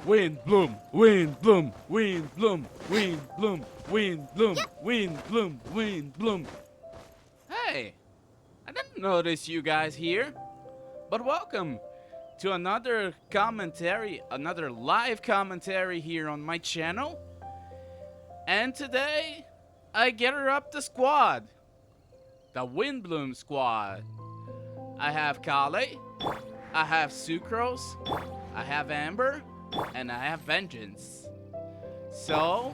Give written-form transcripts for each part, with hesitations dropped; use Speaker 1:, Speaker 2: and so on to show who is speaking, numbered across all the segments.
Speaker 1: Windblume, Windblume, Windblume, Windblume, Windblume, Windblume, Windblume. Hey, I didn't notice you guys here, but welcome to another live commentary here on my channel. And today, I gather up the squad, the Windblume squad. I have Kale, I have Sucrose, I have Amber, and I have Vengeance. So,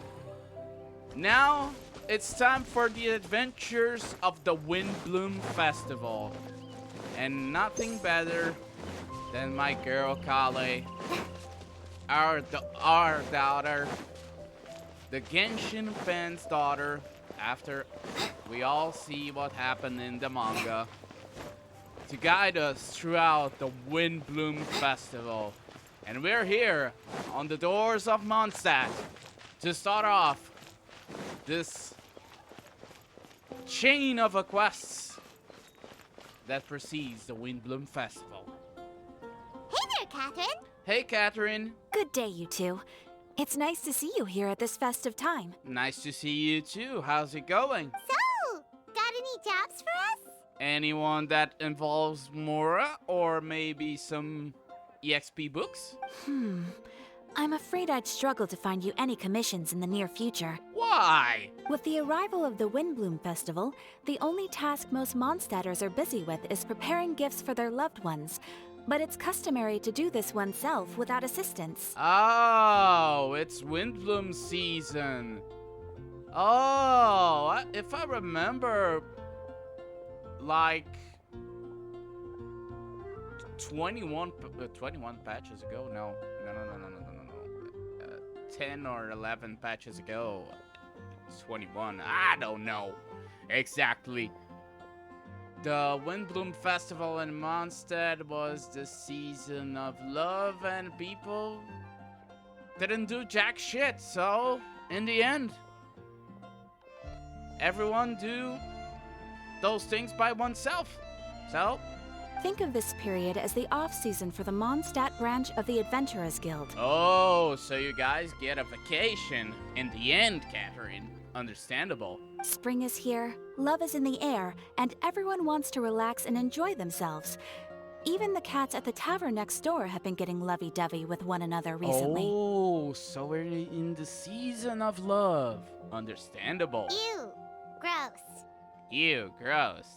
Speaker 1: now it's time for the adventures of the Windblume Festival. And nothing better than my girl Kale, our daughter, the Genshin fan's daughter, after we all see what happened in the manga, to guide us throughout the Windblume Festival. And we're here on the doors of Mondstadt to start off this chain of quests that precedes the Windblume Festival.
Speaker 2: Hey there, Catherine!
Speaker 1: Hey, Catherine.
Speaker 3: Good day, you two. It's nice to see you here at this festive time.
Speaker 1: Nice to see you too. How's it going?
Speaker 2: So, got any jobs for us?
Speaker 1: Anyone that involves Mora or maybe some EXP books?
Speaker 3: I'm afraid I'd struggle to find you any commissions in the near future.
Speaker 1: Why?
Speaker 3: With the arrival of the Windblume Festival, the only task most Mondstadters are busy with is preparing gifts for their loved ones. But it's customary to do this oneself without assistance.
Speaker 1: Oh, it's Windblume season. Oh, if I remember, like 21 patches ago. No. 10 or 11 patches ago. 21. I don't know exactly. The Windblume Festival in Mondstadt was the season of love, and people didn't do jack shit. So, in the end, everyone do those things by oneself. So,
Speaker 3: Think of this period as the off-season for the Mondstadt branch of the Adventurers Guild.
Speaker 1: oh, so you guys get a vacation in the end, Catherine. Understandable.
Speaker 3: Spring is here, love is in the air, and everyone wants to relax and enjoy themselves. Even the cats at the tavern next door have been getting lovey-dovey with one another recently.
Speaker 1: Oh, so we're in the season of love. Understandable.
Speaker 2: Ew, gross.
Speaker 1: Ew, gross.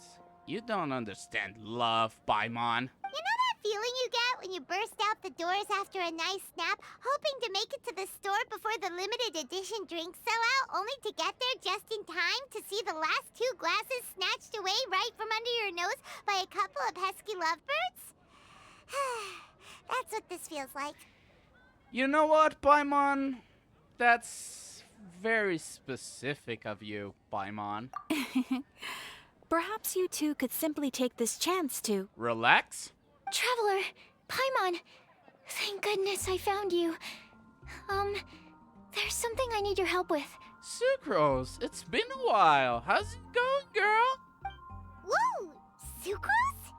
Speaker 1: You don't understand love, Paimon.
Speaker 2: You know that feeling you get when you burst out the doors after a nice nap, hoping to make it to the store before the limited edition drinks sell out, only to get there just in time to see the last 2 glasses snatched away right from under your nose by a couple of pesky lovebirds? That's what this feels like.
Speaker 1: You know what, Paimon? That's very specific of you, Paimon.
Speaker 3: Perhaps you two could simply take this chance to...
Speaker 1: Relax?
Speaker 4: Traveler, Paimon, thank goodness I found you. There's something I need your help with.
Speaker 1: Sucrose, it's been a while. How's it going, girl?
Speaker 2: Woo! Sucrose?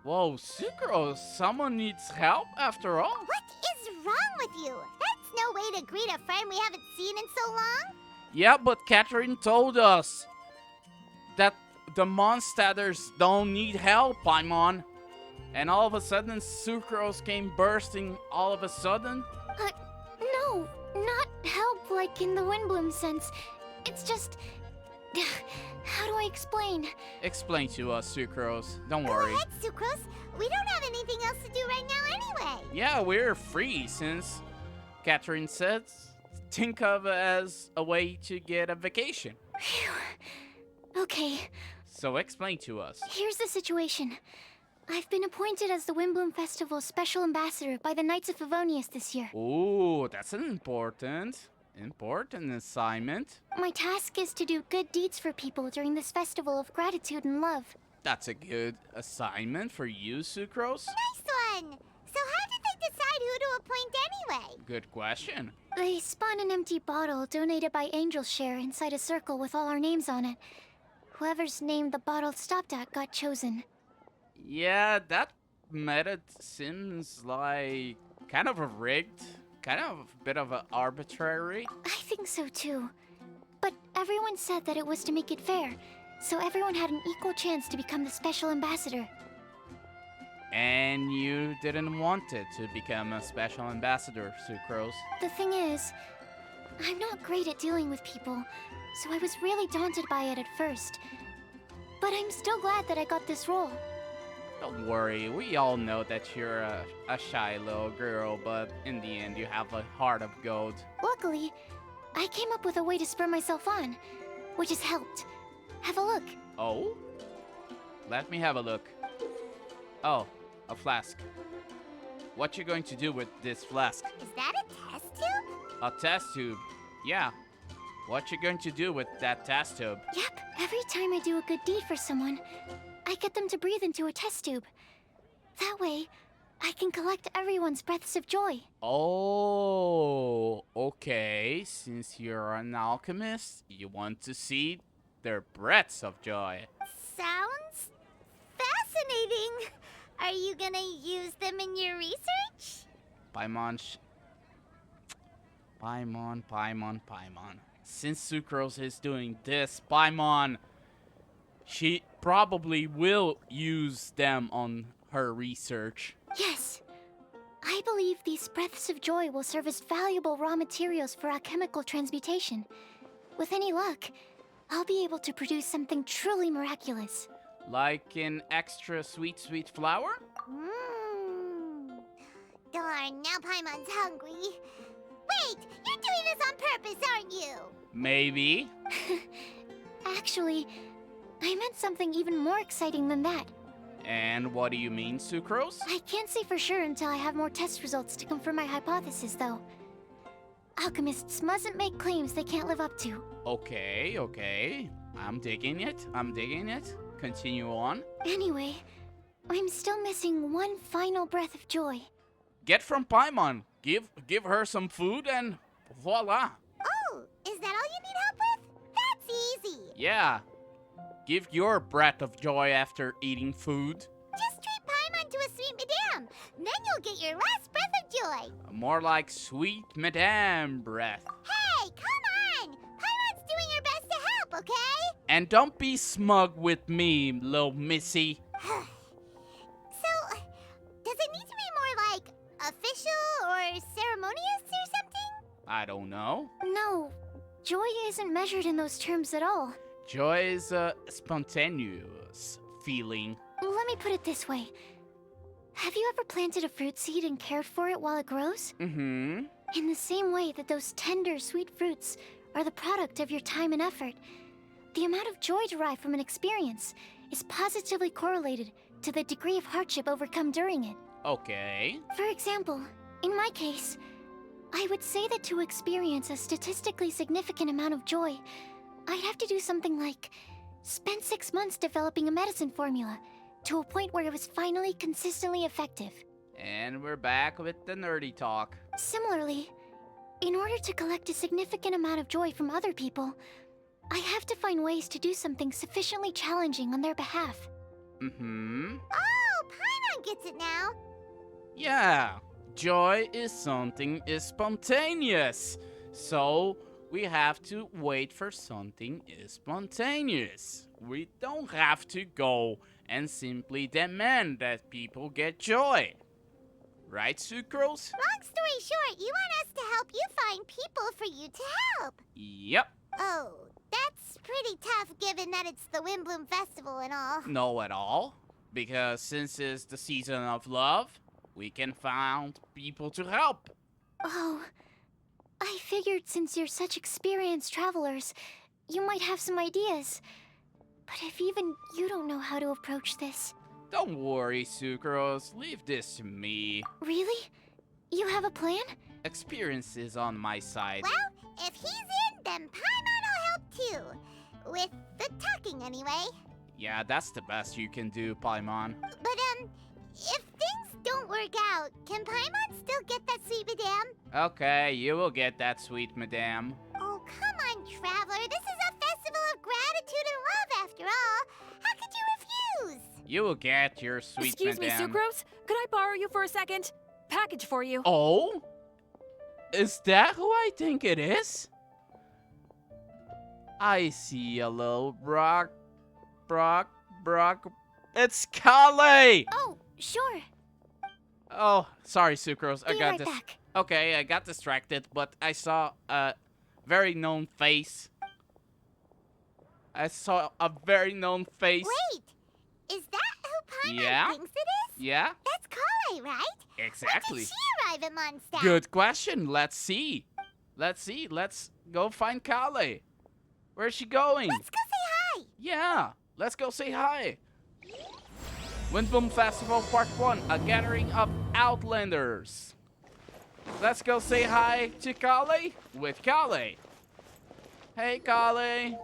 Speaker 1: Whoa, Sucrose, someone needs help after all?
Speaker 2: What is wrong with you? That's no way to greet a friend we haven't seen in so long.
Speaker 1: Yeah, but Catherine told us that the Mondstadters don't need help, Paimon. And all of a sudden, Sucrose came bursting all of a sudden?
Speaker 4: No, not help like in the Windblume sense. It's just... How do I explain?
Speaker 1: Explain to us, Sucrose. Don't
Speaker 2: Go
Speaker 1: worry.
Speaker 2: ahead, Sucrose. We don't have anything else to do right now anyway.
Speaker 1: Yeah, we're free since Catherine said think of it as a way to get a vacation.
Speaker 4: Phew. Okay,
Speaker 1: So explain to us.
Speaker 4: here's the situation. I've been appointed as the Windblume Festival's special ambassador by the Knights of Favonius this year.
Speaker 1: Ooh, that's an important assignment.
Speaker 4: My task is to do good deeds for people during this festival of gratitude and love.
Speaker 1: That's a good assignment for you, Sucrose.
Speaker 2: Nice one. So how did they decide who to appoint anyway?
Speaker 1: Good question.
Speaker 4: They spun an empty bottle donated by Angel's Share inside a circle with all our names on it. Whoever's name the bottle stopped at got chosen.
Speaker 1: Yeah, that method seems like kind of a rigged, kind of a bit of a arbitrary.
Speaker 4: I think so too. But everyone said that it was to make it fair, so everyone had an equal chance to become the special ambassador.
Speaker 1: And you didn't want it to become a special ambassador, Sucrose.
Speaker 4: The thing is, I'm not great at dealing with people, so I was really daunted by it at first. But I'm still glad that I got this role.
Speaker 1: Don't worry, we all know that you're a shy little girl, but in the end you have a heart of gold.
Speaker 4: Luckily, I came up with a way to spur myself on, which has helped. Have a look.
Speaker 1: Oh? Let me have a look. Oh, a flask. What you going to do with this flask?
Speaker 2: Is that a test tube?
Speaker 1: A test tube. Yeah. What you going to do with that test tube?
Speaker 4: Yep, every time I do a good deed for someone, I get them to breathe into a test tube. That way, I can collect everyone's breaths of joy.
Speaker 1: Oh, okay. Since you're an alchemist, you want to see their breaths of joy.
Speaker 2: Sounds fascinating. Are you gonna use them in your research?
Speaker 1: Paimon. Since Sucrose is doing this, Paimon, she probably will use them on her research.
Speaker 4: Yes. I believe these breaths of joy will serve as valuable raw materials for alchemical transmutation. With any luck, I'll be able to produce something truly miraculous.
Speaker 1: Like an extra sweet flower?
Speaker 2: Darn, now Paimon's hungry. Wait, you're doing this on purpose, aren't you?
Speaker 1: Maybe.
Speaker 4: Actually, I meant something even more exciting than that.
Speaker 1: And what do you mean, Sucrose?
Speaker 4: I can't say for sure until I have more test results to confirm my hypothesis, though. Alchemists mustn't make claims they can't live up to.
Speaker 1: Okay. I'm digging it. Continue on.
Speaker 4: Anyway, I'm still missing one final breath of joy.
Speaker 1: Get from Paimon. Give her some food and voila.
Speaker 2: Oh, is that all you need help with? That's easy.
Speaker 1: Yeah. Give your breath of joy after eating food.
Speaker 2: Just treat Paimon to a sweet madame. Then you'll get your last breath of joy.
Speaker 1: More like sweet madame breath.
Speaker 2: Hey, come on! Paimon's doing her best to help, okay?
Speaker 1: And don't be smug with me, little missy.
Speaker 2: So, does it need to be more like official or ceremonious or something?
Speaker 1: I don't know.
Speaker 4: No, joy isn't measured in those terms at all.
Speaker 1: Joy is a spontaneous feeling.
Speaker 4: Let me put it this way. Have you ever planted a fruit seed and cared for it while it grows?
Speaker 1: Mm-hmm.
Speaker 4: In the same way that those tender, sweet fruits are the product of your time and effort, the amount of joy derived from an experience is positively correlated to the degree of hardship overcome during it.
Speaker 1: Okay.
Speaker 4: For example, in my case, I would say that to experience a statistically significant amount of joy, I'd have to do something like spend 6 months developing a medicine formula to a point where it was finally consistently effective.
Speaker 1: And we're back with the nerdy talk.
Speaker 4: Similarly, in order to collect a significant amount of joy from other people, I have to find ways to do something sufficiently challenging on their behalf.
Speaker 1: Mm-hmm.
Speaker 2: Oh, Paimon gets it now.
Speaker 1: Yeah. Joy is something is spontaneous. So we have to wait for something is spontaneous. We don't have to go and simply demand that people get joy. Right, Sucrose?
Speaker 2: Long story short, you want us to help you find people for you to help.
Speaker 1: Yep.
Speaker 2: Oh, that's pretty tough given that it's the Windblume Festival and all.
Speaker 1: No at all. Because since it's the season of love, we can find people to help.
Speaker 4: Oh, I figured since you're such experienced travelers, you might have some ideas. But if even you don't know how to approach this...
Speaker 1: Don't worry, Sucrose. Leave this to me.
Speaker 4: Really? You have a plan?
Speaker 1: Experience is on my side.
Speaker 2: Well, if he's in, then Paimon will help too. With the talking, anyway.
Speaker 1: Yeah, that's the best you can do, Paimon.
Speaker 2: But, if things don't work out, can Paimon still get that sweet madame?
Speaker 1: Okay, you will get that sweet madame.
Speaker 2: Oh, come on, Traveler. This is a festival of gratitude and love, after all. How could you refuse?
Speaker 1: You will get your sweet
Speaker 3: Excuse
Speaker 1: madame.
Speaker 3: me, Sucrose? Could I borrow you for a second? package for you.
Speaker 1: Oh? Is that who I think it is? I see a little Brock. It's Kale!
Speaker 4: Oh, sure.
Speaker 1: Oh, sorry, Sucrose. I
Speaker 4: Be
Speaker 1: got
Speaker 4: right
Speaker 1: this.
Speaker 4: back.
Speaker 1: Okay, I got distracted, but I saw a very known face. I saw a very known face.
Speaker 2: Wait, is that who Paimon
Speaker 1: Yeah?
Speaker 2: thinks it is?
Speaker 1: Yeah,
Speaker 2: That's Kale, right? When
Speaker 1: exactly.
Speaker 2: did she arrive at Mondstadt?
Speaker 1: Good question. Let's see. Let's go find Kale. Where's she going?
Speaker 2: Let's go say hi.
Speaker 1: Yeah, let's go say hi. Windblume Festival Part 1, a gathering of Outlanders. Let's go say hi to Kale with Kale. Hey, Kale.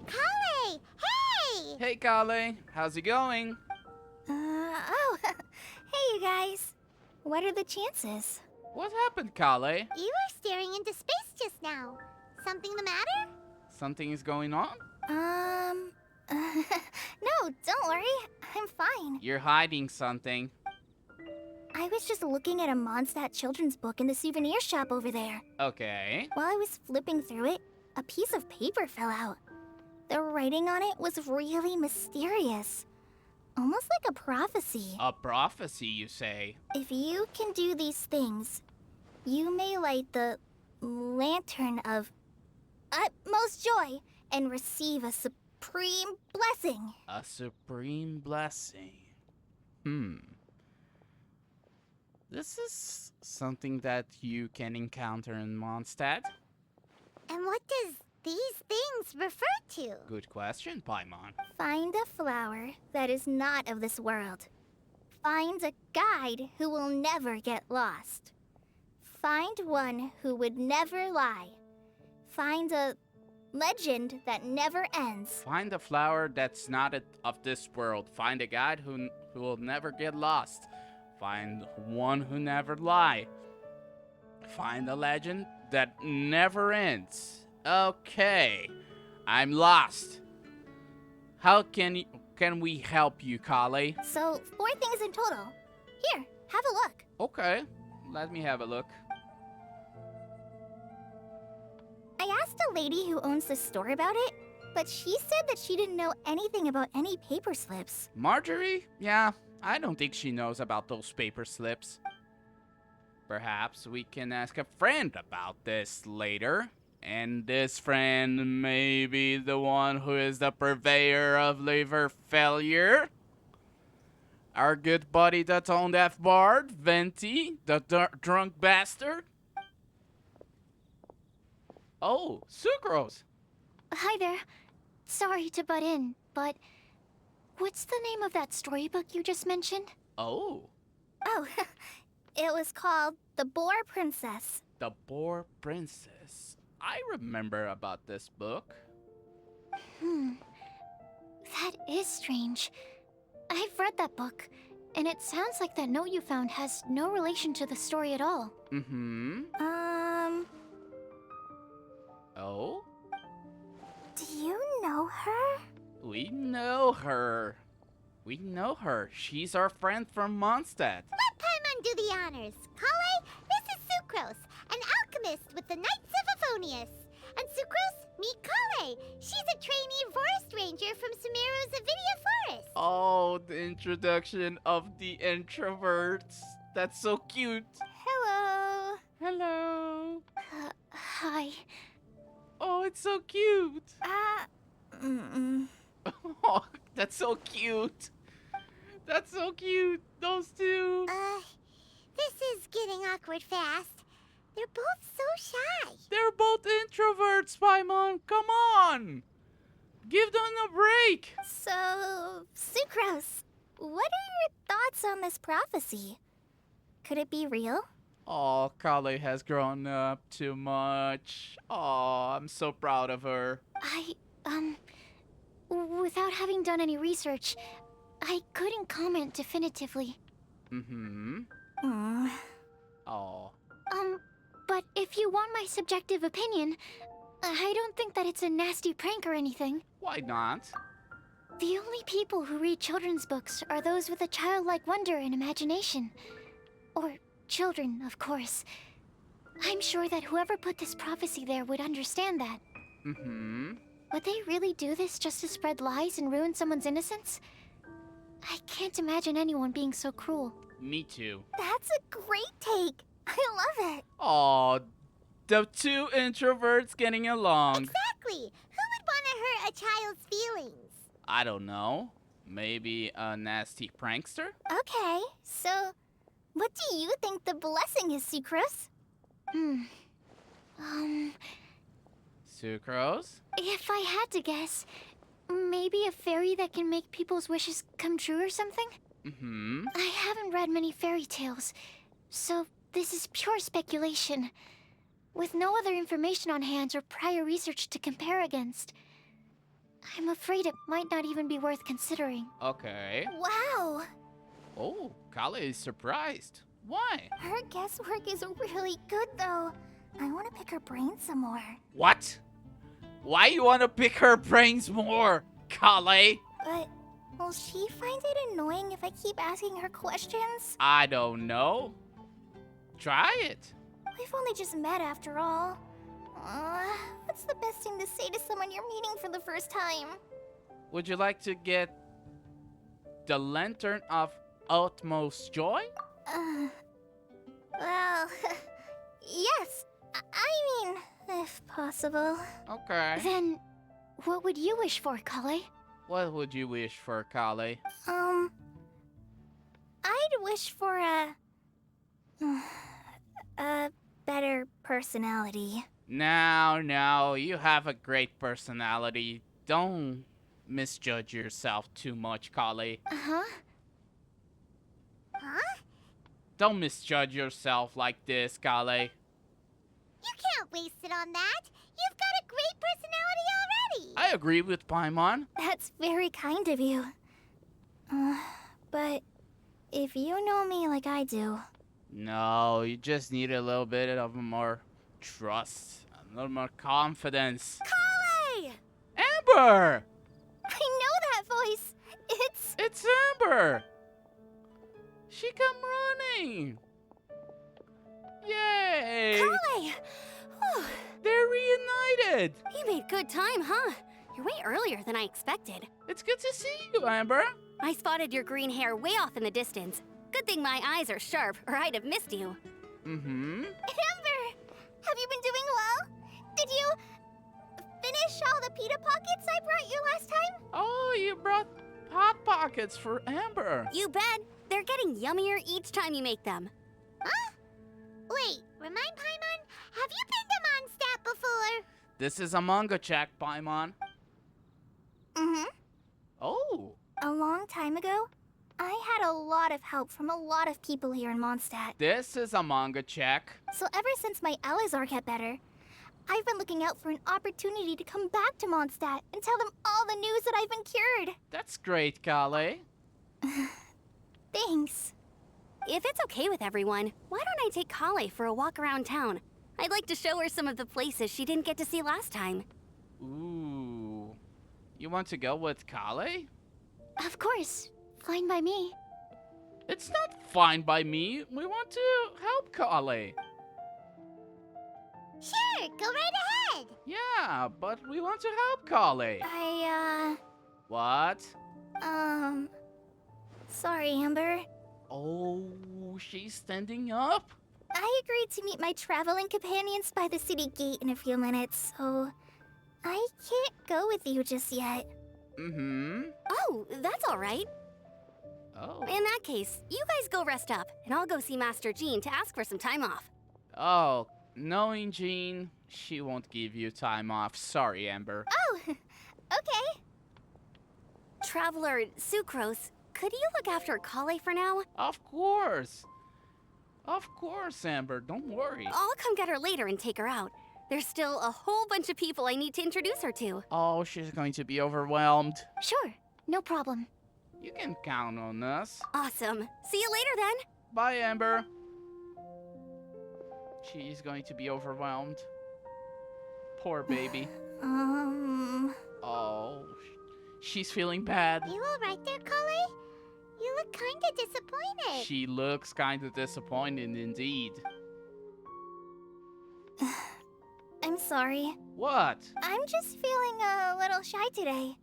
Speaker 2: Kale, hey!
Speaker 1: Hey, Kale. How's it going?
Speaker 4: Hey, you guys. What are the chances?
Speaker 1: What happened, Kale?
Speaker 2: You were staring into space just now. Something the matter?
Speaker 1: Something is going on?
Speaker 4: No, don't worry. I'm fine.
Speaker 1: You're hiding something.
Speaker 4: I was just looking at a Mondstadt children's book in the souvenir shop over there.
Speaker 1: Okay.
Speaker 4: While I was flipping through it, a piece of paper fell out. The writing on it was really mysterious. Almost like a prophecy.
Speaker 1: A prophecy, you say?
Speaker 4: If you can do these things, you may light the lantern of utmost joy and receive a supreme blessing.
Speaker 1: A supreme blessing. This is something that you can encounter in Mondstadt.
Speaker 2: And what does these things refer to?
Speaker 1: Good question, Paimon.
Speaker 4: Find a flower that is not of this world. Find a guide who will never get lost. Find one who would never lie. Find a legend that never ends.
Speaker 1: Find a flower that's not of this world. Find a guide who will never get lost. Find one who never lie. Find a legend that never ends. Okay, I'm lost. How can we help you, Kale?
Speaker 4: So, 4 things in total. Here, have a look.
Speaker 1: Okay, let me have a look.
Speaker 4: I asked a lady who owns the store about it, but she said that she didn't know anything about any paper slips.
Speaker 1: Marjorie? Yeah, I don't think she knows about those paper slips. Perhaps we can ask a friend about this later. And this friend may be the one who is the purveyor of liver failure. Our good buddy that owned F-Bard, Venti, the drunk bastard. Oh, Sucrose.
Speaker 4: Hi there. Sorry to butt in, but what's the name of that storybook you just mentioned?
Speaker 1: Oh,
Speaker 4: Oh, it was called The Boar Princess.
Speaker 1: the Boar Princess. I remember about this book.
Speaker 4: That is strange. I've read that book, and it sounds like that note you found has no relation to the story at all.
Speaker 1: Mm-hmm. Oh?
Speaker 4: Do you know her?
Speaker 1: We know her. We know her. She's our friend from Mondstadt.
Speaker 2: Let Paimon do the honors. Kale, this is Sucrose, an alchemist with the Knights of Favonius. And Sucrose, meet Kale. She's a trainee forest ranger from Sumeru's Avidia Forest.
Speaker 1: Oh, the introduction of the introverts. That's so cute.
Speaker 4: Hello.
Speaker 1: Hello.
Speaker 4: Hi.
Speaker 1: Oh, it's so cute.
Speaker 4: Mm-mm.
Speaker 1: Oh, that's so cute. That's so cute. Those two.
Speaker 2: This is getting awkward fast. They're both so shy.
Speaker 1: They're both introverts, Paimon. Come on. Give them a break.
Speaker 4: So, Sucrose, what are your thoughts on this prophecy? Could it be real?
Speaker 1: Oh, Kale has grown up too much. Oh, I'm so proud of her.
Speaker 4: Without having done any research, I couldn't comment definitively.
Speaker 1: Mm-hmm.
Speaker 4: Mm.
Speaker 1: Oh.
Speaker 4: But if you want my subjective opinion, I don't think that it's a nasty prank or anything.
Speaker 1: Why not?
Speaker 4: The only people who read children's books are those with a childlike wonder and imagination. Or children, of course. I'm sure that whoever put this prophecy there would understand that.
Speaker 1: Mm-hmm.
Speaker 4: Would they really do this just to spread lies and ruin someone's innocence? I can't imagine anyone being so cruel.
Speaker 1: Me too.
Speaker 2: That's a great take. I love it.
Speaker 1: Aw, the two introverts getting along.
Speaker 2: Exactly. Who would want to hurt a child's feelings?
Speaker 1: I don't know. Maybe a nasty prankster?
Speaker 2: Okay, so what do you think the blessing is, Sucrose?
Speaker 1: Sucrose?
Speaker 4: If I had to guess, maybe a fairy that can make people's wishes come true or something?
Speaker 1: Mm-hmm.
Speaker 4: I haven't read many fairy tales, so this is pure speculation. With no other information on hand or prior research to compare against, I'm afraid it might not even be worth considering.
Speaker 1: Okay.
Speaker 2: Wow,
Speaker 1: Oh, Kale is surprised. Why?
Speaker 2: her guesswork is really good though. I want to pick her brain some more.
Speaker 1: What? Why you want to pick her brains more, Kale?
Speaker 2: But will she find it annoying if I keep asking her questions?
Speaker 1: I don't know. Try it.
Speaker 2: We've only just met after all. What's the best thing to say to someone you're meeting for the first time?
Speaker 1: Would you like to get the Lantern of Utmost Joy?
Speaker 2: Well, yes. I mean, if possible.
Speaker 1: Okay.
Speaker 4: Then, what would you wish for, Kale?
Speaker 1: What would you wish for, Kale?
Speaker 2: I'd wish for a better personality.
Speaker 1: Now, you have a great personality. Don't misjudge yourself too much, Kale.
Speaker 4: Uh-huh.
Speaker 2: Huh?
Speaker 1: Don't misjudge yourself like this, Kale.
Speaker 2: You can't waste it on that. You've got a great personality already.
Speaker 1: I agree with Paimon.
Speaker 2: That's very kind of you. But if you know me like I do,
Speaker 1: No, you just need a little bit of more trust, a little more confidence.
Speaker 2: Kale!
Speaker 1: Amber!
Speaker 2: I know that voice.
Speaker 1: It's Amber! She come running! Yay!
Speaker 2: Kale! Whew.
Speaker 1: They're reunited!
Speaker 5: You made good time, huh? You're way earlier than I expected.
Speaker 1: It's good to see you, Amber.
Speaker 5: I spotted your green hair way off in the distance. Good thing my eyes are sharp, or I'd have missed you.
Speaker 1: Mm-hmm.
Speaker 2: Amber, have you been doing well? Did you finish all the pita pockets I brought you last time?
Speaker 1: Oh, you brought Hot Pockets for Amber.
Speaker 5: You bet. They're getting yummier each time you make them.
Speaker 2: Huh? Wait, remind Paimon, have you been to Mondstadt before?
Speaker 1: This is a manga check, Paimon.
Speaker 2: Mm-hmm.
Speaker 1: Oh.
Speaker 2: A long time ago, I had a lot of help from a lot of people here in Mondstadt.
Speaker 1: This is a manga check.
Speaker 2: So ever since my Alizar got better, I've been looking out for an opportunity to come back to Mondstadt and tell them all the news that I've been cured.
Speaker 1: That's great, Kale.
Speaker 2: Thanks.
Speaker 5: If it's okay with everyone, why don't I take Kale for a walk around town? I'd like to show her some of the places she didn't get to see last time.
Speaker 1: Ooh. You want to go with Kale?
Speaker 4: Of course. Fine by me.
Speaker 1: It's not fine by me. We want to help Kale.
Speaker 2: Sure, go right ahead.
Speaker 1: Yeah, but we want to help Kale. What?
Speaker 2: Sorry, Amber.
Speaker 1: Oh, she's standing up?
Speaker 2: I agreed to meet my traveling companions by the city gate in a few minutes, so I can't go with you just yet.
Speaker 1: Mm-hmm.
Speaker 5: Oh, that's all right.
Speaker 1: Oh.
Speaker 5: In that case, you guys go rest up, and I'll go see Master Jean to ask for some time off.
Speaker 1: Oh, knowing Jean, she won't give you time off. Sorry, Amber.
Speaker 2: Oh, okay.
Speaker 5: Traveler Sucrose, could you look after Kale for now?
Speaker 1: Of course. Of course, Amber. Don't worry.
Speaker 5: I'll come get her later and take her out. There's still a whole bunch of people I need to introduce her to.
Speaker 1: Oh, she's going to be overwhelmed.
Speaker 4: Sure, no problem.
Speaker 1: You can count on us.
Speaker 5: Awesome. See you later then.
Speaker 1: Bye, Amber. She's going to be overwhelmed. Poor baby. Oh, she's feeling bad.
Speaker 2: You alright there, Kale? You You look kinda disappointed.
Speaker 1: She looks kind of disappointed indeed.
Speaker 4: I'm sorry.
Speaker 1: What?
Speaker 4: I'm just feeling a little shy today.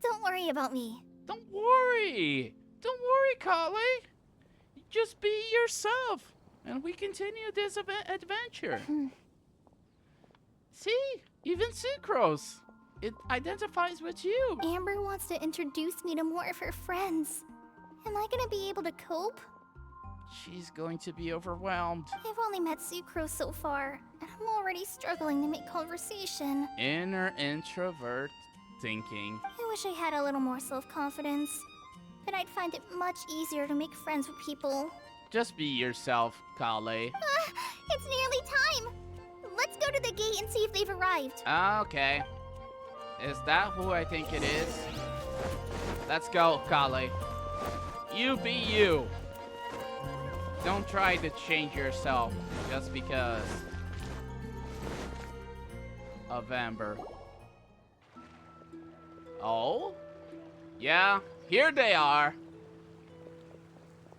Speaker 4: Don't worry about me.
Speaker 1: Don't worry. Don't worry, Kali. Just be yourself, and we continue this adventure. See? Even Sucrose. It identifies with you.
Speaker 4: Amber wants to introduce me to more of her friends. Am I gonna be able to cope?
Speaker 1: She's going to be overwhelmed.
Speaker 4: I've only met Sucrose so far, and I'm already struggling to make conversation.
Speaker 1: Inner introvert thinking.
Speaker 4: I wish I had a little more self-confidence. Then I'd find it much easier to make friends with people.
Speaker 1: Just be yourself, Kale.
Speaker 4: It's nearly time! Let's go to the gate and see if they've arrived.
Speaker 1: Okay. Is that who I think it is? Let's go, Kale. You be you. Don't try to change yourself just because of Amber. Oh? Yeah, here they are.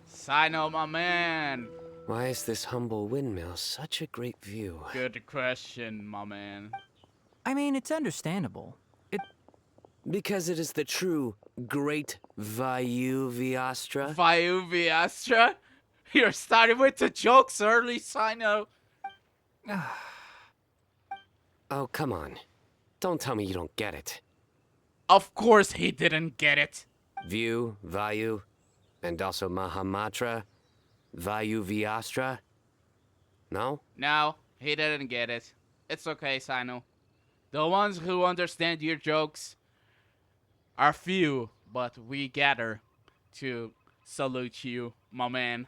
Speaker 1: Sino, my man.
Speaker 6: Why is this humble windmill such a great view?
Speaker 1: Good question, my man.
Speaker 7: I mean, it's understandable.
Speaker 6: Because it is the true Great Vayu Viastra?
Speaker 1: Viastra? You're starting with the jokes early, Sino.
Speaker 6: Oh, come on. Don't tell me you don't get it.
Speaker 1: Of course he didn't get it.
Speaker 6: View, Vayu, and also Mahamatra, Vayu Viastra? No?
Speaker 1: No, he didn't get it. It's okay, Sino. The ones who understand your jokes are few, but we gather to salute you, my man.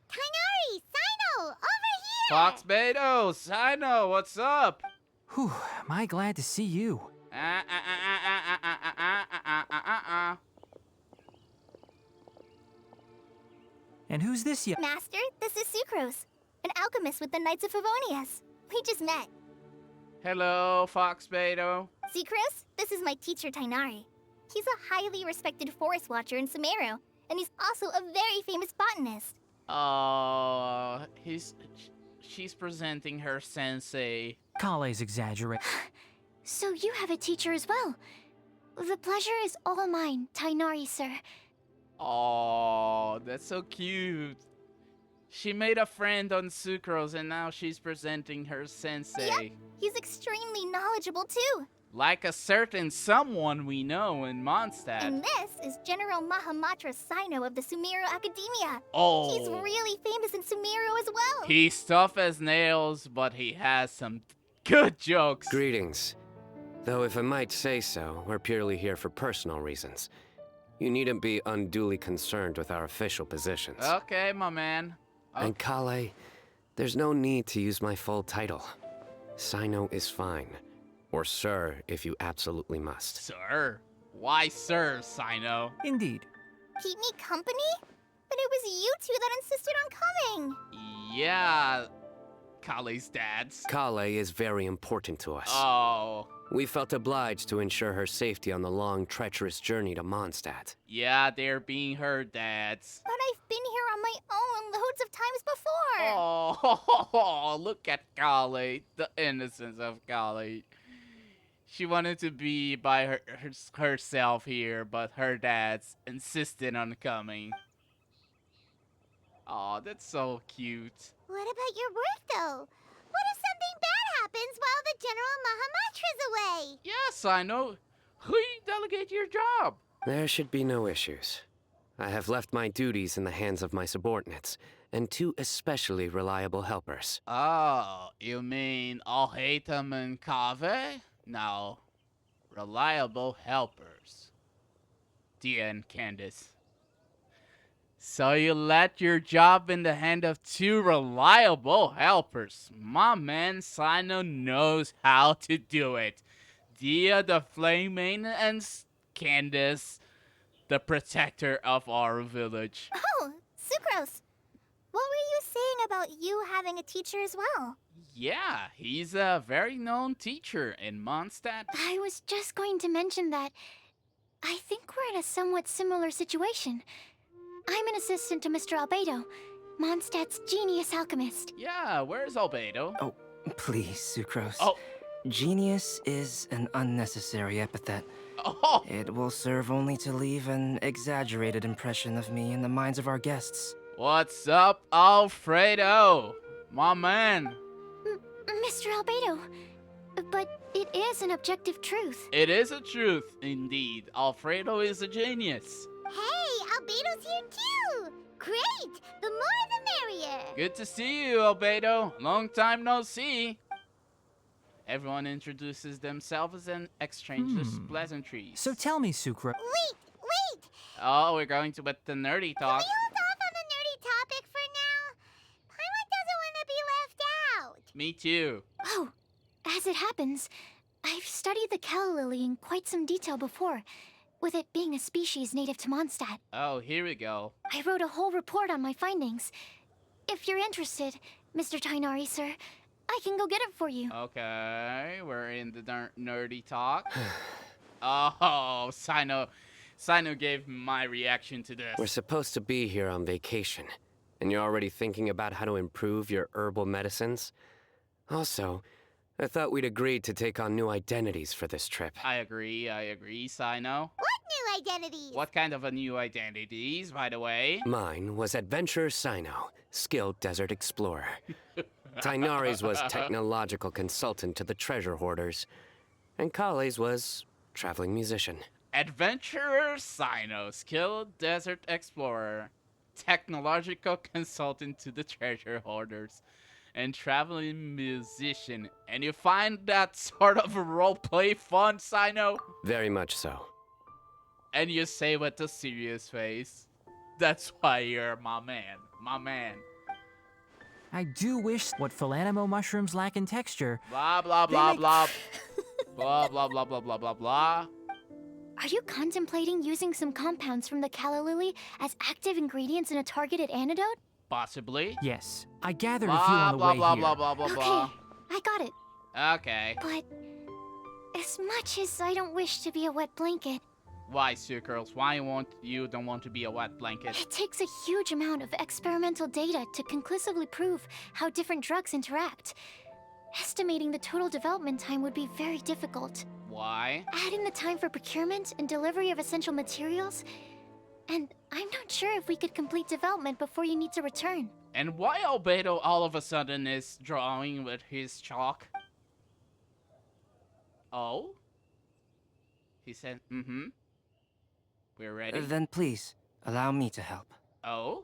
Speaker 2: Kainari, Sino, over here!
Speaker 1: Fox Beto, Sino, what's up?
Speaker 7: Whew, am I glad to see you. And who's this young?
Speaker 4: Master, this is Sucrose, an alchemist with the Knights of Favonius. We just met.
Speaker 1: Hello, Fox Beto.
Speaker 4: Sucrose, this is my teacher Tainari. He's a highly respected forest watcher in Sumeru, and he's also a very famous botanist.
Speaker 1: Oh, she's presenting her sensei.
Speaker 7: Kale's exaggerating.
Speaker 4: So you have a teacher as well. The pleasure is all mine, Tainari, sir.
Speaker 1: Oh, that's so cute. She made a friend on Sucrose and now she's presenting her sensei.
Speaker 4: Yep, he's extremely knowledgeable too.
Speaker 1: Like a certain someone we know in Mondstadt.
Speaker 4: And this is General Mahamatra Sino of the Sumeru Academia.
Speaker 1: Oh.
Speaker 4: He's really famous in Sumeru as well.
Speaker 1: He's tough as nails, but he has some good jokes.
Speaker 6: Greetings. Though if I might say so, we're purely here for personal reasons. You needn't be unduly concerned with our official positions.
Speaker 1: Okay, my man.
Speaker 6: And Kale, there's no need to use my full title. Sino is fine. Or sir, if you absolutely must.
Speaker 1: Sir? Why sir, Sino?
Speaker 7: Indeed.
Speaker 4: Keep me company? But it was you two that insisted on coming.
Speaker 1: Yeah, Kale's dad's.
Speaker 6: Kale is very important to us.
Speaker 1: Oh.
Speaker 6: We felt obliged to ensure her safety on the long, treacherous journey to Mondstadt.
Speaker 1: Yeah, they're being her dads.
Speaker 4: But I've been here on my own loads of times before.
Speaker 1: Oh, look at Kale. The innocence of Kale. She wanted to be by herself here, but her dads insisted on coming. Oh, that's so cute.
Speaker 2: What about your work, though? What if something bad happens while the General Mahamatra's away?
Speaker 1: Yes, I know. Who you delegate your job?
Speaker 6: There should be no issues. I have left my duties in the hands of my subordinates, and two especially reliable helpers.
Speaker 1: Oh, you mean Alhaitham and Kave? No. Reliable helpers. Dia and Candace. So you let your job in the hand of two reliable helpers. My man Sino knows how to do it. Dia the flame main and Candace the protector of our village.
Speaker 4: Oh, Sucrose. What were you saying about you having a teacher as well?
Speaker 1: Yeah, he's a very known teacher in Mondstadt.
Speaker 4: I was just going to mention that I think we're in a somewhat similar situation. I'm an assistant to Mr. Albedo, Mondstadt's genius alchemist.
Speaker 1: Yeah, where's Albedo?
Speaker 8: Oh, please, Sucrose.
Speaker 1: Oh,
Speaker 8: Genius is an unnecessary epithet.
Speaker 1: oh,
Speaker 8: It will serve only to leave an exaggerated impression of me in the minds of our guests.
Speaker 1: what's up, Alfredo? My man.
Speaker 4: Mr. Albedo, but it is an objective truth.
Speaker 1: It is a truth, indeed. Alfredo is a genius.
Speaker 2: Hey, Albedo's here too! Great! The more the merrier!
Speaker 1: Good to see you, Albedo. Long time no see. Everyone introduces themselves and exchanges pleasantries.
Speaker 7: So tell me, Sucrose.
Speaker 2: Wait!
Speaker 1: Oh, we're going to with the nerdy
Speaker 2: Can
Speaker 1: talk.
Speaker 2: we hold off on the nerdy topic for now? Paimon doesn't want to be left out.
Speaker 1: Me too.
Speaker 4: Oh, as it happens, I've studied the calla lily in quite some detail before, with it being a species native to Mondstadt.
Speaker 1: Oh, here we go.
Speaker 4: I wrote a whole report on my findings. If you're interested, Mr. Tainari, sir, I can go get it for you.
Speaker 1: Okay, we're in the nerdy talk. Oh, Sino gave my reaction to this.
Speaker 6: We're supposed to be here on vacation, and you're already thinking about how to improve your herbal medicines? Also, I thought we'd agreed to take on new identities for this trip.
Speaker 1: I agree, Sino.
Speaker 2: What new identities?
Speaker 1: What kind of a new identities, by the way?
Speaker 6: Mine was Adventurer Sino, skilled desert explorer. Tainari's was technological consultant to the treasure hoarders. And Kale's was traveling musician.
Speaker 1: Adventurer Sino, skilled desert explorer, technological consultant to the treasure hoarders, and traveling musician. And you find that sort of a roleplay fun, Sino?
Speaker 6: Very much so.
Speaker 1: And you say with a serious face. That's why you're my man.
Speaker 7: I do wish what Philanimo mushrooms lack in texture.
Speaker 1: Blah, blah,
Speaker 7: They
Speaker 1: blah,
Speaker 7: make-
Speaker 1: blah. Blah, blah, blah, blah, blah, blah, blah.
Speaker 4: Are you contemplating using some compounds from the calla lily as active ingredients in a targeted antidote?
Speaker 1: Possibly.
Speaker 7: Yes, I gathered a few
Speaker 1: Blah,
Speaker 7: on the
Speaker 1: blah,
Speaker 7: way
Speaker 1: blah,
Speaker 7: here.
Speaker 1: blah, blah, blah,
Speaker 4: Okay,
Speaker 1: blah.
Speaker 4: I got it.
Speaker 1: Okay.
Speaker 4: But as much as I don't wish to be a wet blanket,
Speaker 1: Why, Sucrose? Why you don't want to be a wet blanket?
Speaker 4: it takes a huge amount of experimental data to conclusively prove how different drugs interact. Estimating the total development time would be very difficult.
Speaker 1: Why?
Speaker 4: Add in the time for procurement and delivery of essential materials, and I'm not sure if we could complete development before you need to return.
Speaker 1: And why Albedo all of a sudden is drawing with his chalk? Oh? He said, We're ready.
Speaker 8: Then please, allow me to help.
Speaker 1: Oh?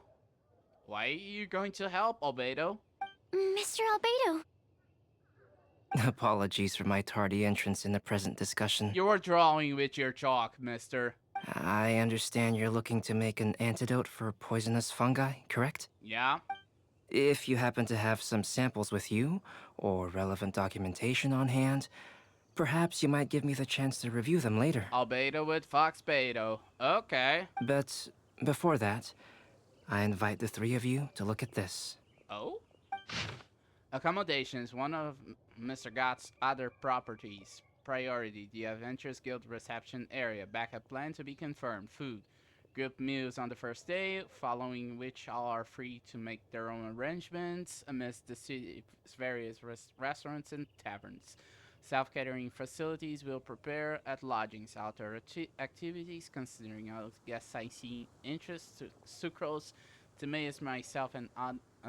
Speaker 1: Why are you going to help, Albedo?
Speaker 4: Mr. Albedo,
Speaker 8: Apologies for my tardy entrance in the present discussion.
Speaker 1: You were drawing with your chalk, mister.
Speaker 8: I understand you're looking to make an antidote for poisonous fungi, correct?
Speaker 1: Yeah?
Speaker 8: If you happen to have some samples with you, or relevant documentation on hand, perhaps you might give me the chance to review them later.
Speaker 1: Albedo with Foxbedo. Okay.
Speaker 8: But before that, I invite the three of you to look at this.
Speaker 1: Oh? Accommodations, one of Mr. Gott's other properties. Priority, the Adventurers Guild reception area. Backup plan to be confirmed. Food. Group meals on the first day, following which all are free to make their own arrangements amidst the city's various restaurants and taverns. Self-catering facilities will prepare at lodgings. Outdoor activities, considering our guest sightseeing interests, Sucrose, Timaeus, myself, and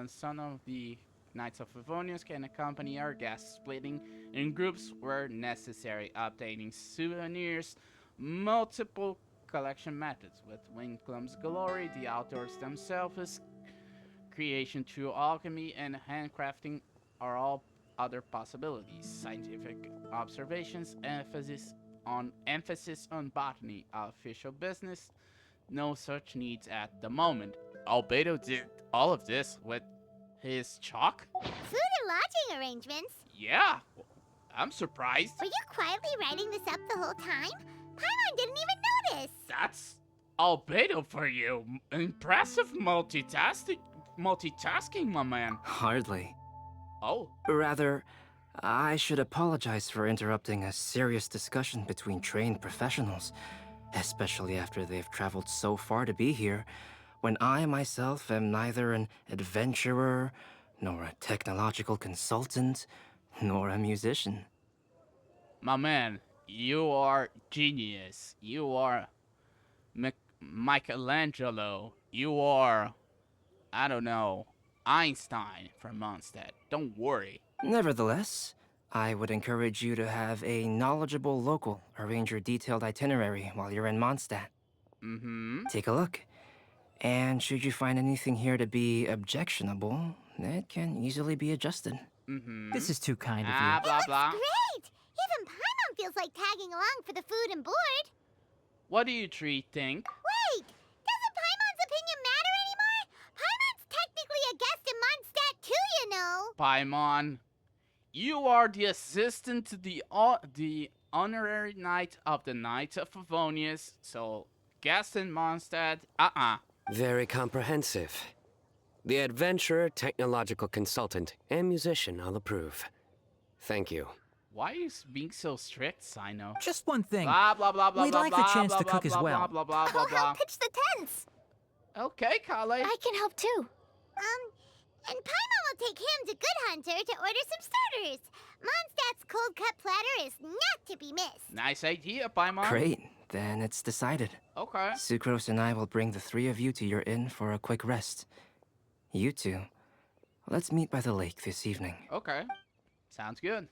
Speaker 1: some of the Knights of Favonius can accompany our guests, splitting in groups where necessary, obtaining souvenirs, multiple collection methods. With Windblume's glory, the outdoors themselves, creation through alchemy and handcrafting are all other possibilities. Scientific observations, emphasis on botany, official business, no such needs at the moment. Albedo did all of this with his chalk?
Speaker 2: Food and lodging arrangements?
Speaker 1: Yeah, I'm surprised.
Speaker 2: Were you quietly writing this up the whole time? Paimon didn't even notice.
Speaker 1: That's Albedo for you. Impressive multitasking, my man.
Speaker 8: Hardly.
Speaker 1: Oh,
Speaker 8: Rather, I should apologize for interrupting a serious discussion between trained professionals, especially after they've traveled so far to be here, when I myself am neither an adventurer, nor a technological consultant, nor a musician?
Speaker 1: My man, you are genius. You are Michelangelo. You are, I don't know, Einstein from Mondstadt. Don't worry.
Speaker 8: Nevertheless, I would encourage you to have a knowledgeable local arrange your detailed itinerary while you're in Mondstadt.
Speaker 1: Mm-hmm.
Speaker 8: Take a look. And should you find anything here to be objectionable, it can easily be adjusted.
Speaker 1: Mm-hmm.
Speaker 7: This is too kind of
Speaker 1: Ah,
Speaker 7: you.
Speaker 1: blah, blah.
Speaker 2: Great! Even Paimon feels like tagging along for the food and board.
Speaker 1: What do you three think?
Speaker 2: Wait! Doesn't Paimon's opinion matter anymore? Paimon's technically a guest in Mondstadt too, you know.
Speaker 1: Paimon, you are the assistant to the honorary knight of the Knights of Favonius, so guest in Mondstadt,
Speaker 6: Very comprehensive. The adventurer, technological consultant, and musician all approve. Thank you.
Speaker 1: Why are you being so strict, Sino?
Speaker 7: Just one thing.
Speaker 1: Blah, blah, blah, blah,
Speaker 7: We'd
Speaker 1: blah,
Speaker 7: like
Speaker 1: blah,
Speaker 7: the chance
Speaker 1: blah,
Speaker 7: to
Speaker 1: blah,
Speaker 7: cook
Speaker 1: blah,
Speaker 7: as
Speaker 1: blah,
Speaker 7: well.
Speaker 1: Blah, blah, blah,
Speaker 2: I'll
Speaker 1: blah.
Speaker 2: help pitch the tents.
Speaker 1: Okay, Kale.
Speaker 4: I can help too.
Speaker 2: And Paimon will take him to Good Hunter to order some starters. Mondstadt's cold cut platter is not to be missed.
Speaker 1: Nice idea, Paimon.
Speaker 8: Great, then it's decided.
Speaker 1: Okay.
Speaker 8: Sucrose and I will bring the three of you to your inn for a quick rest. You two, let's meet by the lake this evening.
Speaker 1: Okay. Sounds good.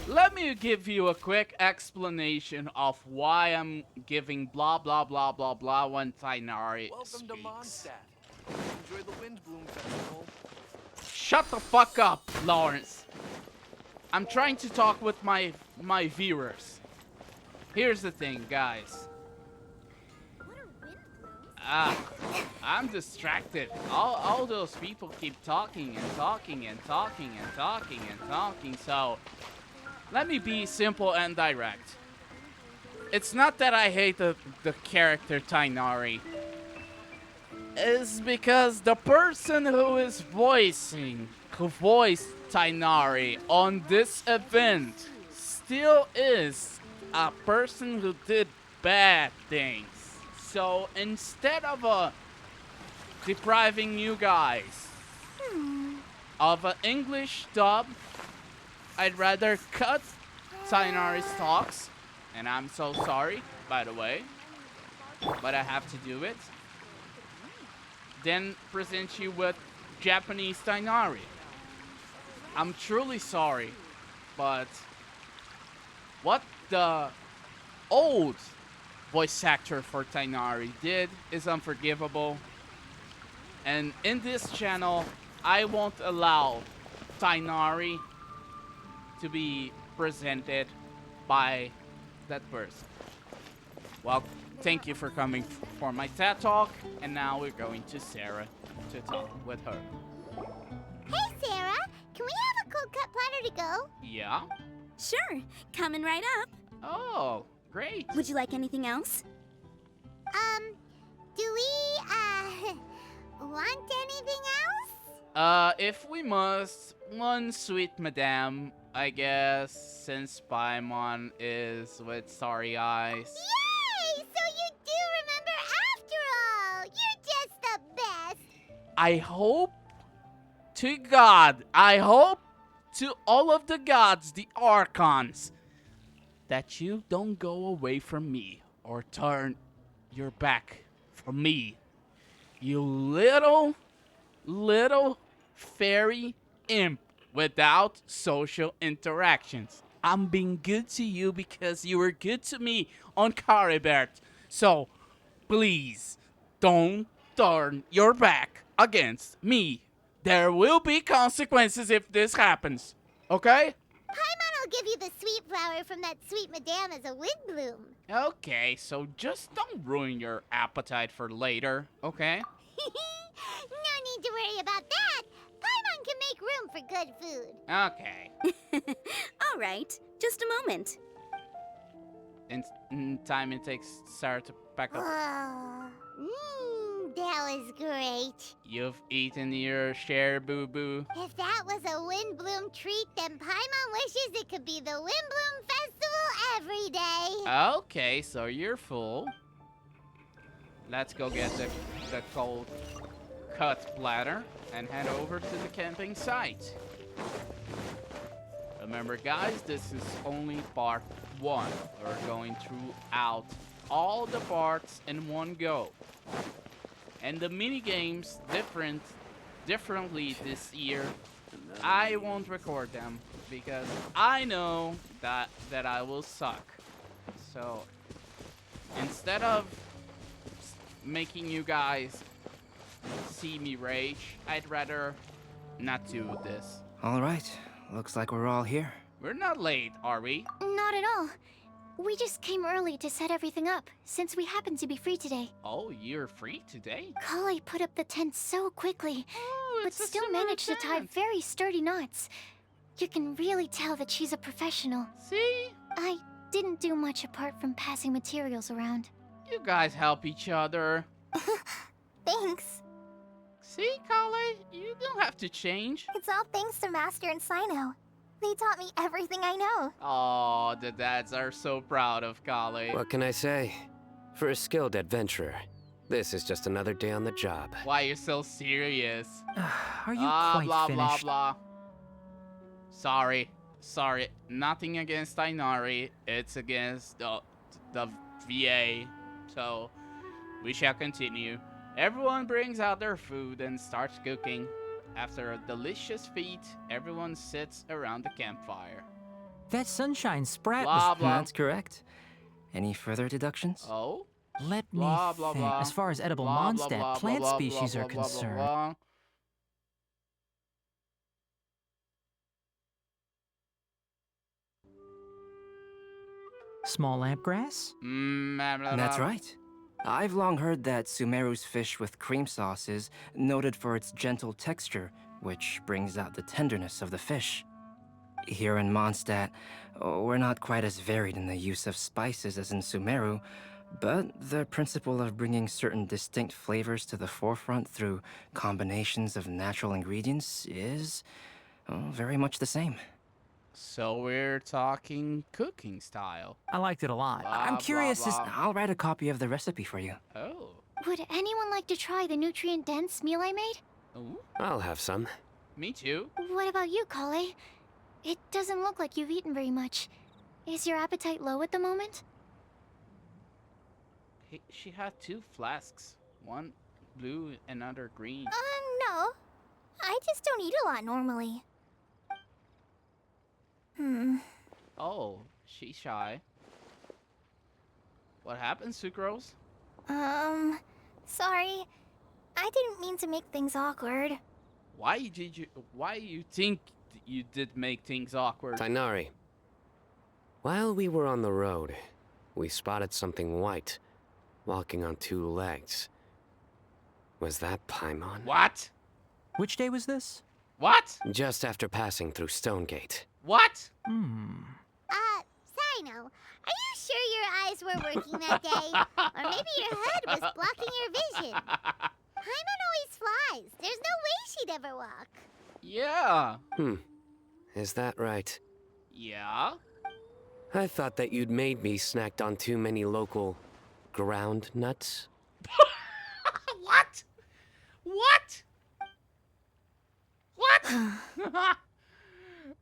Speaker 1: Let me give you a quick explanation of why I'm giving blah blah blah blah blah when Tainari speaks.
Speaker 9: Welcome to Mondstadt. Enjoy the Windblume Festival.
Speaker 1: Shut the fuck up, Lawrence. I'm trying to talk with my viewers. Here's the thing, guys. I'm distracted. All those people keep talking and talking and talking and talking and talking, so let me be simple and direct. It's not that I hate the character Tainari. It's because the person who voiced Tainari on this event still is a person who did bad things. So instead of depriving you guys of an English dub, I'd rather cut Tainari's talks, and I'm so sorry, by the way, but I have to do it. Then present you with Japanese Tainari. I'm truly sorry, but what the old voice actor for Tainari did is unforgivable. And in this channel, I won't allow Tainari to be presented by that person. Well, thank you for coming for my TED Talk, and now we're going to Sarah to talk with her.
Speaker 2: Hey, Sarah, can we have a cold cut platter to go?
Speaker 1: Yeah?
Speaker 5: Sure, coming right up.
Speaker 1: Oh, great.
Speaker 5: Would you like anything else?
Speaker 2: Do we, want anything else?
Speaker 1: If we must, one sweet madame, I guess, since Paimon is with starry eyes.
Speaker 2: Yay! So you do remember after all! You're just the best!
Speaker 1: I hope to God, I hope to all of the gods, the Archons, that you don't go away from me or turn your back from me. You little fairy imp without social interactions. I'm being good to you because you were good to me on Caribert. So, please, don't turn your back against me. There will be consequences if this happens. Okay?
Speaker 2: Paimon will give you the sweet flower from that sweet madame as a Windblume.
Speaker 1: Okay, so just don't ruin your appetite for later, okay?
Speaker 2: No need to worry about that. Paimon can make room for good food.
Speaker 1: Okay.
Speaker 5: All right, just a moment.
Speaker 1: In time it takes Sarah to pack up.
Speaker 2: That was great.
Speaker 1: You've eaten your share, boo-boo.
Speaker 2: If that was a Windblume treat, then Paimon wishes it could be the Windblume Festival every day.
Speaker 1: Okay, so you're full. let's go get the cold cut bladder and head over to the camping site. Remember guys, this is only part 1. We're going throughout all the parts in one go. And the mini games differently this year. I won't record them because I know that I will suck. So instead of making you guys see me rage, I'd rather not do this.
Speaker 8: All right, looks like we're all here.
Speaker 1: We're not late, are we?
Speaker 4: Not at all. We just came early to set everything up, since we happen to be free today.
Speaker 1: Oh, you're free today?
Speaker 4: Kale put up the tent so quickly,
Speaker 1: Oh,
Speaker 4: but
Speaker 1: it's a
Speaker 4: still
Speaker 1: summer
Speaker 4: managed to tie
Speaker 1: tent.
Speaker 4: very sturdy knots. You can really tell that she's a professional.
Speaker 1: See?
Speaker 4: I didn't do much apart from passing materials around.
Speaker 1: You guys help each other.
Speaker 2: Thanks.
Speaker 1: See, Kale? You don't have to change.
Speaker 2: It's all thanks to Master and Sino. They taught me everything I know.
Speaker 1: Oh, the dads are so proud of Kale.
Speaker 6: What can I say? For a skilled adventurer, this is just another day on the job.
Speaker 1: Why you so serious?
Speaker 7: Are you
Speaker 1: blah,
Speaker 7: quite
Speaker 1: blah,
Speaker 7: finished?
Speaker 1: blah. Sorry. Nothing against Tainari. It's against the VA. So, we shall continue. Everyone brings out their food and starts cooking. After a delicious feast, everyone sits around the campfire.
Speaker 7: That sunshine sprat
Speaker 1: Blah,
Speaker 7: was...
Speaker 1: blah.
Speaker 8: That's correct. Any further deductions?
Speaker 1: Oh?
Speaker 7: Let me
Speaker 1: Blah, blah,
Speaker 7: think.
Speaker 1: blah.
Speaker 7: As far as edible
Speaker 1: Blah, blah,
Speaker 7: Mondstadt
Speaker 1: blah,
Speaker 7: plant
Speaker 1: blah, blah,
Speaker 7: species
Speaker 1: blah,
Speaker 7: are
Speaker 1: blah, blah,
Speaker 7: concerned.
Speaker 1: blah.
Speaker 7: Small lampgrass?
Speaker 1: Blah, blah,
Speaker 8: That's
Speaker 1: blah.
Speaker 8: right. I've long heard that Sumeru's fish with cream sauce is noted for its gentle texture, which brings out the tenderness of the fish. Here in Mondstadt, we're not quite as varied in the use of spices as in Sumeru, but the principle of bringing certain distinct flavors to the forefront through combinations of natural ingredients is very much the same.
Speaker 1: So we're talking cooking style.
Speaker 7: I liked it a lot. I'm
Speaker 1: Blah,
Speaker 7: curious
Speaker 1: blah,
Speaker 7: as...
Speaker 1: blah.
Speaker 8: I'll write a copy of the recipe for you.
Speaker 1: Oh.
Speaker 4: Would anyone like to try the nutrient-dense meal I made?
Speaker 1: Ooh,
Speaker 6: I'll have some.
Speaker 1: me too.
Speaker 4: What about you, Kale? It doesn't look like you've eaten very much. Is your appetite low at the moment?
Speaker 1: She had 2 flasks. One blue, another green.
Speaker 2: No. I just don't eat a lot normally.
Speaker 1: Oh, she's shy. What happened, Sucrose?
Speaker 2: Sorry. I didn't mean to make things awkward.
Speaker 1: Why you think you did make things awkward?
Speaker 6: Tainari. While we were on the road, we spotted something white, walking on 2 legs. Was that Paimon?
Speaker 1: What?
Speaker 7: Which day was this?
Speaker 1: What?
Speaker 6: Just after passing through Stonegate.
Speaker 1: What?
Speaker 2: Sino, are you sure your eyes were working that day? Or maybe your head was blocking your vision? Paimon always flies. There's no way she'd ever walk.
Speaker 1: Yeah.
Speaker 6: Is that right?
Speaker 1: Yeah?
Speaker 6: I thought that you'd made me snacked on too many local ground nuts.
Speaker 1: What? What? What?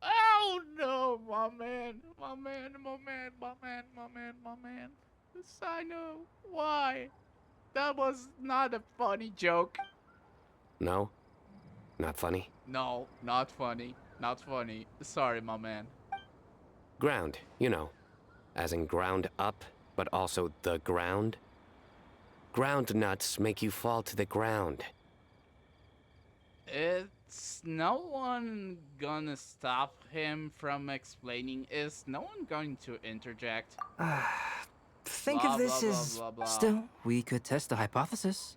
Speaker 1: Oh no, my man. I know. Why? That was not a funny joke.
Speaker 6: No? Not funny?
Speaker 1: No, not funny. Not funny. Sorry, my man.
Speaker 6: Ground, you know. As in ground up, but also the ground. Ground nuts make you fall to the ground.
Speaker 1: It's no one gonna stop him from explaining. Is no one going to interject?
Speaker 8: Think
Speaker 1: Blah,
Speaker 8: of this
Speaker 1: blah,
Speaker 8: as...
Speaker 1: blah, blah, blah.
Speaker 8: Still, we could test the hypothesis.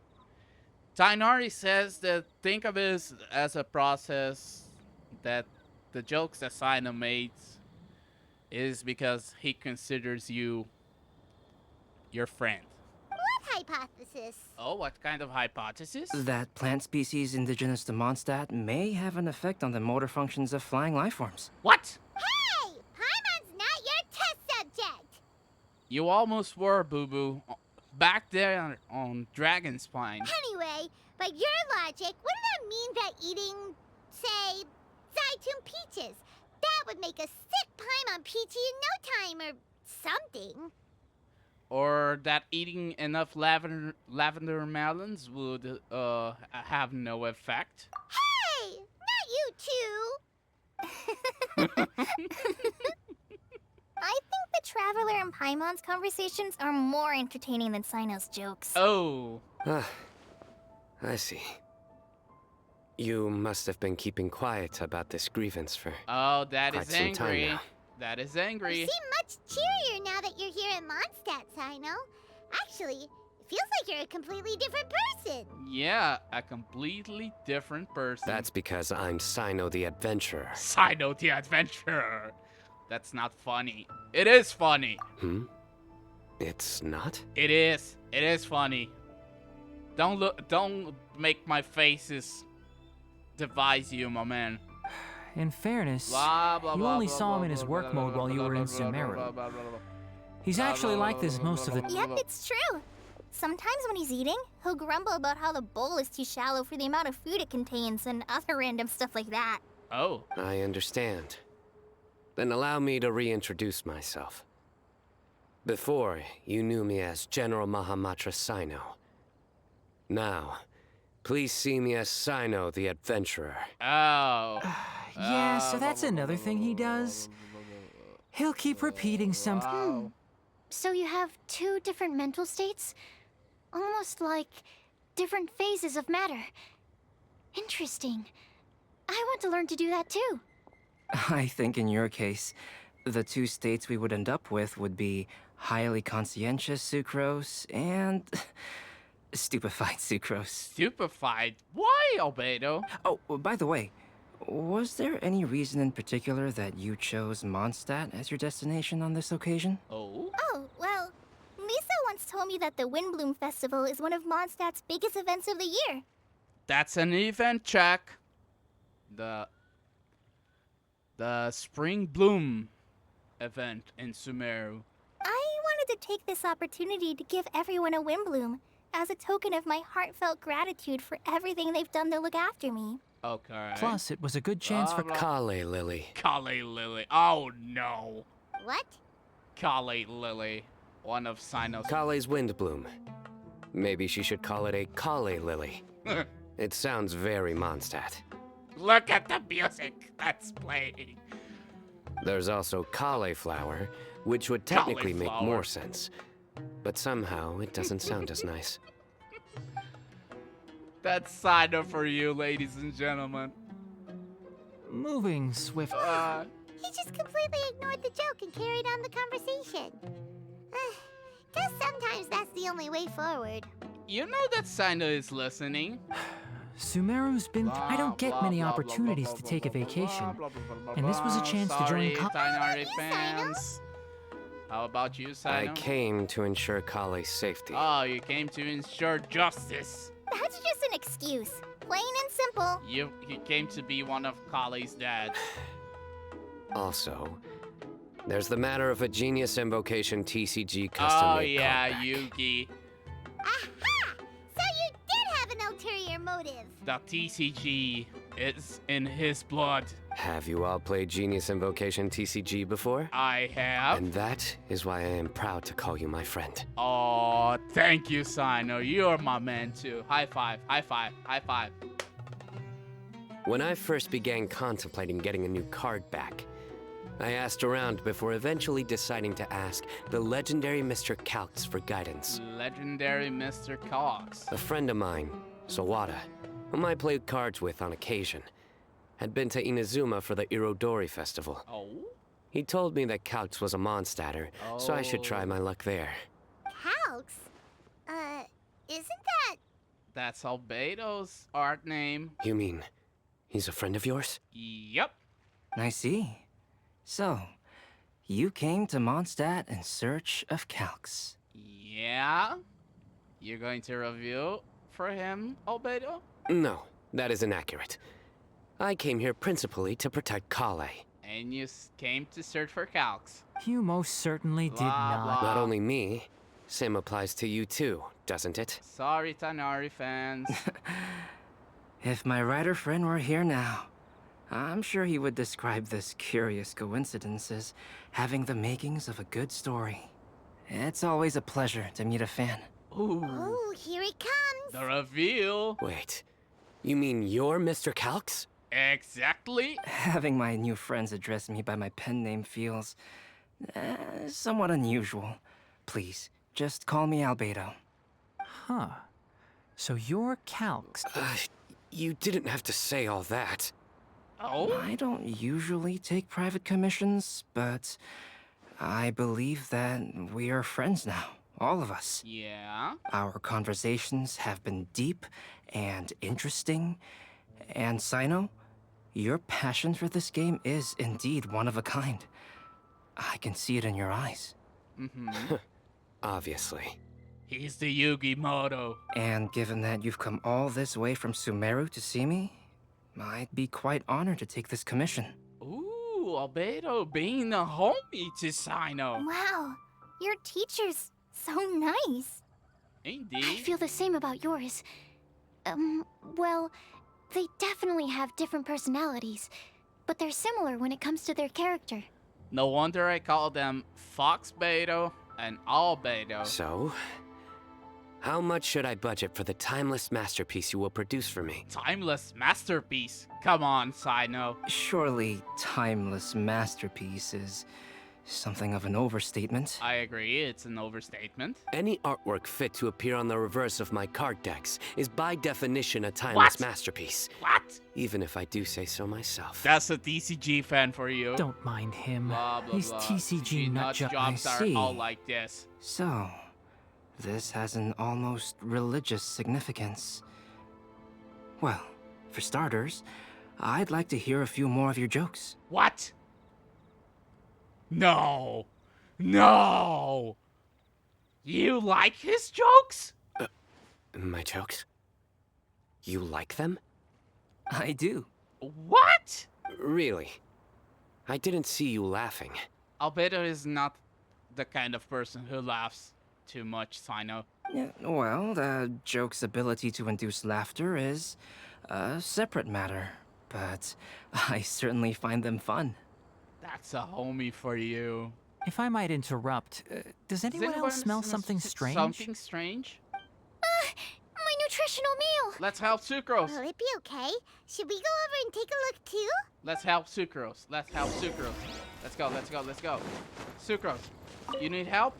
Speaker 1: Tainari says that think of it as a process that the jokes that Sino makes is because he considers you your friend.
Speaker 2: What hypothesis?
Speaker 1: Oh, what kind of hypothesis?
Speaker 8: That plant species indigenous to Mondstadt may have an effect on the motor functions of flying lifeforms.
Speaker 1: What?
Speaker 2: Hey! Paimon's not your test subject!
Speaker 1: You almost were, Boo Boo. back there on Dragonspine.
Speaker 2: Anyway, by your logic, wouldn't that mean that eating, say, Zaytun peaches, that would make a sick Paimon peachy in no time or something?
Speaker 1: Or that eating enough lavender melons would have no effect.
Speaker 2: Hey, not you two.
Speaker 10: I think the Traveler and Paimon's conversations are more entertaining than Sino's jokes.
Speaker 1: Oh.
Speaker 6: I see. You must have been keeping quiet about this grievance for
Speaker 1: Oh, that
Speaker 6: quite
Speaker 1: is
Speaker 6: some time
Speaker 1: angry.
Speaker 6: now.
Speaker 1: That is
Speaker 2: You
Speaker 1: angry.
Speaker 2: seem much cheerier now that you're here in Mondstadt, Sino. Actually, it feels like you're a completely different person.
Speaker 1: Yeah, a completely different person.
Speaker 6: That's because I'm Sino the Adventurer.
Speaker 1: Sino the Adventurer. That's not funny. It is funny.
Speaker 6: It's not?
Speaker 1: It is. It is funny. Don't make my faces devise you, my man.
Speaker 7: In fairness,
Speaker 1: Blah, blah,
Speaker 7: you
Speaker 1: blah,
Speaker 7: only
Speaker 1: blah,
Speaker 7: saw him
Speaker 1: blah,
Speaker 7: in his
Speaker 1: blah,
Speaker 7: work
Speaker 1: blah,
Speaker 7: mode
Speaker 1: blah,
Speaker 7: while you
Speaker 1: blah,
Speaker 7: were in
Speaker 1: blah, blah, blah,
Speaker 7: Sumeru.
Speaker 1: blah, blah, blah, blah.
Speaker 7: He's actually like this most of the
Speaker 10: Yep, it's true. Sometimes when he's eating, he'll grumble about how the bowl is too shallow for the amount of food it contains and other random stuff like that.
Speaker 1: Oh.
Speaker 6: I understand. Then allow me to reintroduce myself. Before, you knew me as General Mahamatra Sino. Now, please see me as Sino the Adventurer.
Speaker 1: Oh.
Speaker 7: Yeah, so that's another thing he does. He'll keep repeating something.
Speaker 4: So you have two different mental states? Almost like different phases of matter. Interesting. I want to learn to do that too.
Speaker 8: I think in your case, the two states we would end up with would be highly conscientious sucrose and stupefied sucrose.
Speaker 1: Stupefied? Why, Albedo?
Speaker 8: Oh, by the way, was there any reason in particular that you chose Mondstadt as your destination on this occasion?
Speaker 1: Oh?
Speaker 10: Oh, well, Lisa once told me that the Windblume Festival is one of Mondstadt's biggest events of the year.
Speaker 1: That's an event check. The Spring Bloom event in Sumeru.
Speaker 10: I wanted to take this opportunity to give everyone a Windblume as a token of my heartfelt gratitude for everything they've done to look after me.
Speaker 1: Okay.
Speaker 7: Plus, it was a good chance for
Speaker 6: Kale Lily.
Speaker 1: Kale Lily. Oh no.
Speaker 2: What?
Speaker 1: Kale Lily. One of Sino's.
Speaker 6: Kale's Windbloom. Maybe she should call it a Kale Lily. It sounds very Mondstadt.
Speaker 1: Look at the music that's playing.
Speaker 6: There's also cauliflower, which would technically make
Speaker 1: Cauliflower.
Speaker 6: more sense. But somehow, it doesn't sound as nice.
Speaker 1: That's Sino for you, ladies and gentlemen.
Speaker 7: moving swift.
Speaker 2: He just completely ignored the joke and carried on the conversation. Guess sometimes that's the only way forward.
Speaker 1: You know that Sino is listening.
Speaker 7: Sumeru's been. I don't get many opportunities to take a vacation, and this was a chance to join.
Speaker 1: Tainari fans. How about you, Sino?
Speaker 6: I came to ensure Kale's safety.
Speaker 1: Oh, you came to ensure justice.
Speaker 10: That's just an excuse. Plain and simple.
Speaker 1: You came to be one of Kale's dads.
Speaker 6: Also, there's the matter of a Genius Invocation TCG custom
Speaker 1: Oh
Speaker 6: made
Speaker 1: yeah,
Speaker 6: callback.
Speaker 1: Yugi.
Speaker 2: Aha! So you did have an ulterior motive.
Speaker 1: The TCG is in his blood.
Speaker 6: Have you all played Genius Invocation TCG before?
Speaker 1: I have.
Speaker 6: And that is why I am proud to call you my friend.
Speaker 1: Oh, thank you, Sino. You're my man too. High five, high five, high five.
Speaker 6: When I first began contemplating getting a new card back, I asked around before eventually deciding to ask the legendary Mr. Calx for guidance.
Speaker 1: Legendary Mr. Cox.
Speaker 6: A friend of mine, Sawada, whom I played cards with on occasion, had been to Inazuma for the Irodori Festival.
Speaker 1: Oh?
Speaker 6: He told me that Calx was a Mondstatter, so I should try my luck there.
Speaker 2: Calx? Isn't that...
Speaker 1: That's Albedo's art name.
Speaker 6: You mean, he's a friend of yours?
Speaker 1: Yep.
Speaker 8: I see. So, you came to Mondstadt in search of Calx.
Speaker 1: Yeah? You're going to review for him, Albedo?
Speaker 6: No, that is inaccurate. I came here principally to protect Kale.
Speaker 1: And you came to search for Calx.
Speaker 7: You most certainly did
Speaker 1: Blah,
Speaker 7: not.
Speaker 1: blah.
Speaker 6: Not only me, Same applies to you too, doesn't it?
Speaker 1: Sorry, Tanari fans.
Speaker 8: If my writer friend were here now, I'm sure he would describe this curious coincidence as having the makings of a good story. It's always a pleasure to meet a fan.
Speaker 1: Ooh,
Speaker 2: Oh, here it comes.
Speaker 1: the reveal.
Speaker 6: Wait, you mean you're Mr. Calx?
Speaker 1: Exactly.
Speaker 8: Having my new friends address me by my pen name feels somewhat unusual. Please, just call me Albedo.
Speaker 7: Huh. So you're Calx.
Speaker 6: You didn't have to say all that.
Speaker 1: Oh?
Speaker 8: I don't usually take private commissions, but I believe that we are friends now, all of us.
Speaker 1: Yeah?
Speaker 8: Our conversations have been deep and interesting. And Sino, your passion for this game is indeed one of a kind. I can see it in your eyes.
Speaker 1: Mm-hmm.
Speaker 6: Obviously.
Speaker 1: He's the Yugimoto.
Speaker 8: And given that you've come all this way from Sumeru to see me, I'd be quite honored to take this commission.
Speaker 1: Ooh, Albedo being a homie to Sino.
Speaker 10: Wow, your teacher's so nice.
Speaker 1: Indeed.
Speaker 4: I feel the same about yours. Well, they definitely have different personalities, but they're similar when it comes to their character.
Speaker 1: No wonder I call them Fox Beto and Albedo.
Speaker 6: So, how much should I budget for the timeless masterpiece you will produce for me?
Speaker 1: Timeless masterpiece. Come on, Sino.
Speaker 8: Surely, timeless masterpiece is something of an overstatement.
Speaker 1: I agree, it's an overstatement.
Speaker 6: Any artwork fit to appear on the reverse of my card decks is by definition a timeless masterpiece.
Speaker 1: What?
Speaker 6: Even if I do say so myself.
Speaker 1: That's a TCG fan for you.
Speaker 7: Don't mind him.
Speaker 1: Blah, blah,
Speaker 7: He's
Speaker 1: blah.
Speaker 7: TCG nut job.
Speaker 1: jobs
Speaker 8: I
Speaker 1: are
Speaker 8: see.
Speaker 1: all like this.
Speaker 8: So, this has an almost religious significance. Well, for starters, I'd like to hear a few more of your jokes.
Speaker 1: What? No. No. You like his jokes?
Speaker 6: My jokes? You like them?
Speaker 8: I do.
Speaker 1: What?
Speaker 6: Really? I didn't see you laughing.
Speaker 1: Albedo is not the kind of person who laughs too much, Sino.
Speaker 8: Yeah, well, the joke's ability to induce laughter is a separate matter, but I certainly find them fun.
Speaker 1: That's a homie for you.
Speaker 7: If I might interrupt, does anyone else smell something strange?
Speaker 1: Something strange?
Speaker 4: My nutritional meal!
Speaker 1: Let's help Sucrose.
Speaker 2: Will it be okay? Should we go over and take a look too?
Speaker 1: Let's help Sucrose. Let's help Sucrose. Let's go, let's go, let's go. Sucrose, you need help?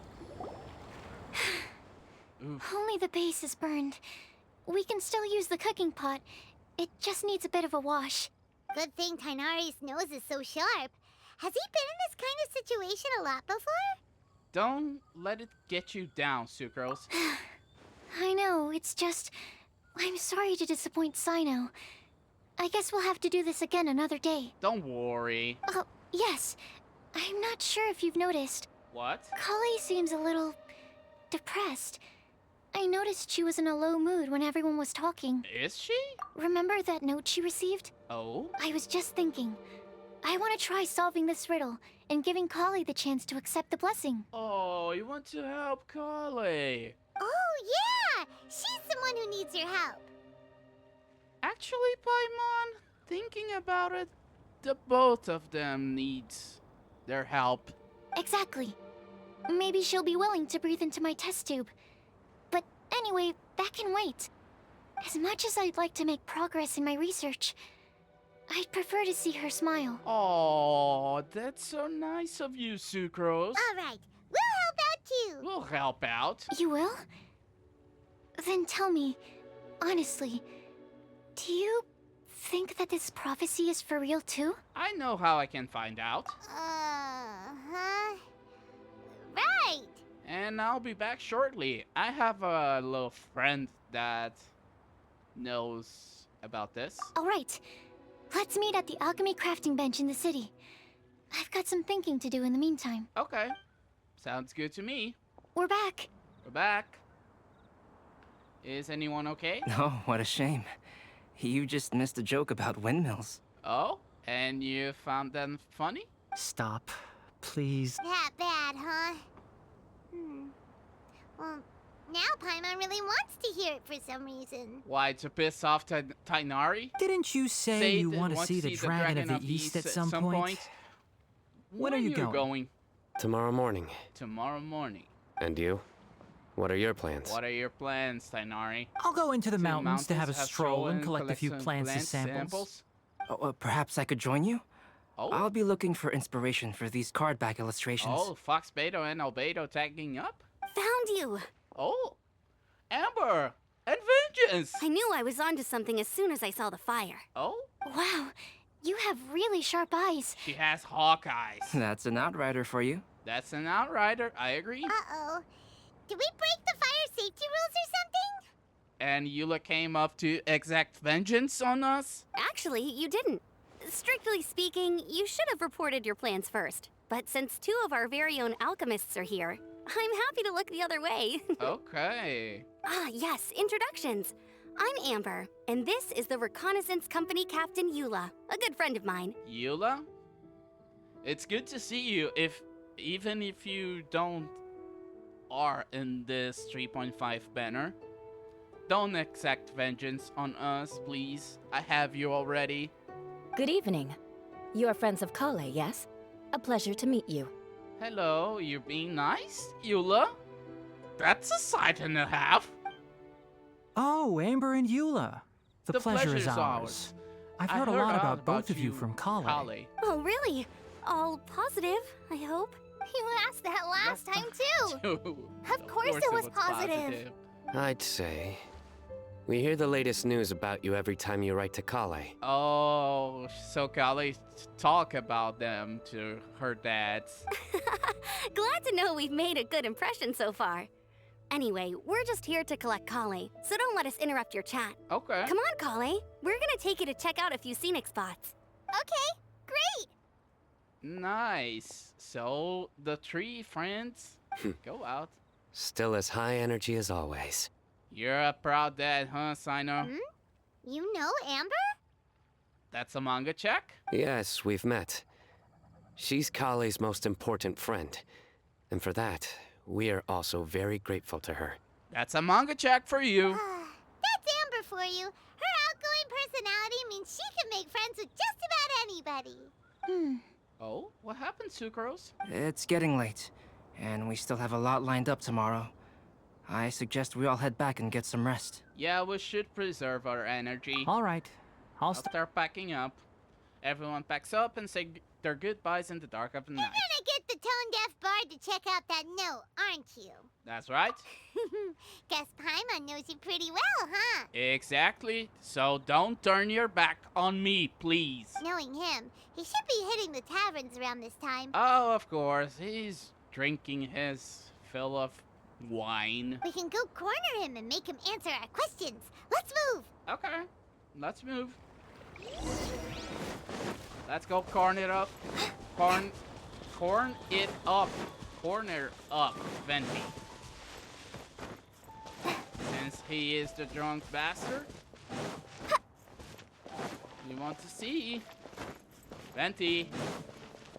Speaker 1: Oof.
Speaker 4: Only the base is burned. We can still use the cooking pot. It just needs a bit of a wash.
Speaker 2: Good thing Tainari's nose is so sharp. Has he been in this kind of situation a lot before?
Speaker 1: Don't let it get you down, Sucrose.
Speaker 4: I know, it's just... I'm sorry to disappoint Sino. I guess we'll have to do this again another day.
Speaker 1: Don't worry.
Speaker 4: Yes. I'm not sure if you've noticed.
Speaker 1: What?
Speaker 4: Kali seems a little... depressed. I noticed she was in a low mood when everyone was talking.
Speaker 1: Is she?
Speaker 4: Remember that note she received?
Speaker 1: Oh?
Speaker 4: I was just thinking. I want to try solving this riddle and giving Kali the chance to accept the blessing.
Speaker 1: Oh, you want to help Kali.
Speaker 2: Oh, yeah! She's someone who needs your help.
Speaker 1: Actually, Paimon, thinking about it, the both of them needs their help.
Speaker 4: Exactly. Maybe she'll be willing to breathe into my test tube. But anyway, that can wait. As much as I'd like to make progress in my research, I'd prefer to see her smile.
Speaker 1: Oh, that's so nice of you, Sucrose.
Speaker 2: All right, we'll help out too.
Speaker 1: We'll help out.
Speaker 4: You will? Then tell me, honestly, do you think that this prophecy is for real too?
Speaker 1: I know how I can find out.
Speaker 2: Uh-huh. Right.
Speaker 1: And I'll be back shortly. I have a little friend that knows about this.
Speaker 4: All right. Let's meet at the alchemy crafting bench in the city. I've got some thinking to do in the meantime.
Speaker 1: Okay. Sounds good to me.
Speaker 4: We're back.
Speaker 1: We're back. Is anyone okay?
Speaker 8: Oh, what a shame. You just missed a joke about windmills.
Speaker 1: Oh? And you found them funny?
Speaker 7: Stop, please.
Speaker 2: That bad, huh? Well, now Paimon really wants to hear it for some reason.
Speaker 1: Why, to piss off Tainari?
Speaker 7: Didn't you say you
Speaker 1: that
Speaker 7: want to see the Dragon of the East at some point? When are you going?
Speaker 6: Tomorrow morning.
Speaker 1: Tomorrow morning.
Speaker 6: And you? What are your plans?
Speaker 1: What are your plans, Tainari?
Speaker 7: I'll go into the
Speaker 1: To
Speaker 7: mountains to have a stroll and
Speaker 1: and
Speaker 7: collect a few
Speaker 1: some
Speaker 7: plants and
Speaker 1: plant
Speaker 7: samples.
Speaker 8: Perhaps I could join you?
Speaker 1: Oh.
Speaker 8: I'll be looking for inspiration for these card back illustrations.
Speaker 1: Oh, Fox Beto and Albedo tagging up?
Speaker 5: Found you!
Speaker 1: Oh, Amber and Vengeance!
Speaker 5: I knew I was onto something as soon as I saw the fire.
Speaker 1: Oh,
Speaker 4: Wow, you have really sharp eyes.
Speaker 1: she has hawk eyes.
Speaker 8: That's an outrider for you.
Speaker 1: That's an outrider, I agree.
Speaker 2: Uh-oh. Did we break the fire safety rules or something?
Speaker 1: And Eula came up to exact vengeance on us?
Speaker 5: Actually, you didn't. Strictly speaking, you should have reported your plans first. But since two of our very own alchemists are here, I'm happy to look the other way.
Speaker 1: Okay.
Speaker 5: Ah, yes, introductions. I'm Amber, and this is the Reconnaissance Company Captain Eula, a good friend of mine.
Speaker 1: Eula? It's good to see you, even if you don't are in this 3.5 banner. Don't exact vengeance on us, please. I have you already.
Speaker 11: Good evening. You are friends of Kale, yes? A pleasure to meet you.
Speaker 1: Hello, you're being nice, Eula? That's a sight and a half.
Speaker 7: Oh, Amber and Eula. The pleasure is ours. I've heard a lot about both of you from Kale.
Speaker 5: Oh, really? All positive, I hope.
Speaker 10: You asked that last time, too. Of course it was positive.
Speaker 6: I'd say. We hear the latest news about you every time you write to Kale.
Speaker 1: Oh, so Kale talk about them to her dads.
Speaker 5: Glad to know we've made a good impression so far. Anyway, we're just here to collect Kale, so don't let us interrupt your chat.
Speaker 1: Okay.
Speaker 5: Come on, Kale. We're gonna take you to check out a few scenic spots.
Speaker 10: Okay, great.
Speaker 1: Nice. So, the three friends go out.
Speaker 6: Still as high energy as always.
Speaker 1: You're a proud dad, huh, Sino?
Speaker 2: You know Amber?
Speaker 1: That's a manga check?
Speaker 6: Yes, we've met. She's Kale's most important friend. And for that, we are also very grateful to her.
Speaker 1: That's a manga check for you.
Speaker 2: That's Amber for you. Her outgoing personality means she can make friends with just about anybody.
Speaker 1: Oh, what happened, Sucrose?
Speaker 8: It's getting late, and we still have a lot lined up tomorrow. I suggest we all head back and get some rest.
Speaker 1: Yeah, we should preserve our energy.
Speaker 7: All right. I'll
Speaker 1: start packing up. Everyone packs up and say their goodbyes in the dark of the night.
Speaker 2: You're gonna get the tone-deaf bard to check out that note, aren't you?
Speaker 1: That's right.
Speaker 2: Guess Paimon knows you pretty well, huh?
Speaker 1: Exactly. So don't turn your back on me, please.
Speaker 2: Knowing him, he should be hitting the taverns around this time.
Speaker 1: Oh, of course. He's drinking his fill of wine.
Speaker 2: We can go corner him and make him answer our questions. Let's move.
Speaker 1: Okay, let's move. Let's go corn it up. Corn it up. Corner up, Venti. Since he is the drunk bastard. You want to see. Venti,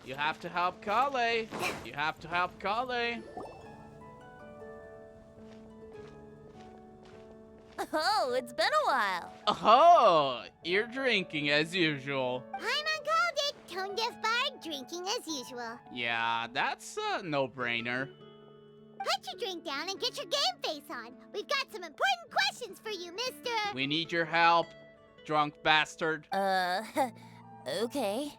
Speaker 1: you have to help Kale. You have to help Kale.
Speaker 12: Oh, it's been a while.
Speaker 1: Oh, you're drinking as usual.
Speaker 2: Paimon called it. Tone-deaf bard drinking as usual.
Speaker 1: Yeah, that's a no-brainer.
Speaker 2: Put your drink down and get your game face on. We've got some important questions for you, mister.
Speaker 1: We need your help, drunk bastard.
Speaker 12: Okay.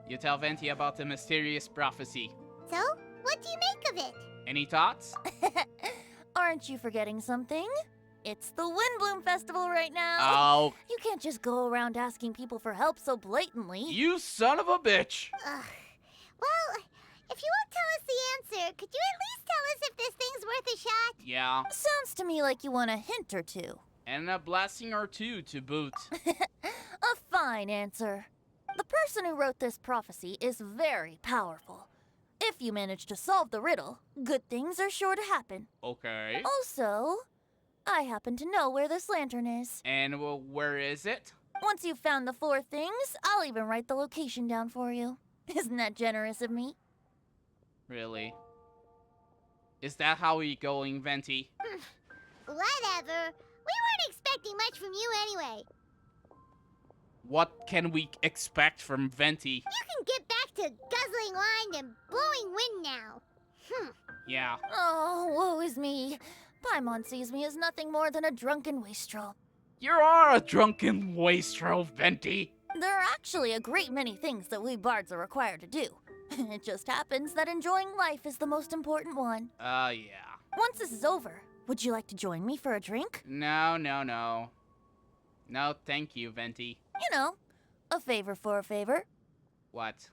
Speaker 1: You tell Venti about the mysterious prophecy.
Speaker 2: So, what do you make of it?
Speaker 1: Any thoughts?
Speaker 12: Aren't you forgetting something? It's the Windblume Festival right now.
Speaker 1: Oh.
Speaker 12: You can't just go around asking people for help so blatantly.
Speaker 1: You son of a bitch.
Speaker 2: Well, if you won't tell us the answer, could you at least tell us if this thing's worth a shot?
Speaker 1: Yeah.
Speaker 12: Sounds to me like you want a hint or two.
Speaker 1: And a blessing or two to boot.
Speaker 12: A fine answer. The person who wrote this prophecy is very powerful. If you manage to solve the riddle, good things are sure to happen.
Speaker 1: Okay.
Speaker 12: Also, I happen to know where this lantern is.
Speaker 1: And where is it?
Speaker 12: Once you've found the 4 things, I'll even write the location down for you. Isn't that generous of me?
Speaker 1: Really? Is that how we going, Venti?
Speaker 2: Whatever. We weren't expecting much from you anyway.
Speaker 1: What can we expect from Venti?
Speaker 2: You can get back to guzzling wine and blowing wind now.
Speaker 1: Yeah.
Speaker 12: Oh, woe is me. Paimon sees me as nothing more than a drunken wastrel.
Speaker 1: You are a drunken wastrel, Venti.
Speaker 12: There are actually a great many things that we bards are required to do. It just happens that enjoying life is the most important one.
Speaker 1: Yeah.
Speaker 12: Once this is over, would you like to join me for a drink?
Speaker 1: No. No, thank you, Venti.
Speaker 12: You know, a favor for a favor.
Speaker 1: What?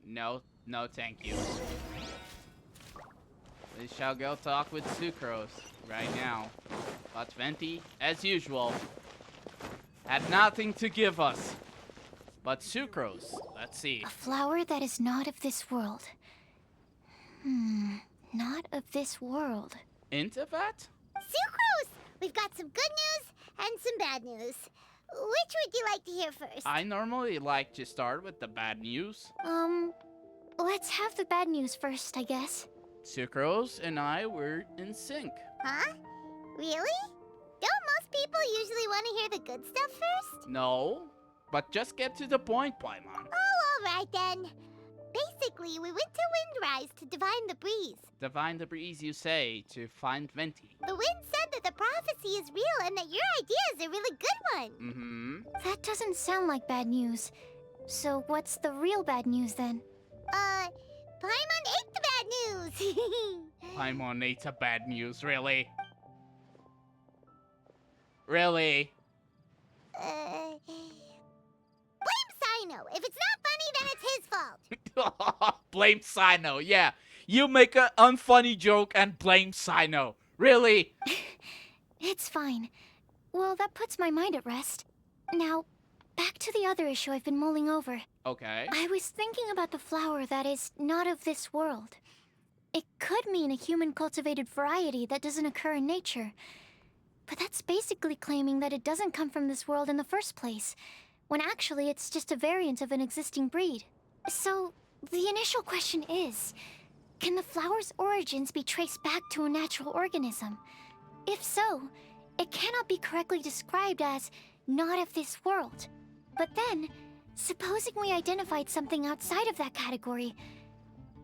Speaker 1: No, thank you. We shall go talk with Sucrose right now. But Venti, as usual, had nothing to give us. But Sucrose, let's see.
Speaker 4: A flower that is not of this world. Not of this world.
Speaker 1: Into that?
Speaker 2: Sucrose! We've got some good news and some bad news. Which would you like to hear first?
Speaker 1: I normally like to start with the bad news.
Speaker 4: Let's have the bad news first, I guess.
Speaker 1: Sucrose and I were in sync.
Speaker 2: Huh? Really? Don't most people usually want to hear the good stuff first?
Speaker 1: No, but just get to the point, Paimon.
Speaker 2: Oh, alright then. Basically, we went to Windrise to divine the breeze.
Speaker 1: Divine the breeze, you say, to find Venti.
Speaker 2: The wind said that the prophecy is real and that your idea is a really good one.
Speaker 1: Mm-hmm.
Speaker 4: That doesn't sound like bad news. So what's the real bad news then?
Speaker 2: Paimon ate the bad news.
Speaker 1: Paimon ate the bad news, really? Really?
Speaker 2: Blame Sino. If it's not funny, then it's his fault.
Speaker 1: Blame Sino, yeah. You make an unfunny joke and blame Sino. Really?
Speaker 4: It's fine. Well, that puts my mind at rest. Now, back to the other issue I've been mulling over.
Speaker 1: Okay.
Speaker 4: I was thinking about the flower that is not of this world. It could mean a human-cultivated variety that doesn't occur in nature. But that's basically claiming that it doesn't come from this world in the first place, when actually it's just a variant of an existing breed. So, the initial question is, can the flower's origins be traced back to a natural organism? If so, it cannot be correctly described as not of this world. But then, supposing we identified something outside of that category,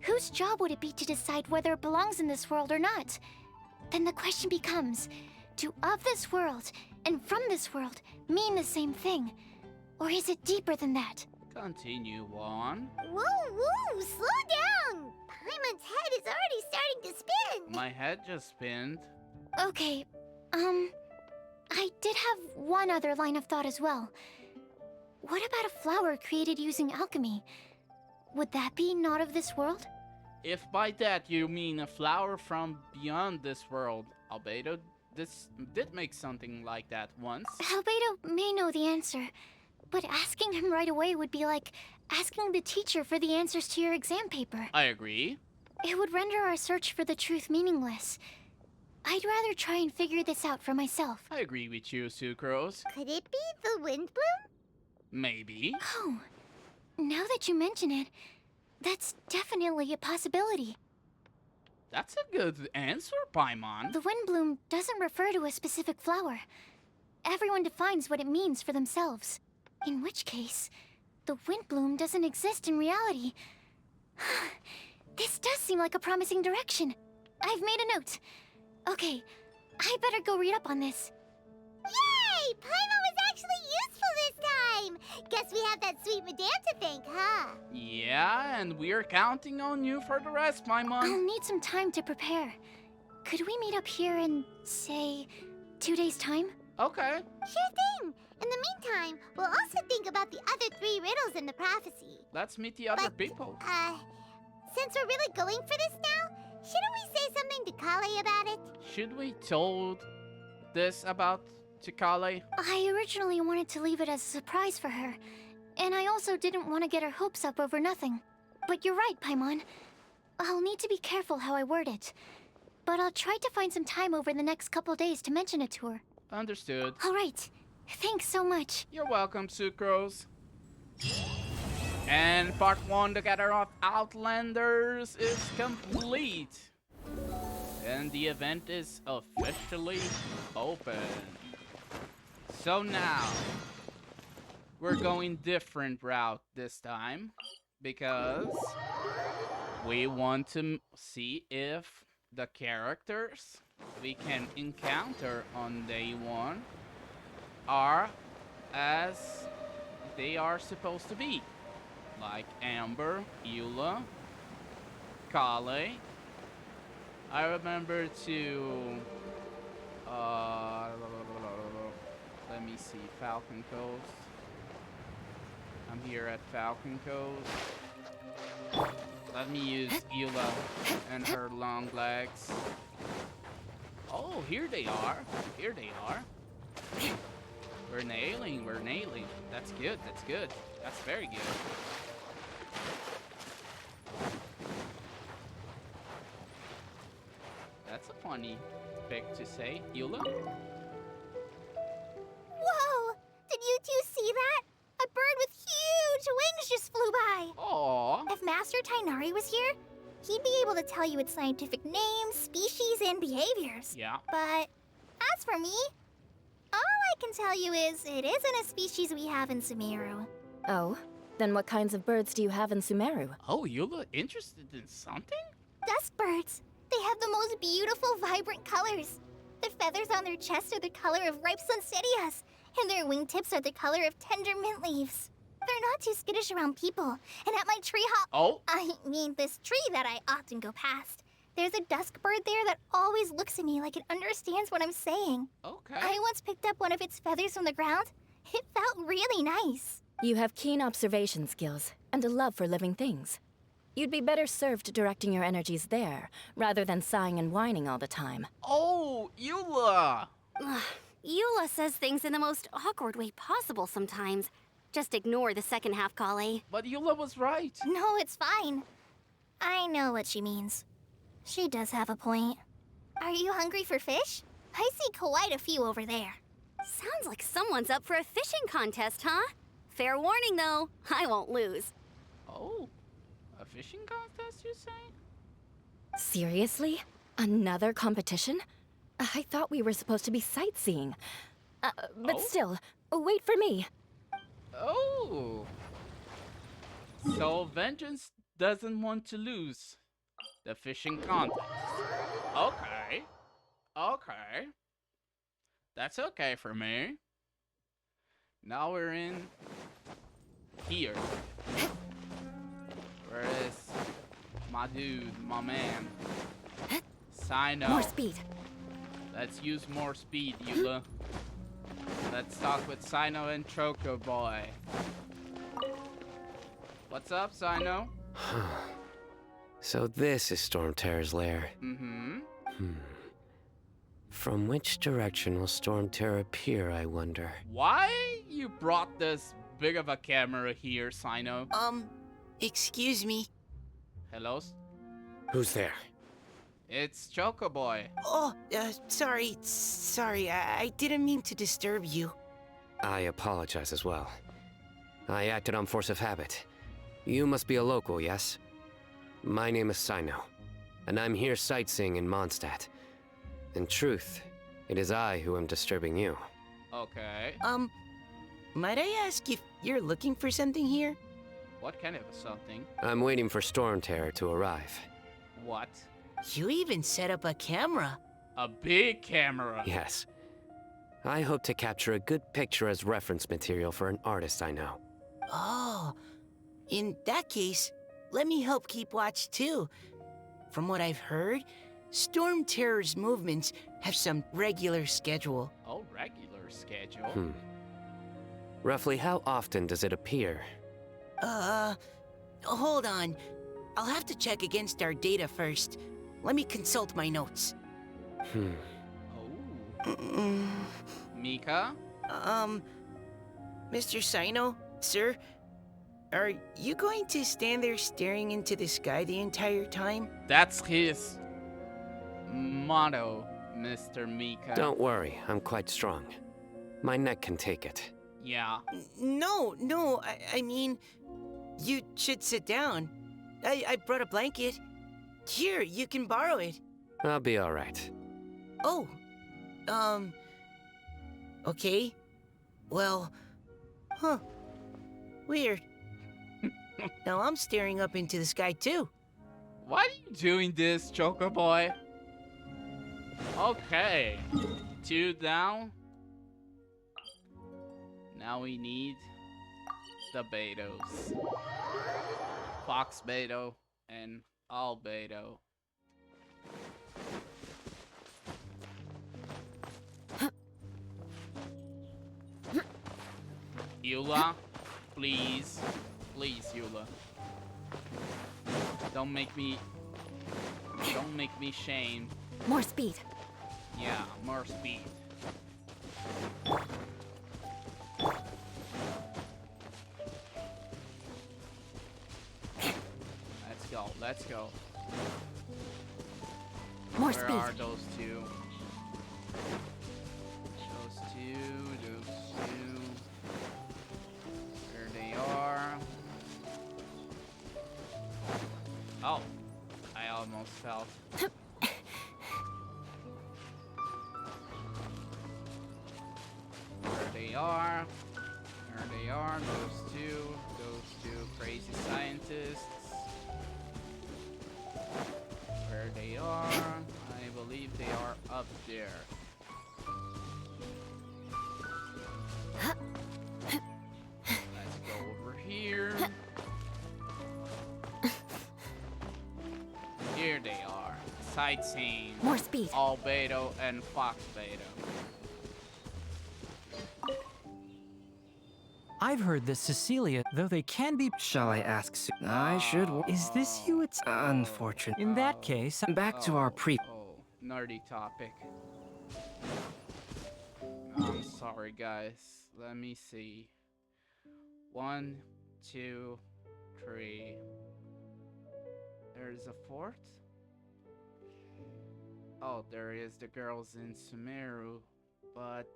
Speaker 4: whose job would it be to decide whether it belongs in this world or not? Then the question becomes, do of this world and from this world mean the same thing? Or is it deeper than that?
Speaker 1: Continue on.
Speaker 2: Whoa, slow down! Paimon's head is already starting to spin.
Speaker 1: My head just spinned.
Speaker 4: Okay, I did have one other line of thought as well. What about a flower created using alchemy? Would that be not of this world?
Speaker 1: If by that you mean a flower from beyond this world, Albedo did make something like that once.
Speaker 4: Albedo may know the answer, but asking him right away would be like asking the teacher for the answers to your exam paper.
Speaker 1: I agree.
Speaker 4: It would render our search for the truth meaningless. I'd rather try and figure this out for myself.
Speaker 1: I agree with you, Sucrose.
Speaker 2: Could it be the Windblume?
Speaker 1: Maybe.
Speaker 4: Oh, now that you mention it, that's definitely a possibility.
Speaker 1: That's a good answer, Paimon.
Speaker 4: The Windblume doesn't refer to a specific flower. Everyone defines what it means for themselves. In which case, the Windblume doesn't exist in reality. This does seem like a promising direction. I've made a note. Okay, I better go read up on this.
Speaker 2: Yay! Paimon was actually useful this time! Guess we have that sweet madame to thank, huh?
Speaker 1: Yeah, and we're counting on you for the rest,
Speaker 4: I'll
Speaker 1: Paimon.
Speaker 4: need some time to prepare. Could we meet up here in, say, 2 days' time?
Speaker 1: Okay.
Speaker 2: Sure thing! In the meantime, we'll also think about the other 3 riddles in the prophecy.
Speaker 1: Let's meet the other people.
Speaker 2: Since we're really going for this now, shouldn't we say something to Kale about it?
Speaker 1: Should we told this about to Kale?
Speaker 4: I originally wanted to leave it as a surprise for her, and I also didn't want to get her hopes up over nothing. But you're right, Paimon. I'll need to be careful how I word it. But I'll try to find some time over the next couple days to mention it to her.
Speaker 1: Understood.
Speaker 4: All right. Thanks so much.
Speaker 1: You're welcome, Sucrose. And part 1 together of Outlanders is complete. And the event is officially open. So now, we're going different route this time. Because we want to see if the characters we can encounter on day 1 are as they are supposed to be. Like Amber, Eula, Kale. I remember to let me see, Falcon Coast. I'm here at Falcon Coast. Let me use Eula and her long legs. Oh, here they are. Here they are. We're nailing. We're nailing. That's good. That's good. That's very good. That's a funny pick to say. Eula?
Speaker 10: Whoa! Did you two see that? A bird with huge wings just flew by.
Speaker 1: Aww.
Speaker 10: If Master Tainari was here, he'd be able to tell you its scientific names, species, and behaviors.
Speaker 1: Yeah.
Speaker 10: But as for me, all I can tell you is it isn't a species we have in Sumeru.
Speaker 11: Oh? Then what kinds of birds do you have in Sumeru?
Speaker 1: Oh, Eula interested in something?
Speaker 10: Dust birds. They have the most beautiful, vibrant colors. The feathers on their chests are the color of ripe sunsettias, and their wingtips are the color of tender mint leaves. They're not too skittish around people, and at my tree hop—
Speaker 1: Oh?
Speaker 10: I mean, this tree that I often go past, there's a dusk bird there that always looks at me like it understands what I'm saying.
Speaker 1: Okay.
Speaker 10: I once picked up one of its feathers from the ground. It felt really nice.
Speaker 11: You have keen observation skills and a love for living things. You'd be better served directing your energies there, rather than sighing and whining all the time.
Speaker 1: Oh, Eula!
Speaker 5: Eula says things in the most awkward way possible sometimes. Just ignore the second half, Kale.
Speaker 1: But Eula was right.
Speaker 10: No, it's fine. I know what she means. She does have a point. Are you hungry for fish? I see quite a few over there.
Speaker 5: Sounds like someone's up for a fishing contest, huh? Fair warning, though. I won't lose.
Speaker 1: Oh, a fishing contest, you say?
Speaker 11: Seriously? Another competition? I thought we were supposed to be sightseeing. But still, wait for me.
Speaker 1: Oh. So Vengeance doesn't want to lose the fishing contest. Okay. Okay. That's okay for me. Now we're in here. Where is my dude, my man? Sino.
Speaker 11: More speed.
Speaker 1: Let's use more speed, Eula. Let's talk with Sino and Choco Boy. What's up, Sino?
Speaker 6: So this is Storm Terror's lair.
Speaker 1: Mm-hmm.
Speaker 6: From which direction will Storm Terror appear, I wonder?
Speaker 1: Why you brought this big of a camera here, Sino?
Speaker 13: Excuse me.
Speaker 1: Hello?
Speaker 6: Who's there?
Speaker 1: It's Choco Boy.
Speaker 13: Oh, sorry. I didn't mean to disturb you.
Speaker 6: I apologize as well. I acted on force of habit. You must be a local, yes? My name is Sino, and I'm here sightseeing in Mondstadt. In truth, it is I who am disturbing you.
Speaker 1: Okay.
Speaker 13: Might I ask if you're looking for something here?
Speaker 1: What kind of something?
Speaker 6: I'm waiting for Storm Terror to arrive.
Speaker 1: What?
Speaker 13: You even set up a camera.
Speaker 1: A big camera?
Speaker 6: Yes. I hope to capture a good picture as reference material for an artist I know.
Speaker 13: Oh, in that case, let me help keep watch too. From what I've heard, Storm Terror's movements have some regular schedule.
Speaker 1: Oh, regular schedule?
Speaker 6: Roughly how often does it appear?
Speaker 13: Hold on. I'll have to check against our data first. Let me consult my notes.
Speaker 1: Oh. Mika?
Speaker 13: Mr. Sino, sir, are you going to stand there staring into the sky the entire time?
Speaker 1: That's his motto, Mr. Mika.
Speaker 6: Don't worry, I'm quite strong. My neck can take it.
Speaker 1: Yeah.
Speaker 13: No, I mean, you should sit down. I brought a blanket. Here, you can borrow it.
Speaker 6: I'll be alright.
Speaker 13: Oh, okay. Well, weird. Now I'm staring up into the sky too.
Speaker 1: Why are you doing this, Choco Boy? Okay. 2 down. Now we need the Betos. Fox Beto and Albedo. Eula, please. Please, Eula. Don't make me shame.
Speaker 11: More speed.
Speaker 1: Yeah, more speed. Let's go.
Speaker 11: More
Speaker 1: Where
Speaker 11: speed.
Speaker 1: are those two? Those two. There they are. Oh, I almost fell. There they are. Those two crazy scientists. Where they are, I believe they are up there. Let's go over here. Here they are. Sightseeing.
Speaker 11: More speed.
Speaker 1: Albedo and Fox Beto.
Speaker 7: I've heard that Cecilia, though they can be...
Speaker 8: Shall I ask I should...
Speaker 7: Is this you? It's...
Speaker 8: Unfortunate.
Speaker 7: In that case...
Speaker 8: Back to our pre...
Speaker 1: Oh, nerdy topic. I'm sorry, guys. Let me see. 1, 2, 3. There's a fourth? Oh, there is the girls in Sumeru, but...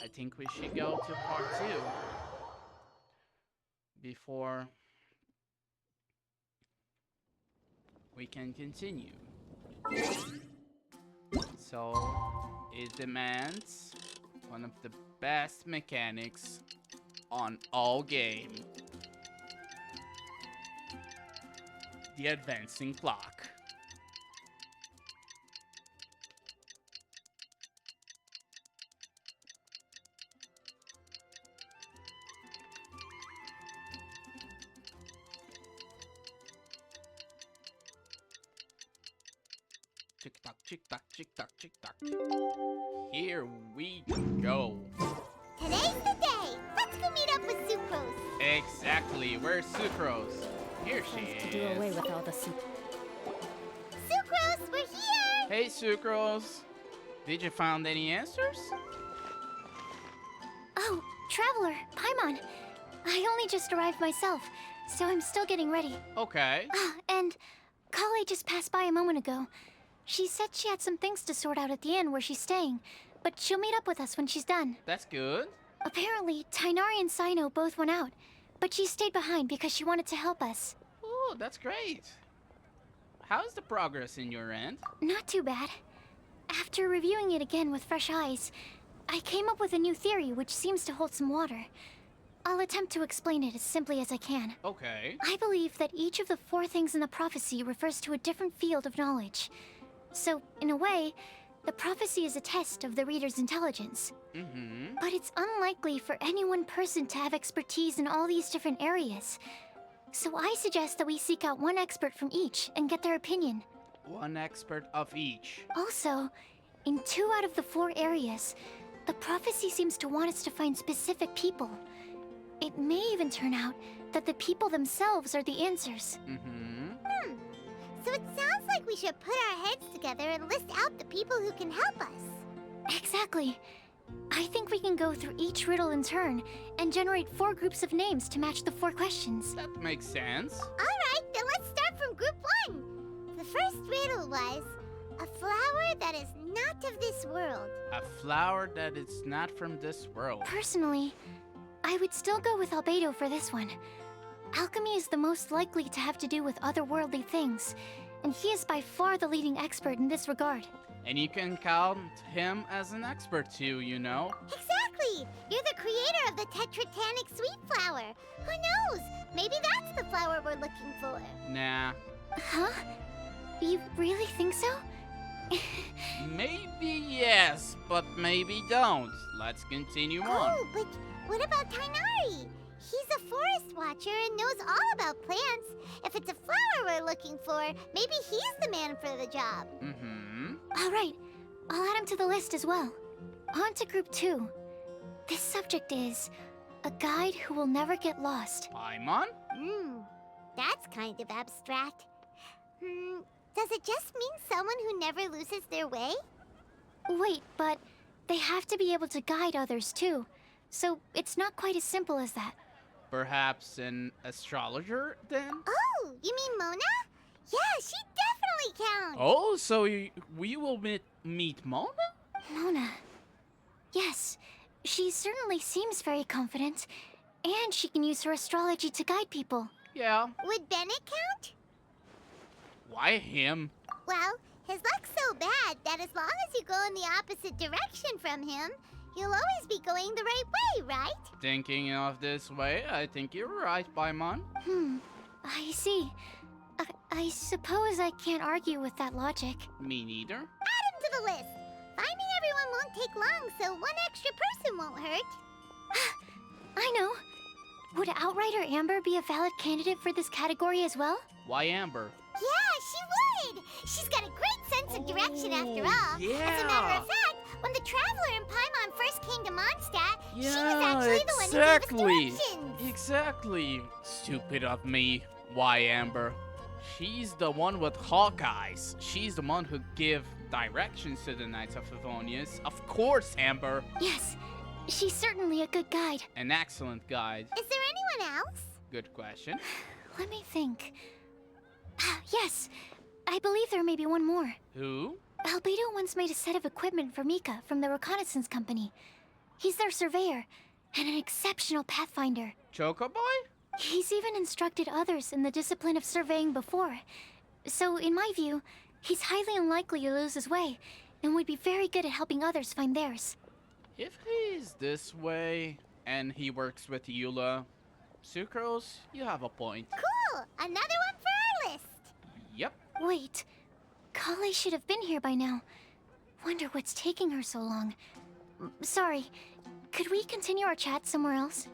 Speaker 1: I think we should go to part 2 before we can continue. So it demands one of the best mechanics on all game. The advancing clock. Tick tock, tick tock, tick tock, tick tock. Here we go.
Speaker 2: Today's the day. Let's go meet up with Sucrose.
Speaker 1: Exactly. Where's Sucrose? Here she is.
Speaker 11: To do away with all the soup.
Speaker 2: Sucrose, we're here.
Speaker 1: Hey, Sucrose. Did you find any answers?
Speaker 4: Oh, Traveler, Paimon. I only just arrived myself, so I'm still getting ready.
Speaker 1: Okay.
Speaker 4: And Kale just passed by a moment ago. She said she had some things to sort out at the inn where she's staying, but she'll meet up with us when she's done.
Speaker 1: That's good.
Speaker 4: Apparently, Tainari and Sino both went out, but she stayed behind because she wanted to help us.
Speaker 1: Oh, that's great. How's the progress in your end?
Speaker 4: Not too bad. After reviewing it again with fresh eyes, I came up with a new theory which seems to hold some water. I'll attempt to explain it as simply as I can.
Speaker 1: Okay.
Speaker 4: I believe that each of the 4 things in the prophecy refers to a different field of knowledge. So, in a way, the prophecy is a test of the reader's intelligence.
Speaker 1: Mm-hmm.
Speaker 4: But it's unlikely for any one person to have expertise in all these different areas. So I suggest that we seek out one expert from each and get their opinion.
Speaker 1: One expert of each.
Speaker 4: Also, in 2 out of the 4 areas, the prophecy seems to want us to find specific people. It may even turn out that the people themselves are the answers.
Speaker 1: Mm-hmm.
Speaker 2: So it sounds like we should put our heads together and list out the people who can help us.
Speaker 4: Exactly. I think we can go through each riddle in turn and generate 4 groups of names to match the 4 questions.
Speaker 1: That makes sense.
Speaker 2: Alright, then let's start from group 1. The first riddle was, a flower that is not of this world.
Speaker 1: A flower that is not from this world.
Speaker 4: Personally, I would still go with Albedo for this one. Alchemy is the most likely to have to do with otherworldly things, and he is by far the leading expert in this regard.
Speaker 1: And you can count him as an expert too, you know?
Speaker 2: Exactly! You're the creator of the Tetratanic sweet flower. Who knows? Maybe that's the flower we're looking for.
Speaker 1: Nah.
Speaker 4: Huh? You really think so?
Speaker 1: Maybe yes, but maybe don't. Let's continue on.
Speaker 2: Oh, but what about Tainari? He's a forest watcher and knows all about plants. If it's a flower we're looking for, maybe he's the man for the job.
Speaker 1: Mm-hmm.
Speaker 4: All right, I'll add him to the list as well. On to Group 2. This subject is a guide who will never get lost.
Speaker 1: Paimon?
Speaker 2: That's kind of abstract. Does it just mean someone who never loses their way?
Speaker 4: Wait, but they have to be able to guide others too. So it's not quite as simple as that.
Speaker 1: Perhaps an astrologer, then?
Speaker 2: Oh, you mean Mona? Yeah, she definitely counts.
Speaker 1: Oh, so we will meet Mona?
Speaker 4: Mona. Yes, she certainly seems very confident. And she can use her astrology to guide people.
Speaker 1: Yeah.
Speaker 2: Would Bennett count?
Speaker 1: Why him?
Speaker 2: Well, his luck's so bad that as long as you go in the opposite direction from him, you'll always be going the right way, right?
Speaker 1: Thinking of this way, I think you're right, Paimon.
Speaker 4: I see. I suppose I can't argue with that logic.
Speaker 1: Me neither.
Speaker 2: Add him to the list. Finding everyone won't take long, so one extra person won't hurt.
Speaker 4: I know. Would Outrider Amber be a valid candidate for this category as well?
Speaker 1: Why Amber?
Speaker 2: Yeah, she would! She's got a great sense of direction after all.
Speaker 1: Yeah.
Speaker 2: As a matter of fact, when the Traveler and Paimon first came to Mondstadt, she was
Speaker 1: Yeah,
Speaker 2: actually the one who gave us directions.
Speaker 1: Exactly. Stupid of me. Why Amber? She's the one with hawk eyes. She's the one who give directions to the Knights of Favonius. Of course, Amber.
Speaker 4: Yes, she's certainly a good guide.
Speaker 1: An excellent guide.
Speaker 2: Is there anyone else?
Speaker 1: Good question.
Speaker 4: Let me think. Yes, I believe there may be one more.
Speaker 1: Who?
Speaker 4: Albedo once made a set of equipment for Mika from the reconnaissance company. He's their surveyor and an exceptional pathfinder.
Speaker 1: Chocoboy?
Speaker 4: He's even instructed others in the discipline of surveying before. So, in my view, he's highly unlikely to lose his way and would be very good at helping others find theirs.
Speaker 1: If he's this way and he works with Eula, Sucrose, you have a point.
Speaker 2: Cool! Another one for our list.
Speaker 1: Yep.
Speaker 4: Wait, Kale should have been here by now. Wonder what's taking her so long. Sorry, could we continue our chat somewhere else?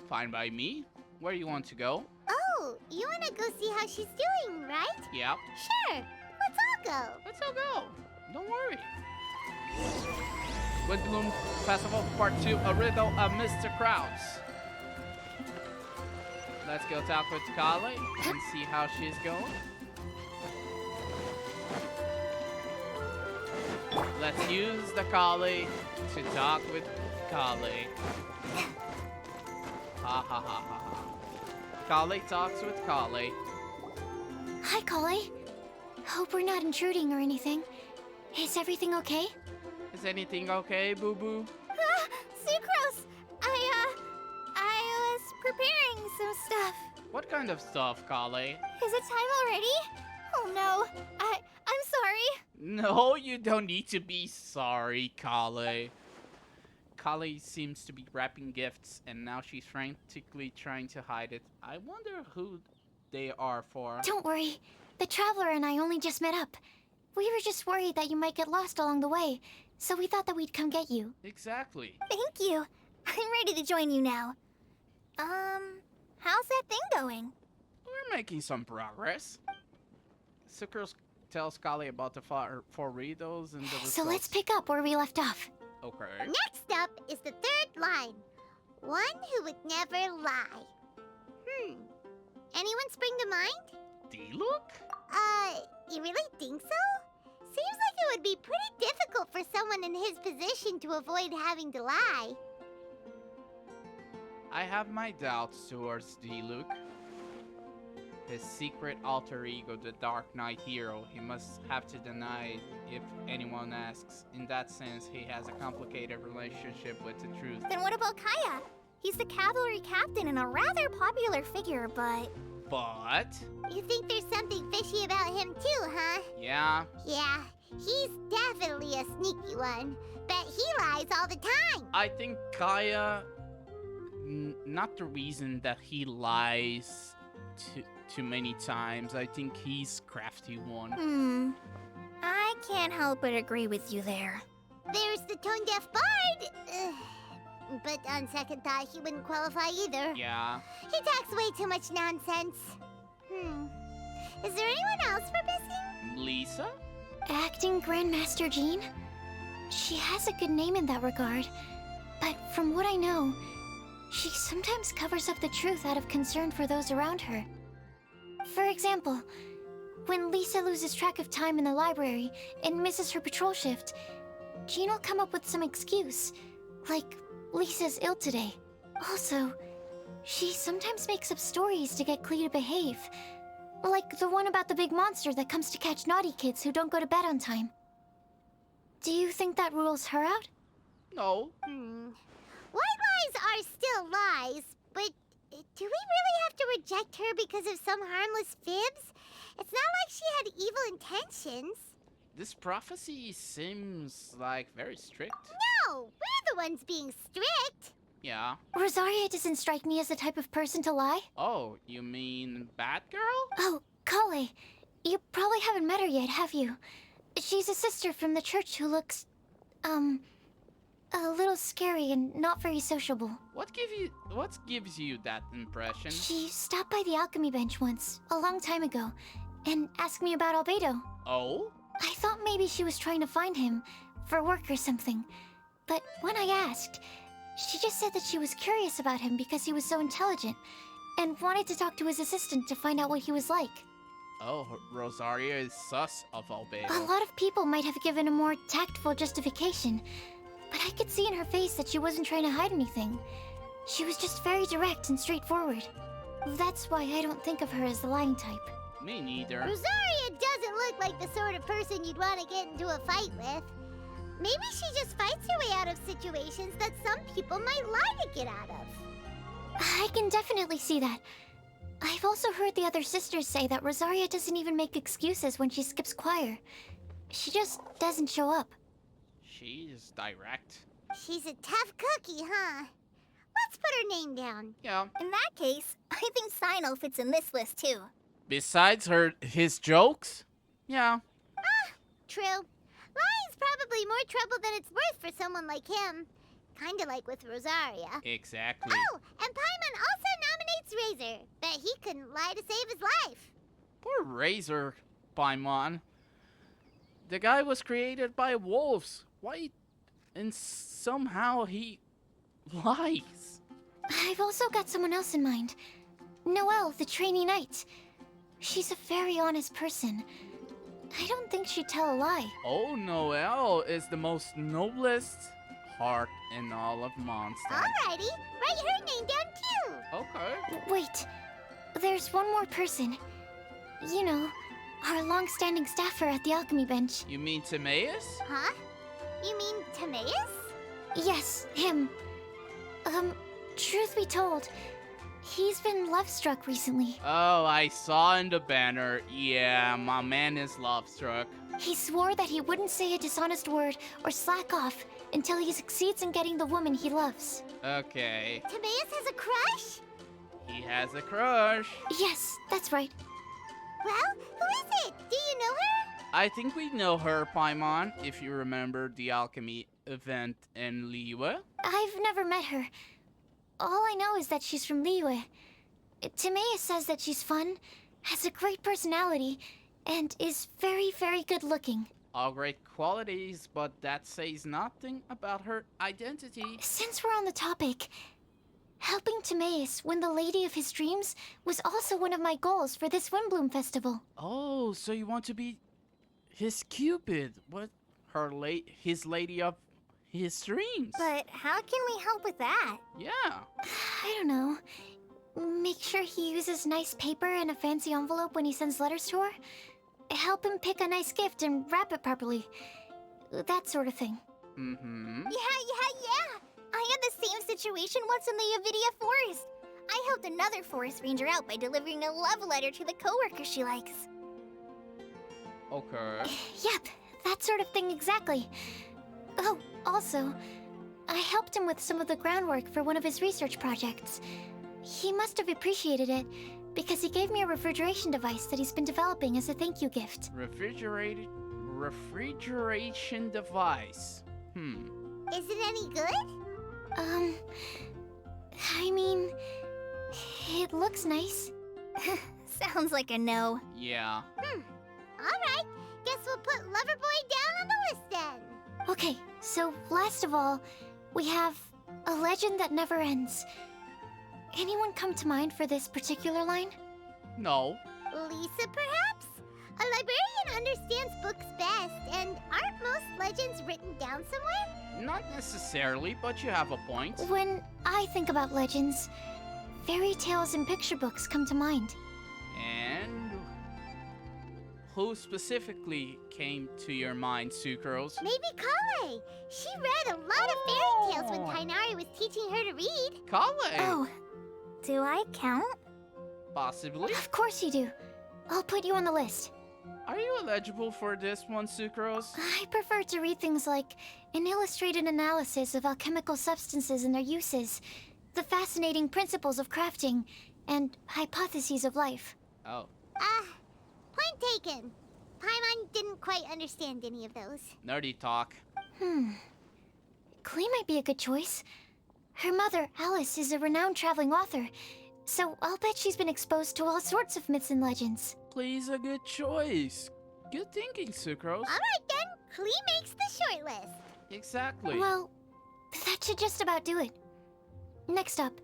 Speaker 1: Fine by me. Where you want to go?
Speaker 2: Oh, you want to go see how she's doing, right?
Speaker 1: Yep.
Speaker 2: Sure. Let's all go.
Speaker 1: Let's all go. Don't worry. Windblume Festival Part 2, A Riddle of Mr. Krauts. Let's go talk with Kale and see how she's going. Let's use the Kale to talk with Kale. Ha ha ha ha ha. Kale talks with Kale.
Speaker 4: Hi, Kale. Hope we're not intruding or anything. Is everything okay?
Speaker 1: Is anything okay, Boo Boo?
Speaker 10: Sucrose! I was preparing some stuff.
Speaker 1: What kind of stuff, Kale?
Speaker 10: Is it time already? Oh no, I'm sorry.
Speaker 1: No, you don't need to be sorry, Kale. Kale seems to be wrapping gifts, and now she's frantically trying to hide it. I wonder who they are for.
Speaker 4: Don't worry. The Traveler and I only just met up. We were just worried that you might get lost along the way, so we thought that we'd come get you.
Speaker 1: Exactly.
Speaker 10: Thank you. I'm ready to join you now. How's that thing going?
Speaker 1: We're making some progress. Sucrose tells Kale about the four riddles and the results.
Speaker 4: So let's pick up where we left off.
Speaker 1: Okay.
Speaker 2: Next up is the third line. One who would never lie. Anyone spring to mind?
Speaker 1: D-Look?
Speaker 2: You really think so? Seems like it would be pretty difficult for someone in his position to avoid having to lie.
Speaker 1: I have my doubts towards D-Look. His secret alter ego, the Dark Knight hero, he must have to deny if anyone asks. In that sense, he has a complicated relationship with the truth.
Speaker 10: Then what about Kaya? He's the cavalry captain and a rather popular figure, but
Speaker 1: But...
Speaker 2: You think there's something fishy about him too, huh?
Speaker 1: Yeah.
Speaker 2: Yeah, he's definitely a sneaky one. Bet he lies all the time.
Speaker 1: I think Kaya... not the reason that he lies too many times. I think he's crafty one.
Speaker 10: I can't help but agree with you there.
Speaker 2: There's the tone-deaf bard. But on second thought, he wouldn't qualify either.
Speaker 1: Yeah.
Speaker 2: He talks way too much nonsense. Is there anyone else we're missing?
Speaker 1: Lisa?
Speaker 4: Acting Grandmaster Jean? She has a good name in that regard. But from what I know, she sometimes covers up the truth out of concern for those around her. For example, when Lisa loses track of time in the library and misses her patrol shift, Jean will come up with some excuse, like Lisa's ill today. Also, she sometimes makes up stories to get Klee to behave, like the one about the big monster that comes to catch naughty kids who don't go to bed on time. Do you think that rules her out?
Speaker 1: No.
Speaker 2: White lies are still lies, but do we really have to reject her because of some harmless fibs? It's not like she had evil intentions.
Speaker 1: This prophecy seems like very strict.
Speaker 2: No, we're the ones being strict.
Speaker 1: Yeah.
Speaker 4: Rosaria doesn't strike me as the type of person to lie.
Speaker 1: Oh, you mean Batgirl?
Speaker 4: Oh, Kale. You probably haven't met her yet, have you? She's a sister from the church who looks, a little scary and not very sociable.
Speaker 1: What gives you that impression?
Speaker 4: She stopped by the alchemy bench once, a long time ago, and asked me about Albedo.
Speaker 1: Oh?
Speaker 4: I thought maybe she was trying to find him, for work or something. But when I asked, she just said that she was curious about him because he was so intelligent, and wanted to talk to his assistant to find out what he was like.
Speaker 1: Oh, Rosaria is sus of Albedo.
Speaker 4: A lot of people might have given a more tactful justification, but I could see in her face that she wasn't trying to hide anything. She was just very direct and straightforward. That's why I don't think of her as the lying type.
Speaker 1: Me neither.
Speaker 2: Rosaria doesn't look like the sort of person you'd want to get into a fight with. Maybe she just fights her way out of situations that some people might lie to get out of.
Speaker 4: I can definitely see that. I've also heard the other sisters say that Rosaria doesn't even make excuses when she skips choir. She just doesn't show up.
Speaker 1: She's direct.
Speaker 2: She's a tough cookie, huh? Let's put her name down.
Speaker 1: Yeah.
Speaker 10: In that case, I think Sino fits in this list too.
Speaker 1: Besides his jokes? Yeah.
Speaker 2: True. Lying's probably more trouble than it's worth for someone like him. Kinda like with Rosaria.
Speaker 1: Exactly.
Speaker 2: Oh, and Paimon also nominates Razor. Bet he couldn't lie to save his life.
Speaker 1: Poor Razor, Paimon. The guy was created by wolves. Why? And somehow he lies.
Speaker 4: I've also got someone else in mind. Noelle, the trainee knight. She's a very honest person. I don't think she'd tell a lie.
Speaker 1: Oh, Noelle is the most noblest heart in all of Mondstadt.
Speaker 2: Alrighty, write her name down too.
Speaker 1: Okay.
Speaker 4: Wait, there's one more person. You know, our long-standing staffer at the alchemy bench.
Speaker 1: You mean Timaeus?
Speaker 2: Huh? You mean Timaeus?
Speaker 4: Yes, him. Truth be told, he's been love-struck recently.
Speaker 1: Oh, I saw in the banner. Yeah, my man is love-struck.
Speaker 4: He swore that he wouldn't say a dishonest word or slack off until he succeeds in getting the woman he loves.
Speaker 1: Okay.
Speaker 2: Timaeus has a crush?
Speaker 1: He has a crush.
Speaker 4: Yes, that's right.
Speaker 2: Well, who is it? Do you know her?
Speaker 1: I think we know her, Paimon, if you remember the alchemy event in Liyue.
Speaker 4: I've never met her. All I know is that she's from Liyue. Timaeus says that she's fun, has a great personality, and is very, very good looking.
Speaker 1: All great qualities, but that says nothing about her identity.
Speaker 4: Since we're on the topic, helping Timaeus win the lady of his dreams was also one of my goals for this Windblume Festival.
Speaker 1: Oh, so you want to be his Cupid? What? His lady of his dreams?
Speaker 10: But how can we help with that?
Speaker 1: Yeah.
Speaker 4: I don't know. Make sure he uses nice paper and a fancy envelope when he sends letters to her. Help him pick a nice gift and wrap it properly. That sort of thing.
Speaker 10: Yeah. I had the same situation once in the Avidia Forest. I I helped another forest ranger out by delivering a love letter to the coworker she likes.
Speaker 1: Okay.
Speaker 4: Yep, that sort of thing exactly. Oh, also, I helped him with some of the groundwork for one of his research projects. He must have appreciated it, because he gave me a refrigeration device that he's been developing as a thank you gift.
Speaker 1: Refrigeration device.
Speaker 2: Is it any good?
Speaker 4: I mean, it looks nice.
Speaker 10: Sounds like a no.
Speaker 1: Yeah.
Speaker 2: Alright, guess we'll put Loverboy down on the list then.
Speaker 4: Okay, so last of all, we have a legend that never ends. Anyone come to mind for this particular line?
Speaker 1: No.
Speaker 2: Lisa, perhaps? A librarian understands books best, and aren't most legends written down somewhere?
Speaker 1: Not necessarily, but you have a point.
Speaker 4: When I think about legends, fairy tales and picture books come to mind.
Speaker 1: And who specifically came to your mind, Sucrose?
Speaker 2: Maybe Kale. She read a lot of fairy tales when Kainari was teaching her to read.
Speaker 1: Kale!
Speaker 10: Oh, do I count?
Speaker 1: Possibly.
Speaker 4: Of course you do. I'll put you on the list.
Speaker 1: Are you eligible for this one, Sucrose?
Speaker 4: I prefer to read things like an illustrated analysis of alchemical substances and their uses, the fascinating principles of crafting, and hypotheses of life.
Speaker 1: Oh.
Speaker 2: Point taken. Paimon didn't quite understand any of those.
Speaker 1: Nerdy talk.
Speaker 4: Klee might be a good choice. Her mother, Alice, is a renowned traveling author, so I'll bet she's been exposed to all sorts of myths and legends.
Speaker 1: Please, a good choice. Good thinking, Sucrose.
Speaker 2: Alright then, Klee makes the short list.
Speaker 1: Exactly.
Speaker 4: Well, that should just about do it. Next up,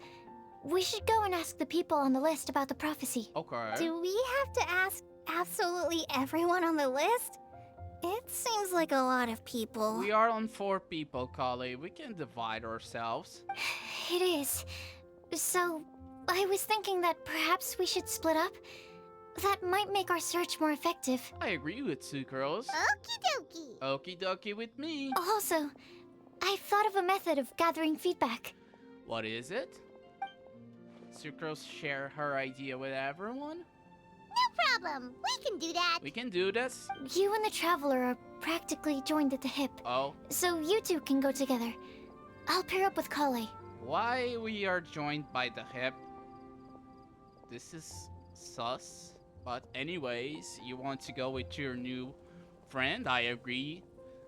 Speaker 4: we should go and ask the people on the list about the prophecy.
Speaker 1: Okay.
Speaker 10: Do we have to ask absolutely everyone on the list? It seems like a lot of people.
Speaker 1: We are on 4 people, Kale. We can divide ourselves.
Speaker 4: It is. So, I was thinking that perhaps we should split up. That might make our search more effective.
Speaker 1: I agree with Sucrose.
Speaker 2: Okie dokie.
Speaker 1: Okie dokie with me.
Speaker 4: Also, I've thought of a method of gathering feedback.
Speaker 1: What is it? Sucrose share her idea with everyone?
Speaker 2: No problem. We can do that.
Speaker 1: We can do this.
Speaker 4: You and the Traveler are practically joined at the hip.
Speaker 1: Oh.
Speaker 4: So you two can go together. I'll pair up with Kale.
Speaker 1: Why we are joined by the hip? This is sus. But anyways, you want to go with your new friend? I agree.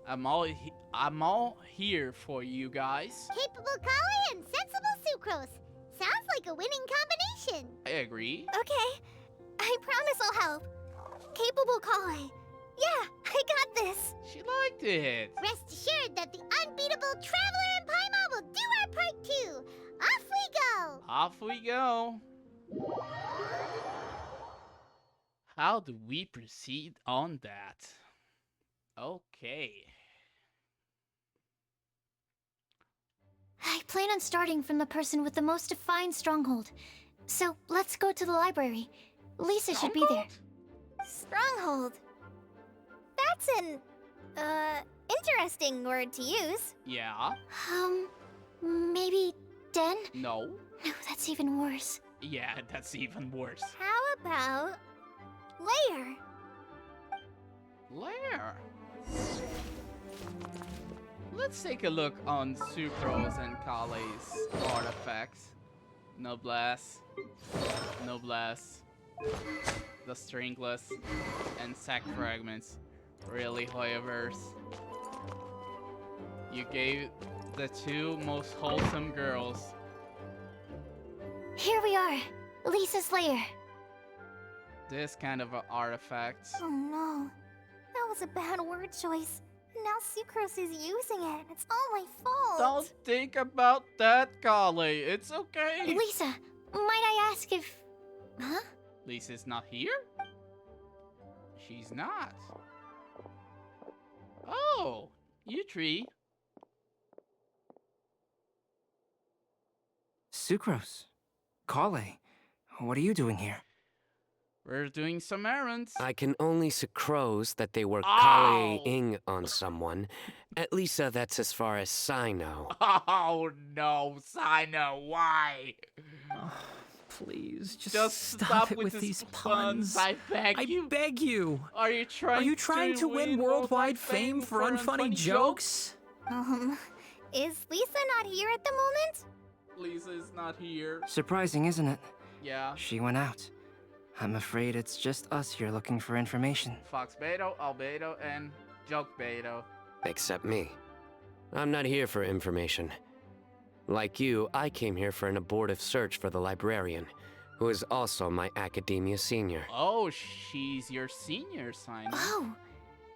Speaker 1: I'm all here for you guys.
Speaker 2: Capable Kale and sensible Sucrose. Sounds like a winning combination.
Speaker 1: I agree.
Speaker 10: Okay, I promise I'll help. Capable Kale. Yeah, I got this.
Speaker 1: She liked it.
Speaker 2: Rest assured that the unbeatable Traveler and Paimon will do our part too. Off we go.
Speaker 1: Off we go. How do we proceed on that? Okay.
Speaker 4: I plan on starting from the person with the most defined stronghold. So let's go to the library. Lisa should be there.
Speaker 10: Stronghold. That's an, interesting word to use.
Speaker 1: Yeah.
Speaker 4: Maybe den?
Speaker 1: No.
Speaker 4: No, that's even worse.
Speaker 1: Yeah, that's even worse.
Speaker 10: How about layer?
Speaker 1: Lair. Let's take a look on Sucrose and Kale's artifacts. Noblesse, Noblesse, the Stringless, and Sack Fragments. Really, Hoyoverse? You gave the 2 most wholesome girls.
Speaker 4: Here we are, Lisa's lair.
Speaker 1: This kind of artifacts.
Speaker 10: Oh no, that was a bad word choice. Now Sucrose is using it. It's all my fault.
Speaker 1: Don't think about that, Kale. It's okay.
Speaker 4: Lisa, might I ask if... Huh?
Speaker 1: Lisa's not here? She's not. Oh, you 3.
Speaker 8: Sucrose. Kale. What are you doing here?
Speaker 1: We're doing some errands.
Speaker 6: I can only sucrose that they were
Speaker 1: Ow!
Speaker 6: Kale-ing on someone. At least that's as far as I know.
Speaker 1: Oh no, Sino, why?
Speaker 7: Please, just stop it with these puns.
Speaker 1: I beg you.
Speaker 7: I beg you.
Speaker 1: Are you trying
Speaker 7: to win worldwide fame for unfunny jokes?
Speaker 10: Is Lisa not here at the moment?
Speaker 1: Lisa's not here.
Speaker 8: Surprising, isn't it?
Speaker 1: Yeah.
Speaker 8: She went out. I'm afraid it's just us here looking for information.
Speaker 1: Fox Beto, Albedo, and Joke Beto.
Speaker 6: Except me. I'm not here for information. Like you, I came here for an abortive search for the librarian, who is also my academia senior.
Speaker 1: Oh, she's your senior, Simon.
Speaker 4: Oh,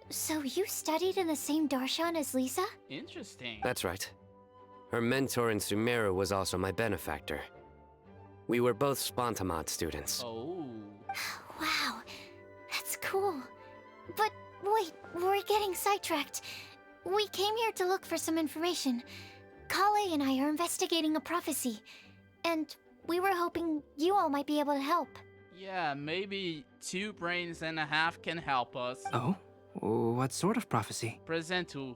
Speaker 4: so you studied in the same darshan as Lisa?
Speaker 1: Interesting.
Speaker 6: That's right. Her mentor in Sumeru was also my benefactor. We were both Spontamod students.
Speaker 1: Oh.
Speaker 4: Wow, that's cool. But wait, we're getting sidetracked. We came here to look for some information. Kale and I are investigating a prophecy, and we were hoping you all might be able to help.
Speaker 1: Yeah, maybe 2 brains and a half can help us.
Speaker 8: Oh? What sort of prophecy?
Speaker 1: Present to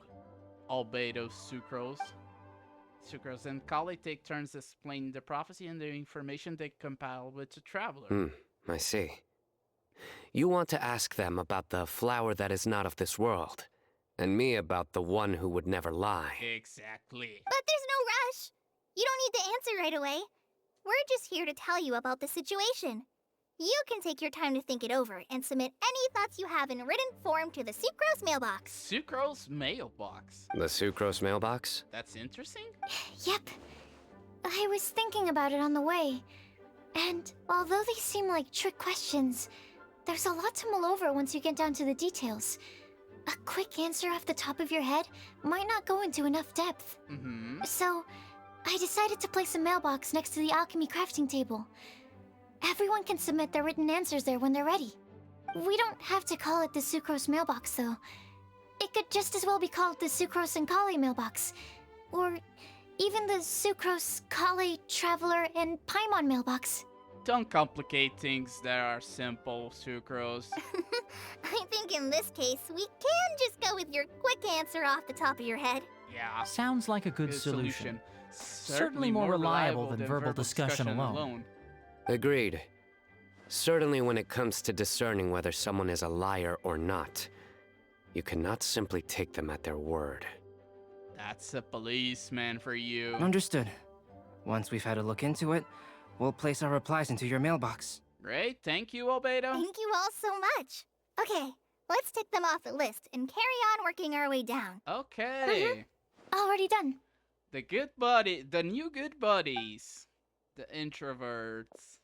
Speaker 1: Albedo, Sucrose. Sucrose and Kale take turns explaining the prophecy and the information they compile with the traveler.
Speaker 6: I see. You want to ask them about the flower that is not of this world, and me about the one who would never lie.
Speaker 1: Exactly.
Speaker 10: But there's no rush. You don't need to answer right away. We're just here to tell you about the situation. You can take your time to think it over and submit any thoughts you have in written form to the Sucrose mailbox.
Speaker 1: Sucrose mailbox.
Speaker 6: The Sucrose mailbox?
Speaker 1: That's interesting.
Speaker 4: Yep. I was thinking about it on the way. And although they seem like trick questions, there's a lot to mull over once you get down to the details. A quick answer off the top of your head might not go into enough depth. So, I decided to place a mailbox next to the alchemy crafting table. Everyone can submit their written answers there when they're ready. We don't have to call it the Sucrose mailbox, though. It could just as well be called the Sucrose and Kale mailbox. Or even the Sucrose, Kale, Traveler, and Paimon mailbox.
Speaker 1: Don't complicate things that are simple, Sucrose.
Speaker 10: I think in this case, we can just go with your quick answer off the top of your head.
Speaker 1: Yeah.
Speaker 7: Sounds like a good solution. Certainly more reliable than verbal discussion alone.
Speaker 6: Agreed. Certainly when it comes to discerning whether someone is a liar or not, you cannot simply take them at their word.
Speaker 1: That's a policeman for you.
Speaker 8: Understood. Once we've had a look into it, we'll place our replies into your mailbox.
Speaker 1: Great, thank you, Albedo.
Speaker 10: Thank you all so much. Okay, let's tick them off the list and carry on working our way down.
Speaker 1: Okay.
Speaker 4: Already done.
Speaker 1: The new good buddies. The introverts.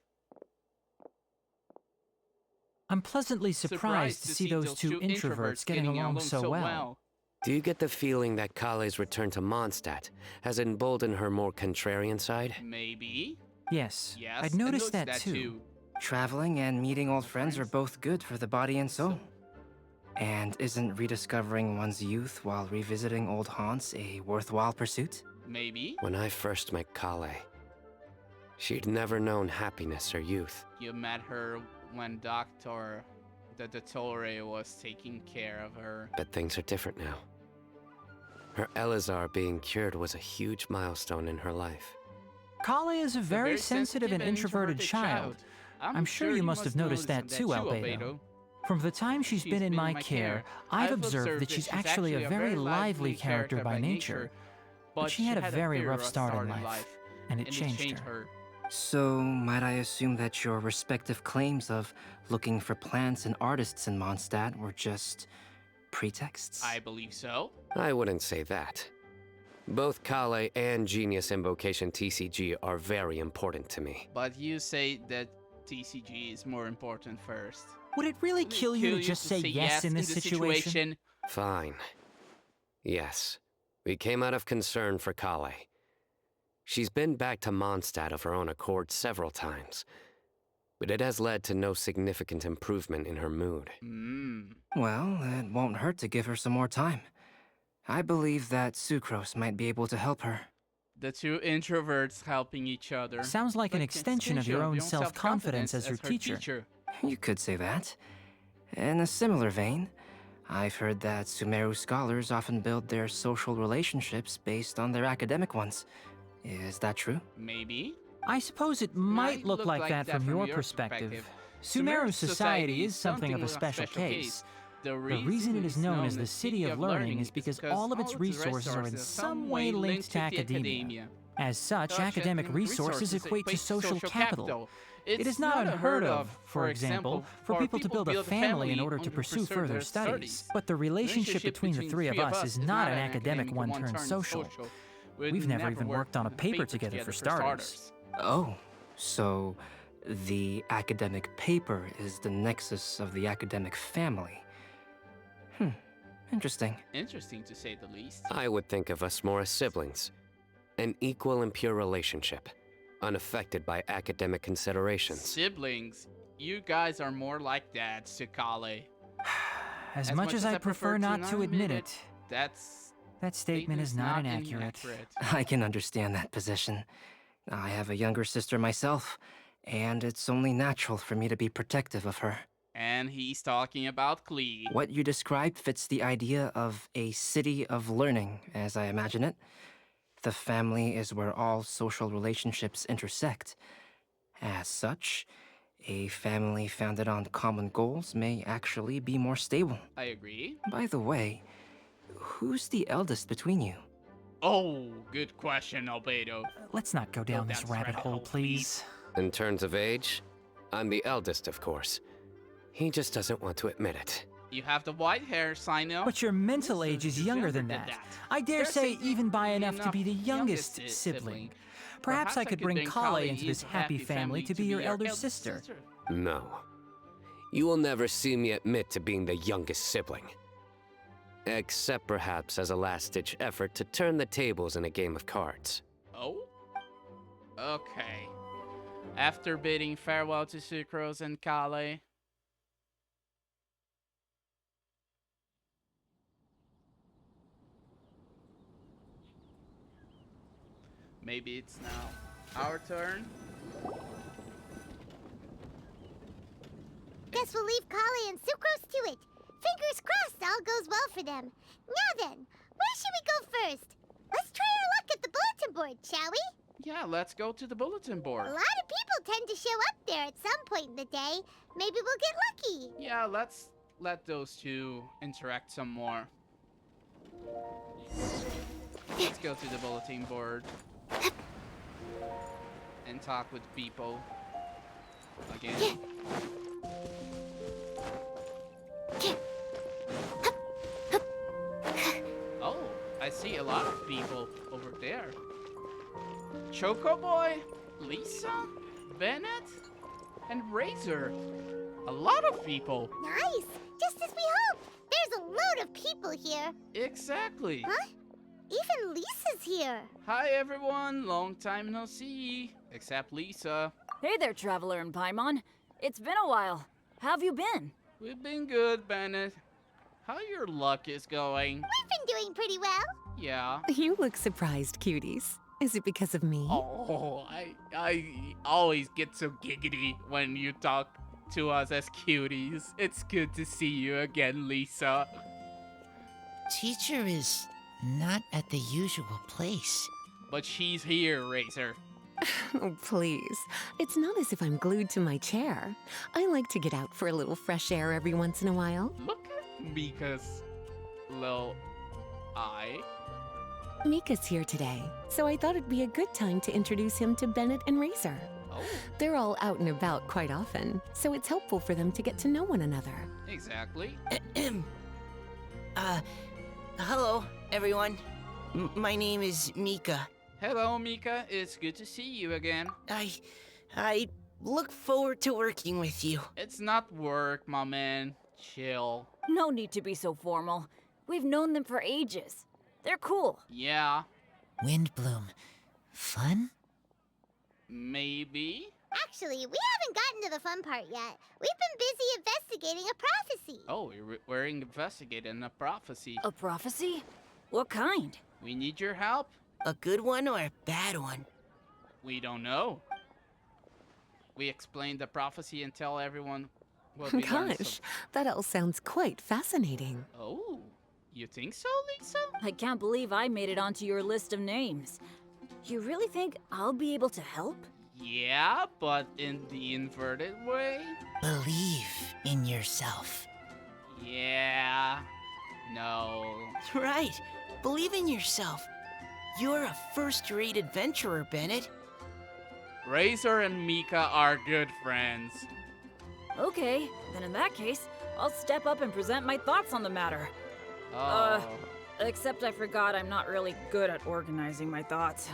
Speaker 7: I'm pleasantly surprised to see those 2 introverts getting along so well.
Speaker 6: Do you get the feeling that Kale's return to Mondstadt has emboldened her more contrarian side?
Speaker 1: Maybe.
Speaker 7: Yes,
Speaker 1: Yes,
Speaker 7: I'd noticed that too.
Speaker 8: Traveling and meeting old friends are both good for the body and soul. And isn't rediscovering one's youth while revisiting old haunts a worthwhile pursuit?
Speaker 1: Maybe.
Speaker 6: When I first met Kale, she'd never known happiness or youth.
Speaker 1: You met her when the Dottore was taking care of her.
Speaker 6: But things are different now. Her Elazar being cured was a huge milestone in her life.
Speaker 7: Kale is a very sensitive and introverted child. I'm sure you must have noticed that too, Albedo. From the time she's been in my care, I've observed that she's actually a very lively character by nature. But she had a very rough start in life, and it changed her.
Speaker 8: So, might I assume that your respective claims of looking for plants and artists in Mondstadt were just pretexts?
Speaker 1: I believe so.
Speaker 6: I wouldn't say that. Both Kale and Genius Invocation TCG are very important to me.
Speaker 1: But you say that TCG is more important first.
Speaker 7: Would it really kill you to just say yes in this situation?
Speaker 6: Fine. Yes. We came out of concern for Kale. She's been back to Mondstadt of her own accord several times, but it has led to no significant improvement in her mood.
Speaker 8: Well, it won't hurt to give her some more time. I believe that Sucrose might be able to help her.
Speaker 1: The 2 introverts helping each other.
Speaker 7: Sounds like an extension of your own self-confidence as her teacher.
Speaker 8: You could say that. In a similar vein, I've heard that Sumeru scholars often build their social relationships based on their academic ones. Is that true?
Speaker 1: Maybe.
Speaker 7: I suppose it might look like that from your perspective. Sumeru's society is something of a special case. The reason it is known as the City of Learning is because all of its resources are in some way linked to academia. As such, academic resources equate to social capital. It is not unheard of, for example, for people to build a family in order to pursue further studies. But the relationship between the three of us is not an academic one turned social. We've never even worked on a paper together for starters.
Speaker 8: Oh, so the academic paper is the nexus of the academic family. Interesting.
Speaker 1: Interesting to say the least.
Speaker 6: I would think of us more as siblings. An equal and pure relationship, unaffected by academic considerations.
Speaker 1: Siblings? You guys are more like dads, Tsukale.
Speaker 7: As much as I prefer not to admit it,
Speaker 1: that
Speaker 7: statement is not inaccurate.
Speaker 8: I can understand that position. I have a younger sister myself, and it's only natural for me to be protective of her.
Speaker 1: And he's talking about Klee.
Speaker 8: What you described fits the idea of a city of learning, as I imagine it. The family is where all social relationships intersect. As such, a family founded on common goals may actually be more stable.
Speaker 1: I agree.
Speaker 8: By the way, who's the eldest between you?
Speaker 1: Oh, good question, Albedo.
Speaker 7: Let's not go down this rabbit hole, please.
Speaker 6: In terms of age, I'm the eldest, of course. He just doesn't want to admit it.
Speaker 1: You have the white hair, Sino.
Speaker 7: But your mental age is younger than that. I dare say even by enough to be the youngest sibling. Perhaps I could bring Kale into this happy family to be your elder sister.
Speaker 6: No. You will never see me admit to being the youngest sibling. Except perhaps as a last-ditch effort to turn the tables in a game of cards.
Speaker 1: Oh? Okay. After bidding farewell to Sucrose and Kale, maybe it's now our turn.
Speaker 2: Guess we'll leave Kale and Sucrose to it. Fingers crossed all goes well for them. Now then, where should we go first? Let's try our luck at the bulletin board, shall we?
Speaker 1: Yeah, let's go to the bulletin board.
Speaker 2: A lot of people tend to show up there at some point in the day. Maybe we'll get lucky.
Speaker 1: Yeah, let's let those two interact some more. Let's go to the bulletin board and talk with people again. Oh, I see a lot of people over there. Choco Boy, Lisa, Bennett, and Razor. A lot of people.
Speaker 2: Nice, just as we hoped. There's a load of people here.
Speaker 1: Exactly.
Speaker 2: Huh? Even Lisa's here.
Speaker 1: Hi everyone, long time no see. Except Lisa.
Speaker 14: Hey there, Traveler and Paimon. It's been a while. How have you been?
Speaker 1: We've been good, Bennett. How your luck is going?
Speaker 2: We've been doing pretty well.
Speaker 1: Yeah.
Speaker 15: You look surprised, cuties. Is it because of me?
Speaker 1: Oh, I always get so giggity when you talk to us as cuties. It's good to see you again, Lisa.
Speaker 13: Teacher is not at the usual place.
Speaker 1: But she's here, Razor.
Speaker 15: Oh, please. It's not as if I'm glued to my chair. I like to get out for a little fresh air every once in a while.
Speaker 1: Look at Mika's little eye.
Speaker 15: Mika's here today, so I thought it'd be a good time to introduce him to Bennett and Razor.
Speaker 1: Oh.
Speaker 15: They're all out and about quite often, so it's helpful for them to get to know one another.
Speaker 1: Exactly.
Speaker 13: Hello, everyone. My name is Mika.
Speaker 1: Hello, Mika. It's good to see you again.
Speaker 13: I look forward to working with you.
Speaker 1: It's not work, my man. Chill.
Speaker 14: No need to be so formal. We've known them for ages. They're cool.
Speaker 1: Yeah.
Speaker 13: Windblume. Fun?
Speaker 1: Maybe?
Speaker 2: Actually, we haven't gotten to the fun part yet. We've been busy investigating a prophecy.
Speaker 1: Oh, we're investigating a prophecy.
Speaker 14: A prophecy? What kind?
Speaker 1: We need your help.
Speaker 13: A good one or a bad one?
Speaker 1: We don't know. We explain the prophecy and tell everyone what we learned.
Speaker 15: Gosh, that all sounds quite fascinating.
Speaker 1: Oh, you think so, Lisa?
Speaker 14: I can't believe I made it onto your list of names. You really think I'll be able to help?
Speaker 1: Yeah, but in the inverted way?
Speaker 13: Believe in yourself.
Speaker 1: Yeah. No.
Speaker 13: Right. Believe in yourself. You're a first-rate adventurer, Bennett.
Speaker 1: Razor and Mika are good friends.
Speaker 14: Okay, then in that case, I'll step up and present my thoughts on the matter.
Speaker 1: Oh.
Speaker 14: Except I forgot I'm not really good at organizing my thoughts.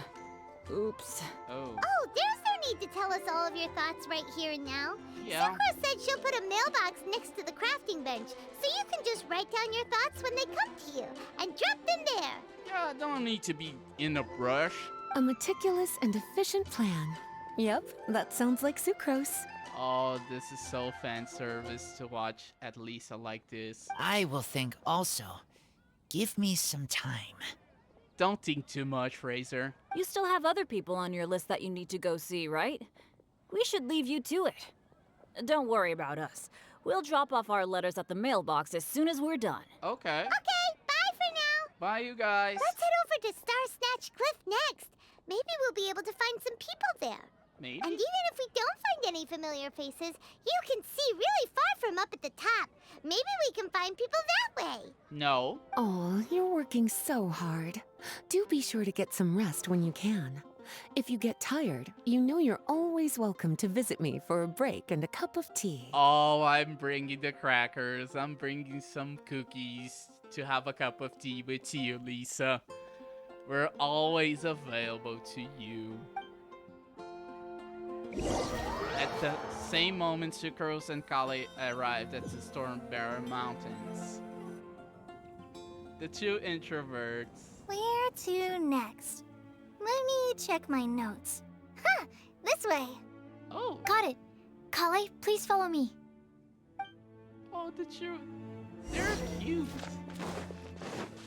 Speaker 14: Oops.
Speaker 1: Oh.
Speaker 2: Oh, there's no need to tell us all of your thoughts right here and now.
Speaker 1: Yeah.
Speaker 2: Sucrose said she'll put a mailbox next to the crafting bench, so you can just write down your thoughts when they come to you, and drop them there.
Speaker 1: Yeah, don't need to be in a brush.
Speaker 15: A meticulous and efficient plan. Yep, that sounds like sucrose.
Speaker 1: Oh, this is so fan service to watch at Lisa like this.
Speaker 13: I will think also. Give me some time.
Speaker 1: Don't think too much, Razor.
Speaker 14: You still have other people on your list that you need to go see, right? We should leave you to it. Don't worry about us. We'll drop off our letters at the mailbox as soon as we're done.
Speaker 1: Okay.
Speaker 2: Okay, bye for now.
Speaker 1: Bye, you guys.
Speaker 2: Let's head over to Star Snatch Cliff next. Maybe we'll be able to find some people there.
Speaker 1: Maybe.
Speaker 2: And even if we don't find any familiar faces, you can see really far from up at the top. Maybe we can find people that way.
Speaker 1: No.
Speaker 15: Oh, you're working so hard. Do be sure to get some rest when you can. If you get tired, you know you're always welcome to visit me for a break and a cup of tea.
Speaker 1: Oh, I'm bringing the crackers. I'm bringing some cookies to have a cup of tea with you, Lisa. We're always available to you. At the same moment, Sucrose and Kale arrived at the Stormbearer Mountains. The two introverts.
Speaker 10: Where to next? Let me check my notes. Huh, this way.
Speaker 1: Oh.
Speaker 4: Got it. Kale, please follow me.
Speaker 1: Oh, the two. They're cute.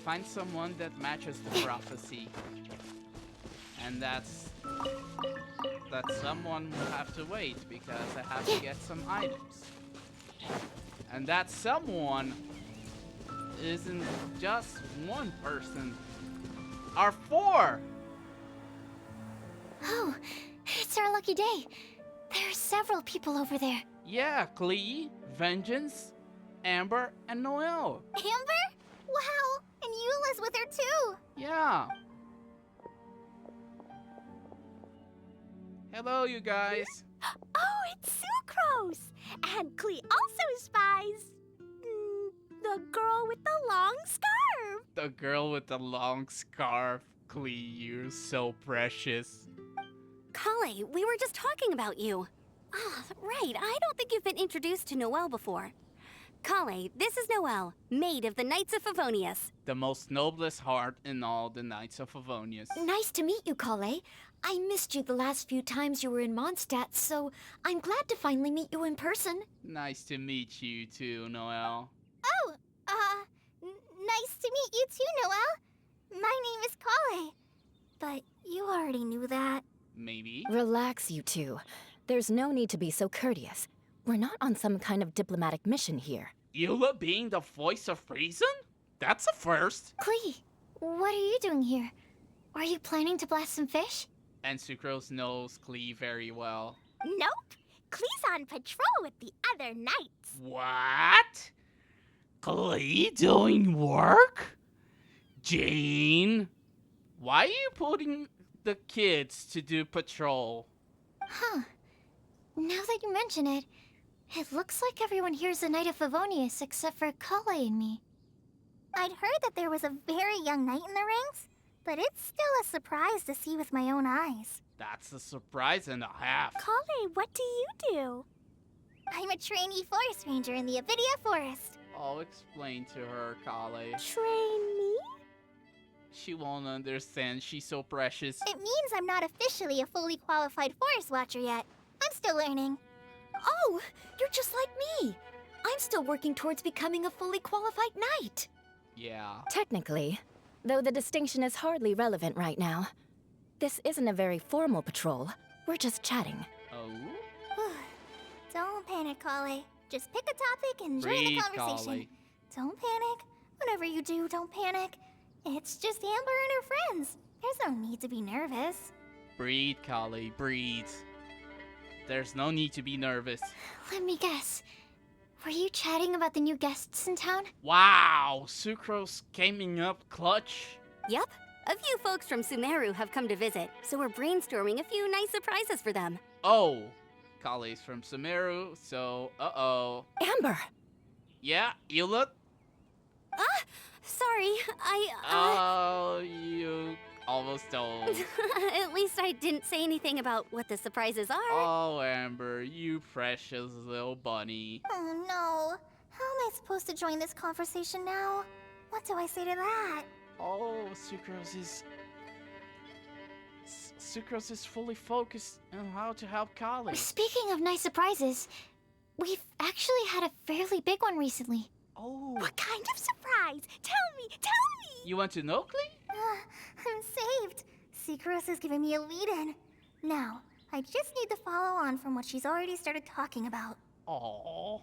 Speaker 1: Find someone that matches the prophecy. And that someone will have to wait because I have to get some items. And that someone isn't just one person. Are four!
Speaker 4: Oh, it's our lucky day. There are several people over there.
Speaker 1: Yeah, Klee, Vengeance, Amber, and Noelle.
Speaker 10: Amber? Wow, and Eula's with her too.
Speaker 1: Yeah. Hello, you guys.
Speaker 10: Oh, it's Sucrose! And Klee also spies the girl with the long scarf.
Speaker 1: The girl with the long scarf. Klee, you're so precious.
Speaker 5: Kale, we were just talking about you. Ah, right, I don't think you've been introduced to Noelle before. Kale, this is Noelle, maid of the Knights of Favonius.
Speaker 1: The most noblest heart in all the Knights of Favonius.
Speaker 4: Nice to meet you, Kale. I missed you the last few times you were in Mondstadt, so I'm glad to finally meet you in person.
Speaker 1: Nice to meet you too, Noelle.
Speaker 10: Oh, nice to meet you too, Noelle. My name is Kale. But you already knew that.
Speaker 1: Maybe.
Speaker 11: Relax, you two. There's no need to be so courteous. We're not on some kind of diplomatic mission here.
Speaker 1: Eula being the voice of reason? That's a first.
Speaker 4: Klee, what are you doing here? Are you planning to blast some fish?
Speaker 1: And Sucrose knows Klee very well.
Speaker 10: Nope. Klee's on patrol with the other knights.
Speaker 1: What? Klee doing work? Jane? Why are you putting the kids to do patrol?
Speaker 4: Huh. Now that you mention it, it looks like everyone here's a Knight of Favonius except for Kale and me.
Speaker 10: I'd heard that there was a very young knight in the ranks, but it's still a surprise to see with my own eyes.
Speaker 1: That's a surprise and a half.
Speaker 10: Kale, what do you do? I'm a trainee forest ranger in the Avidia Forest.
Speaker 1: I'll explain to her, Kale.
Speaker 10: Trainee?
Speaker 1: She won't understand. She's so precious.
Speaker 10: It means I'm not officially a fully qualified forest watcher yet. I'm still learning.
Speaker 4: Oh, you're just like me. I'm still working towards becoming a fully qualified knight.
Speaker 1: Yeah.
Speaker 11: Technically, though the distinction is hardly relevant right now. This isn't a very formal patrol. We're just chatting.
Speaker 1: Oh?
Speaker 10: Don't panic, Kale. Just pick a topic and join the
Speaker 1: Breathe,
Speaker 10: conversation.
Speaker 1: Kale.
Speaker 10: Don't panic. Whatever you do, don't panic. It's just Amber and her friends. There's no need to be nervous.
Speaker 1: Breathe, Kale, breathe. There's no need to be nervous.
Speaker 4: Let me guess. Were you chatting about the new guests in town?
Speaker 1: Wow, Sucrose coming up clutch.
Speaker 5: Yep. A few folks from Sumeru have come to visit, so we're brainstorming a few nice surprises for them.
Speaker 1: Oh, Kale's from Sumeru, so uh-oh.
Speaker 11: Amber!
Speaker 1: Yeah, you look.
Speaker 5: Sorry,
Speaker 1: Oh, you almost told.
Speaker 5: At least I didn't say anything about what the surprises are.
Speaker 1: Oh, Amber, you precious little bunny.
Speaker 10: Oh no. How am I supposed to join this conversation now? What do I say to that?
Speaker 1: Oh, Sucrose is fully focused on how to help Kale.
Speaker 4: Speaking of nice surprises, we've actually had a fairly big one recently.
Speaker 1: Oh.
Speaker 10: What kind of surprise? Tell me!
Speaker 1: You want to know, Klee?
Speaker 10: I'm saved. Sucrose is giving me a lead-in. Now, I just need to follow on from what she's already started talking about.
Speaker 1: Aww.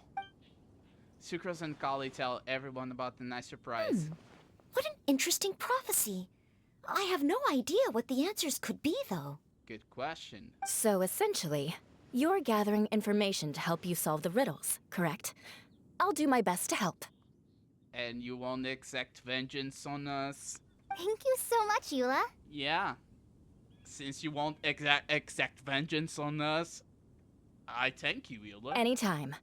Speaker 1: Sucrose and Kale tell everyone about the nice surprise.
Speaker 11: What an interesting prophecy. I have no idea what the answers could be, though.
Speaker 1: Good question.
Speaker 3: So essentially, you're gathering information to help you solve the riddles, correct? I'll do my best to help.
Speaker 1: And you won't exact vengeance on us?
Speaker 10: Thank you so much, Eula.
Speaker 1: Yeah. Since you won't exact vengeance on us, I thank you, Eula.
Speaker 3: Anytime.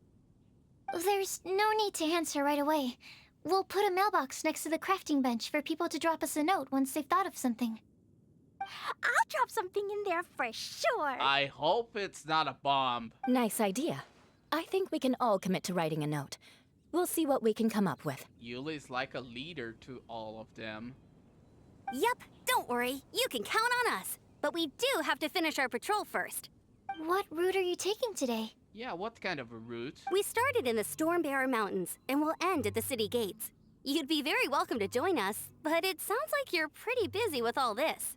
Speaker 4: There's no need to answer right away. We'll put a mailbox next to the crafting bench for people to drop us a note once they've thought of something.
Speaker 2: I'll drop something in there for sure.
Speaker 1: I hope it's not a bomb.
Speaker 3: Nice idea. I think we can all commit to writing a note. We'll see what we can come up with.
Speaker 1: Eula is like a leader to all of them.
Speaker 5: Yep, don't worry. You can count on us. But we do have to finish our patrol first.
Speaker 4: What route are you taking today?
Speaker 1: Yeah, what kind of a route?
Speaker 5: We started in the Stormbearer Mountains, and we'll end at the city gates. You'd be very welcome to join us, but it sounds like you're pretty busy with all this.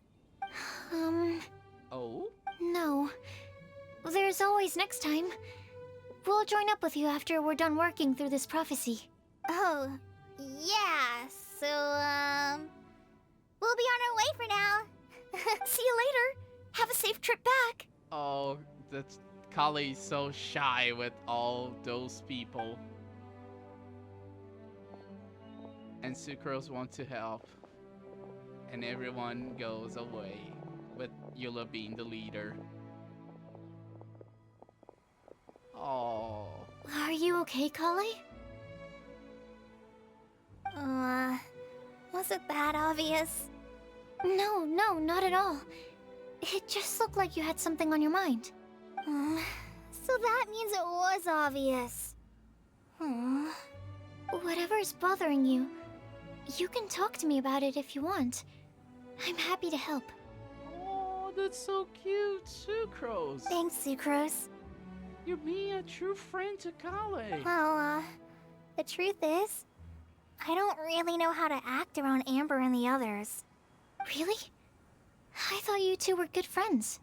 Speaker 1: Oh?
Speaker 4: No. There's always next time. We'll join up with you after we're done working through this prophecy.
Speaker 10: Oh, yeah, so, we'll be on our way for now.
Speaker 4: See you later. Have a safe trip back.
Speaker 1: Oh, that's... Kale is so shy with all those people. And Sucrose wants to help. And everyone goes away, with Eula being the leader. Oh.
Speaker 4: Are you okay, Kale?
Speaker 10: Was it that obvious?
Speaker 4: No, not at all. It just looked like you had something on your mind.
Speaker 10: So that means it was obvious.
Speaker 4: Whatever is bothering you, you can talk to me about it if you want. I'm happy to help.
Speaker 1: Oh, that's so cute, Sucrose.
Speaker 10: Thanks, Sucrose.
Speaker 1: You're being a true friend to Kale.
Speaker 10: Well, the truth is, I don't really know how to act around Amber and the others.
Speaker 4: Really? I thought you two were good friends.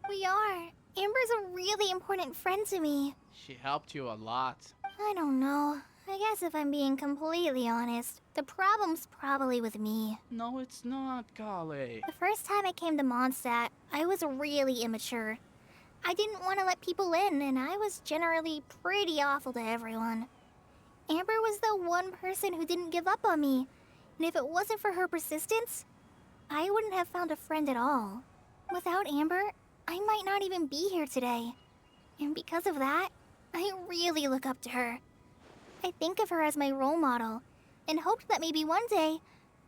Speaker 10: We are. Amber's a really important friend to me.
Speaker 1: She helped you a lot.
Speaker 10: I don't know. I guess if I'm being completely honest, the problem's probably with me.
Speaker 1: No, it's not, Kale.
Speaker 10: The first time I came to Mondstadt, I was really immature. I didn't want to let people in, and I was generally pretty awful to everyone. Amber was the one person who didn't give up on me, and if it wasn't for her persistence, I wouldn't have found a friend at all. Without Amber, I might not even be here today. And because of that, I really look up to her. I think of her as my role model, and hoped that maybe one day,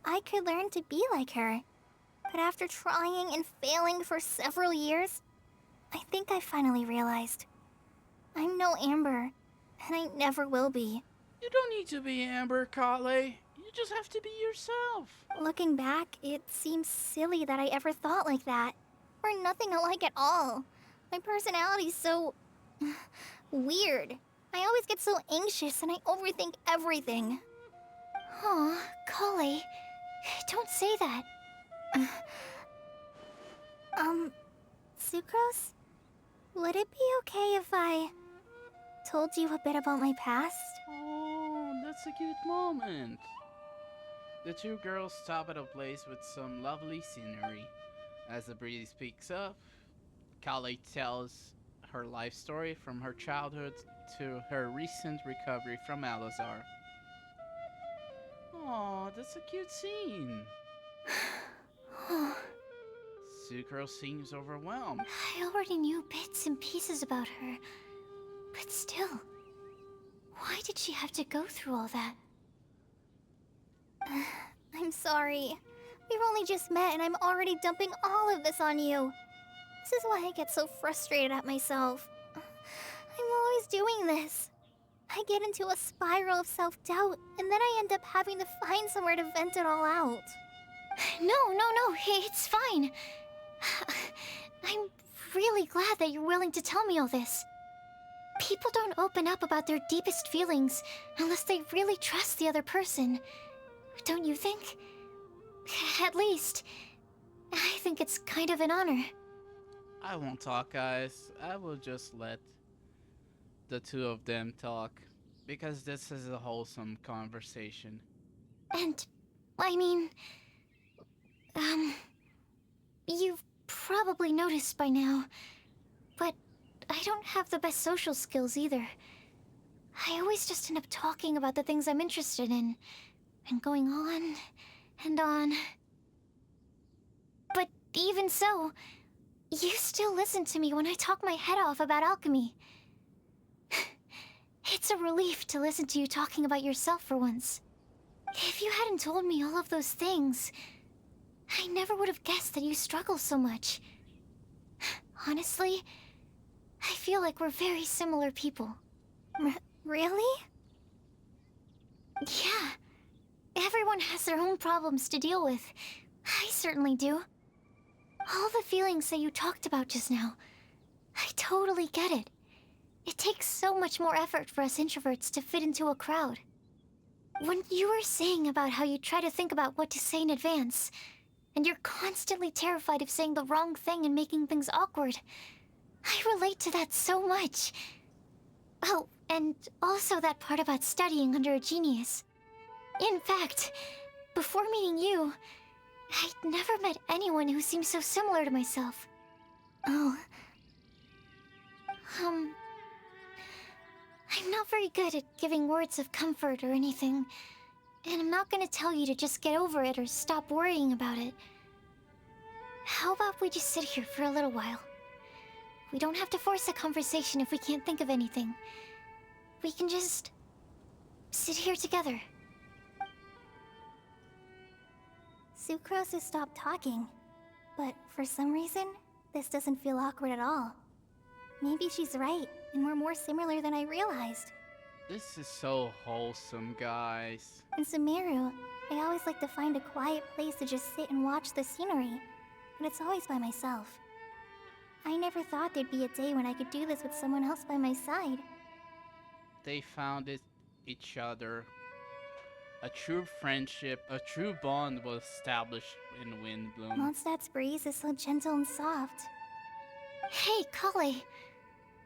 Speaker 10: I could learn to be like her. But after trying and failing for several years, I think I finally realized. I'm no Amber, and I never will be.
Speaker 1: You don't need to be Amber, Kale. You just have to be yourself.
Speaker 10: Looking back, it seems silly that I ever thought like that. We're nothing alike at all. My personality's so... weird. I always get so anxious and I overthink everything.
Speaker 4: Aw, Kale, don't say that.
Speaker 10: Sucrose? Would it be okay if I told you a bit about my past?
Speaker 1: Oh, that's a cute moment. The two girls stop at a place with some lovely scenery. As the breeze picks up, Kale tells her life story from her childhood to her recent recovery from Alazar. Aw, that's a cute scene. Sucrose seems overwhelmed.
Speaker 4: I already knew bits and pieces about her, but still, why did she have to go through all that?
Speaker 10: I'm sorry. We've only just met and I'm already dumping all of this on you. This is why I get so frustrated at myself. I'm always doing this. I get into a spiral of self-doubt, and then I end up having to find somewhere to vent it all out.
Speaker 4: No, it's fine. I'm really glad that you're willing to tell me all this. People don't open up about their deepest feelings unless they really trust the other person. Don't you think? At least, I think it's kind of an honor.
Speaker 1: I won't talk, guys. I will just let the two of them talk, because this is a wholesome conversation.
Speaker 4: And, I mean, you've probably noticed by now, but I don't have the best social skills either. I always just end up talking about the things I'm interested in, and going on and on. But even so, you still listen to me when I talk my head off about alchemy. It's a relief to listen to you talking about yourself for once. If you hadn't told me all of those things, I never would have guessed that you struggle so much. Honestly, I feel like we're very similar people.
Speaker 10: Really?
Speaker 4: Yeah. Everyone has their own problems to deal with. I certainly do. All the feelings that you talked about just now, I totally get it. It takes so much more effort for us introverts to fit into a crowd. When you were saying about how you try to think about what to say in advance, and you're constantly terrified of saying the wrong thing and making things awkward, I relate to that so much. Oh, and also that part about studying under a genius. In fact, before meeting you, I'd never met anyone who seemed so similar to myself.
Speaker 10: Oh.
Speaker 4: I'm not very good at giving words of comfort or anything, and I'm not gonna tell you to just get over it or stop worrying about it. How about we just sit here for a little while? We don't have to force a conversation if we can't think of anything. We can just sit here together.
Speaker 10: Sucrose has stopped talking, but for some reason, this doesn't feel awkward at all. Maybe she's right, and we're more similar than I realized.
Speaker 1: This is so wholesome, guys.
Speaker 10: In Sumeru, I always like to find a quiet place to just sit and watch the scenery, but it's always by myself. I never thought there'd be a day when I could do this with someone else by my side.
Speaker 1: They found each other. A true friendship, a true bond was established in Windblume.
Speaker 10: Mondstadt's breeze is so gentle and soft.
Speaker 4: Hey, Kale.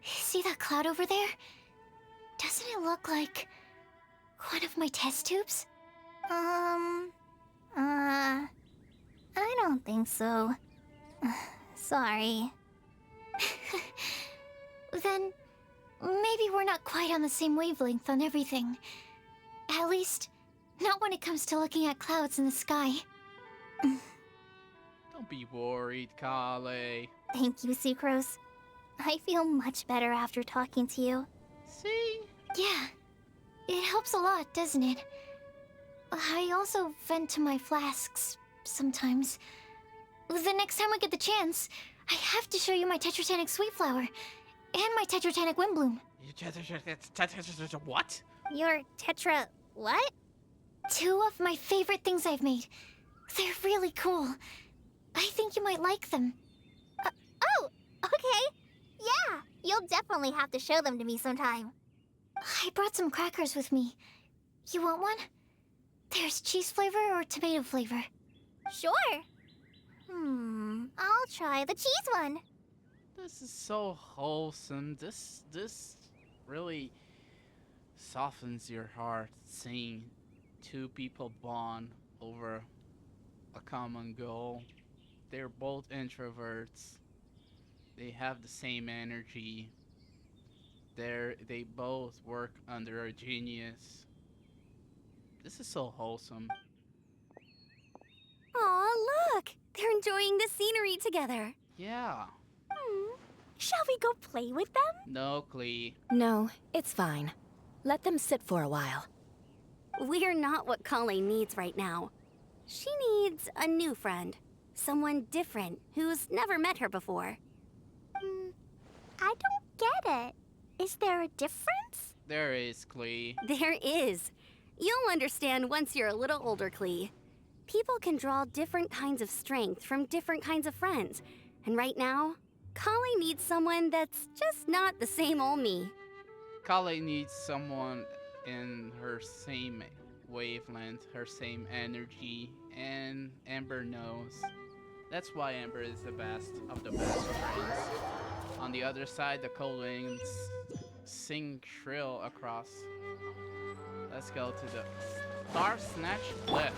Speaker 4: See that cloud over there? Doesn't it look like one of my test tubes?
Speaker 10: I don't think so. Sorry.
Speaker 4: Then maybe we're not quite on the same wavelength on everything. At least, not when it comes to looking at clouds in the sky.
Speaker 1: Don't be worried, Kale.
Speaker 10: Thank you, Sucrose. I feel much better after talking to you.
Speaker 1: See?
Speaker 4: Yeah. It helps a lot, doesn't it? I also vent to my flasks sometimes. The next time we get the chance, I have to show you my Tetratanic Sweet Flower and my Tetratanic Windblume.
Speaker 1: What?
Speaker 10: Your Tetra... what?
Speaker 4: 2 of my favorite things I've made. They're really cool. I think you might like them.
Speaker 10: Oh, okay. Yeah, you'll definitely have to show them to me sometime.
Speaker 4: I brought some crackers with me. You want one? There's cheese flavor or tomato flavor.
Speaker 10: Sure. I'll try the cheese one.
Speaker 1: This is so wholesome. This really softens your heart seeing 2 people bond over a common goal. They're both introverts. They have the same energy. They both work under a genius. This is so wholesome.
Speaker 5: Aw, look! They're enjoying the scenery together.
Speaker 1: Yeah.
Speaker 5: Shall we go play with them?
Speaker 1: No, Klee.
Speaker 11: No, it's fine. Let them sit for a while.
Speaker 5: We're not what Kale needs right now. She needs a new friend. Someone different who's never met her before.
Speaker 10: I don't get it. Is there a difference?
Speaker 1: There is, Klee.
Speaker 5: There is. You'll understand once you're a little older, Klee. People can draw different kinds of strength from different kinds of friends. And right now, Kale needs someone that's just not the same old me.
Speaker 1: Kale needs someone in her same wavelength, her same energy, and Amber knows. That's why Amber is the best of the best friends. On the other side, the Colwings sing shrill across. Let's go to the Star Snatch Cliff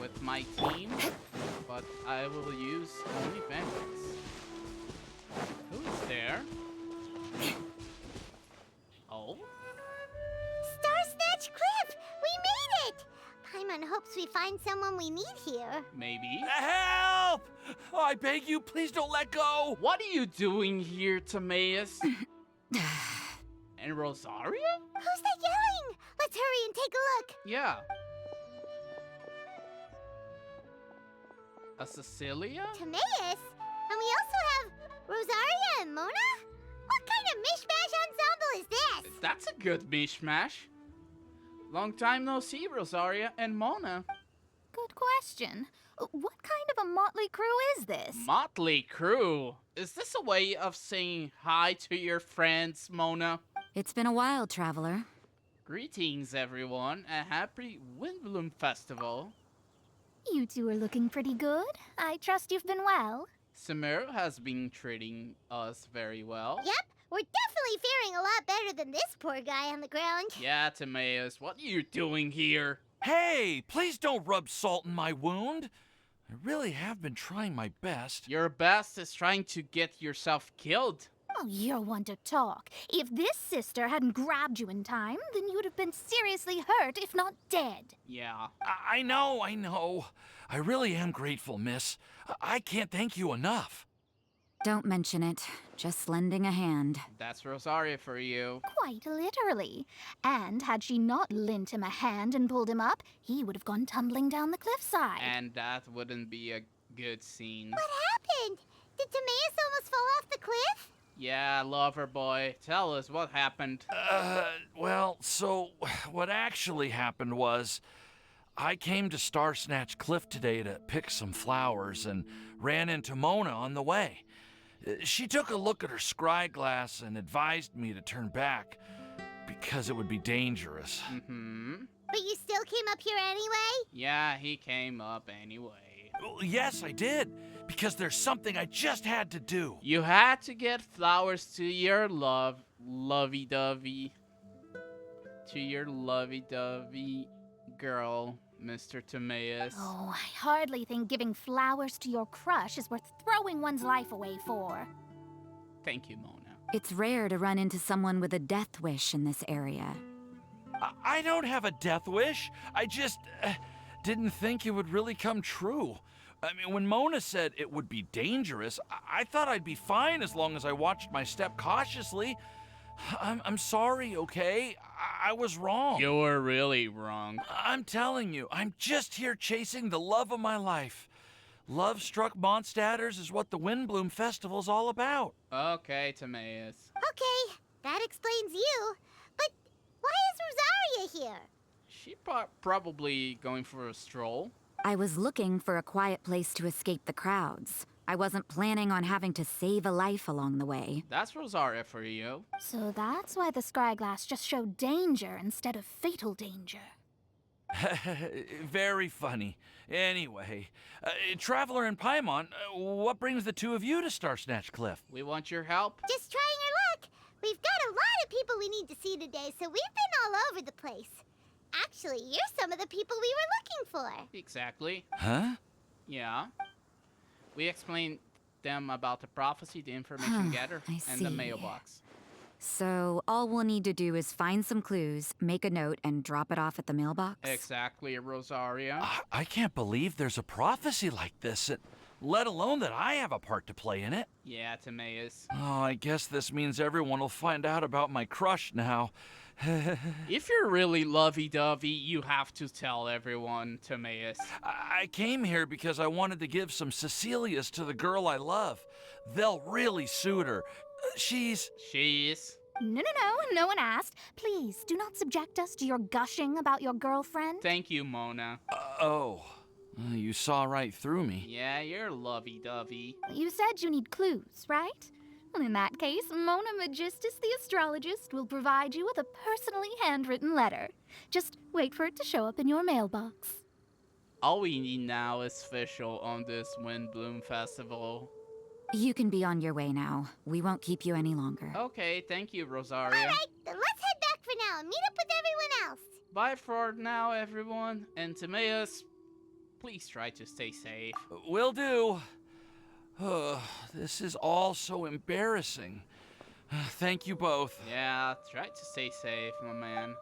Speaker 1: with my team, but I will use only Vengeance. Who's there? Oh?
Speaker 2: Star Snatch Cliff! We made it! Paimon hopes we find someone we need here.
Speaker 1: Maybe.
Speaker 16: Help! Oh, I beg you, please don't let go!
Speaker 1: What are you doing here, Timaeus? And Rosaria?
Speaker 2: Who's that yelling? Let's hurry and take a look.
Speaker 1: Yeah. A Cecilia?
Speaker 2: Timaeus? And we also have Rosaria and Mona? What kind of mishmash ensemble is this?
Speaker 1: That's a good mishmash. Long time no see, Rosaria and Mona.
Speaker 12: Good question. What kind of a motley crew is this?
Speaker 1: Motley crew? Is this a way of saying hi to your friends, Mona?
Speaker 14: It's been a while, traveler.
Speaker 1: Greetings, everyone. A happy Windblume Festival.
Speaker 10: You two are looking pretty good. I trust you've been well.
Speaker 1: Sumeru has been treating us very well.
Speaker 2: Yep, we're definitely faring a lot better than this poor guy on the ground.
Speaker 1: Yeah, Timaeus, what are you doing here?
Speaker 16: Hey, please don't rub salt in my wound. I really have been trying my best.
Speaker 1: Your best is trying to get yourself killed.
Speaker 10: Oh, you're one to talk. If this sister hadn't grabbed you in time, then you'd have been seriously hurt, if not dead.
Speaker 1: Yeah.
Speaker 16: I know. I really am grateful, miss. I can't thank you enough.
Speaker 14: Don't mention it. Just lending a hand.
Speaker 1: That's Rosaria for you.
Speaker 10: Quite literally. And had she not lent him a hand and pulled him up, he would have gone tumbling down the cliffside.
Speaker 1: And that wouldn't be a good scene.
Speaker 2: What happened? Did Timaeus almost fall off the cliff?
Speaker 1: Yeah, lover boy. Tell us what happened.
Speaker 16: Well, so what actually happened was I came to Star Snatch Cliff today to pick some flowers and ran into Mona on the way. She took a look at her scry glass and advised me to turn back because it would be dangerous.
Speaker 1: Mm-hmm.
Speaker 2: But you still came up here anyway?
Speaker 1: Yeah, he came up anyway.
Speaker 16: Well, yes, I did, because there's something I just had to do.
Speaker 1: You had to get flowers to your lovey-dovey. To your lovey-dovey girl, Mr. Timaeus.
Speaker 10: Oh, I hardly think giving flowers to your crush is worth throwing one's life away for.
Speaker 1: Thank you, Mona.
Speaker 14: It's rare to run into someone with a death wish in this area.
Speaker 16: I don't have a death wish. I just didn't think it would really come true. I mean, when Mona said it would be dangerous, I thought I'd be fine as long as I watched my step cautiously. I'm sorry, okay? I was wrong.
Speaker 1: You were really wrong.
Speaker 16: I'm telling you, I'm just here chasing the love of my life. Love-struck Mondstadters is what the Windblume Festival's all about.
Speaker 1: Okay, Timaeus.
Speaker 2: Okay, that explains you. But why is Rosaria here?
Speaker 1: She probably going for a stroll.
Speaker 14: I was looking for a quiet place to escape the crowds. I wasn't planning on having to save a life along the way.
Speaker 1: That's Rosaria for you.
Speaker 10: So that's why the scry glass just showed danger instead of fatal danger.
Speaker 16: Very funny. Anyway, Traveler and Paimon, what brings the two of you to Star Snatch Cliff?
Speaker 1: We want your help.
Speaker 2: Just trying our luck. We've got a lot of people we need to see today, so we've been all over the place. Actually, you're some of the people we were looking for.
Speaker 1: Exactly.
Speaker 16: Huh?
Speaker 1: Yeah. We explained them about the prophecy, the information gathered, and the mailbox.
Speaker 17: So all we'll need to do is find some clues, make a note, and drop it off at the mailbox?
Speaker 1: Exactly, Rosaria.
Speaker 16: I can't believe there's a prophecy like this, let alone that I have a part to play in it.
Speaker 1: Yeah, Timaeus.
Speaker 16: Oh, I guess this means everyone will find out about my crush now.
Speaker 1: If you're really lovey-dovey, you have to tell everyone, Timaeus.
Speaker 16: I came here because I wanted to give some Cecilias to the girl I love. They'll really suit her. She's...
Speaker 12: No one asked. Please, do not subject us to your gushing about your girlfriend.
Speaker 1: Thank you, Mona.
Speaker 16: You saw right through me.
Speaker 1: Yeah, you're lovey-dovey.
Speaker 12: You said you need clues, right? Well, in that case, Mona Magistus the astrologist will provide you with a personally handwritten letter. Just wait for it to show up in your mailbox.
Speaker 1: All we need now is official on this Windblume Festival.
Speaker 17: You can be on your way now. We won't keep you any longer.
Speaker 1: Okay, thank you, Rosaria.
Speaker 2: Alright, then let's head back for now and meet up with everyone else.
Speaker 1: Bye for now, everyone. And Timaeus, please try to stay safe.
Speaker 16: Will do. This is all so embarrassing. Thank you both.
Speaker 1: Yeah, try to stay safe, my man.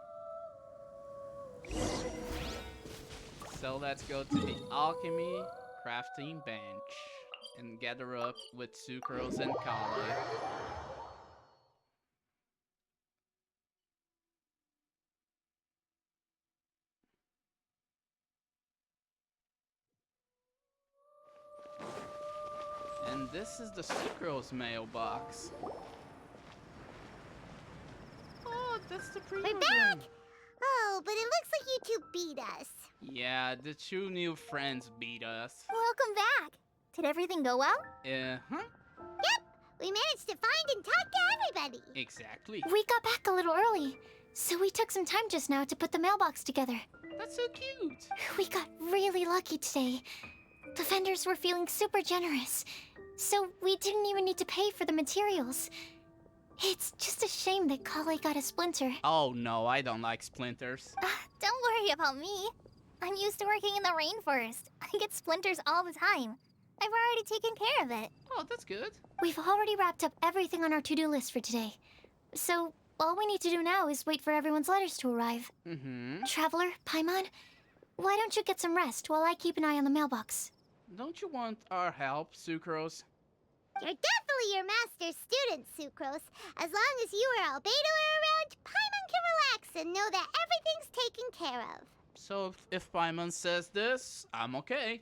Speaker 1: So let's go to the alchemy crafting bench and gather up with Sucrose and Kale. And this is the Sucrose mailbox. Oh, that's the pre-order.
Speaker 2: We're back! Oh, but it looks like you two beat us.
Speaker 1: Yeah, the two new friends beat us.
Speaker 10: Welcome back. Did everything go well?
Speaker 1: Uh-huh.
Speaker 2: Yep, we managed to find and talk to everybody.
Speaker 1: Exactly.
Speaker 4: We got back a little early, so we took some time just now to put the mailbox together.
Speaker 1: That's so cute.
Speaker 4: We got really lucky today. The vendors were feeling super generous, so we didn't even need to pay for the materials. It's just a shame that Kale got a splinter.
Speaker 1: Oh no, I don't like splinters.
Speaker 10: Don't worry about me. I'm used to working in the rainforest. I get splinters all the time. I've already taken care of it.
Speaker 1: Oh, that's good.
Speaker 4: We've already wrapped up everything on our to-do list for today. So, all we need to do now is wait for everyone's letters to arrive.
Speaker 1: Mm-hmm.
Speaker 4: Traveler, Paimon, why don't you get some rest while I keep an eye on the mailbox?
Speaker 1: Don't you want our help, Sucrose?
Speaker 2: You're definitely your master's student, Sucrose. As long as you or Albedo are around, Paimon can relax and know that everything's taken care of.
Speaker 1: So if Paimon says this, I'm okay.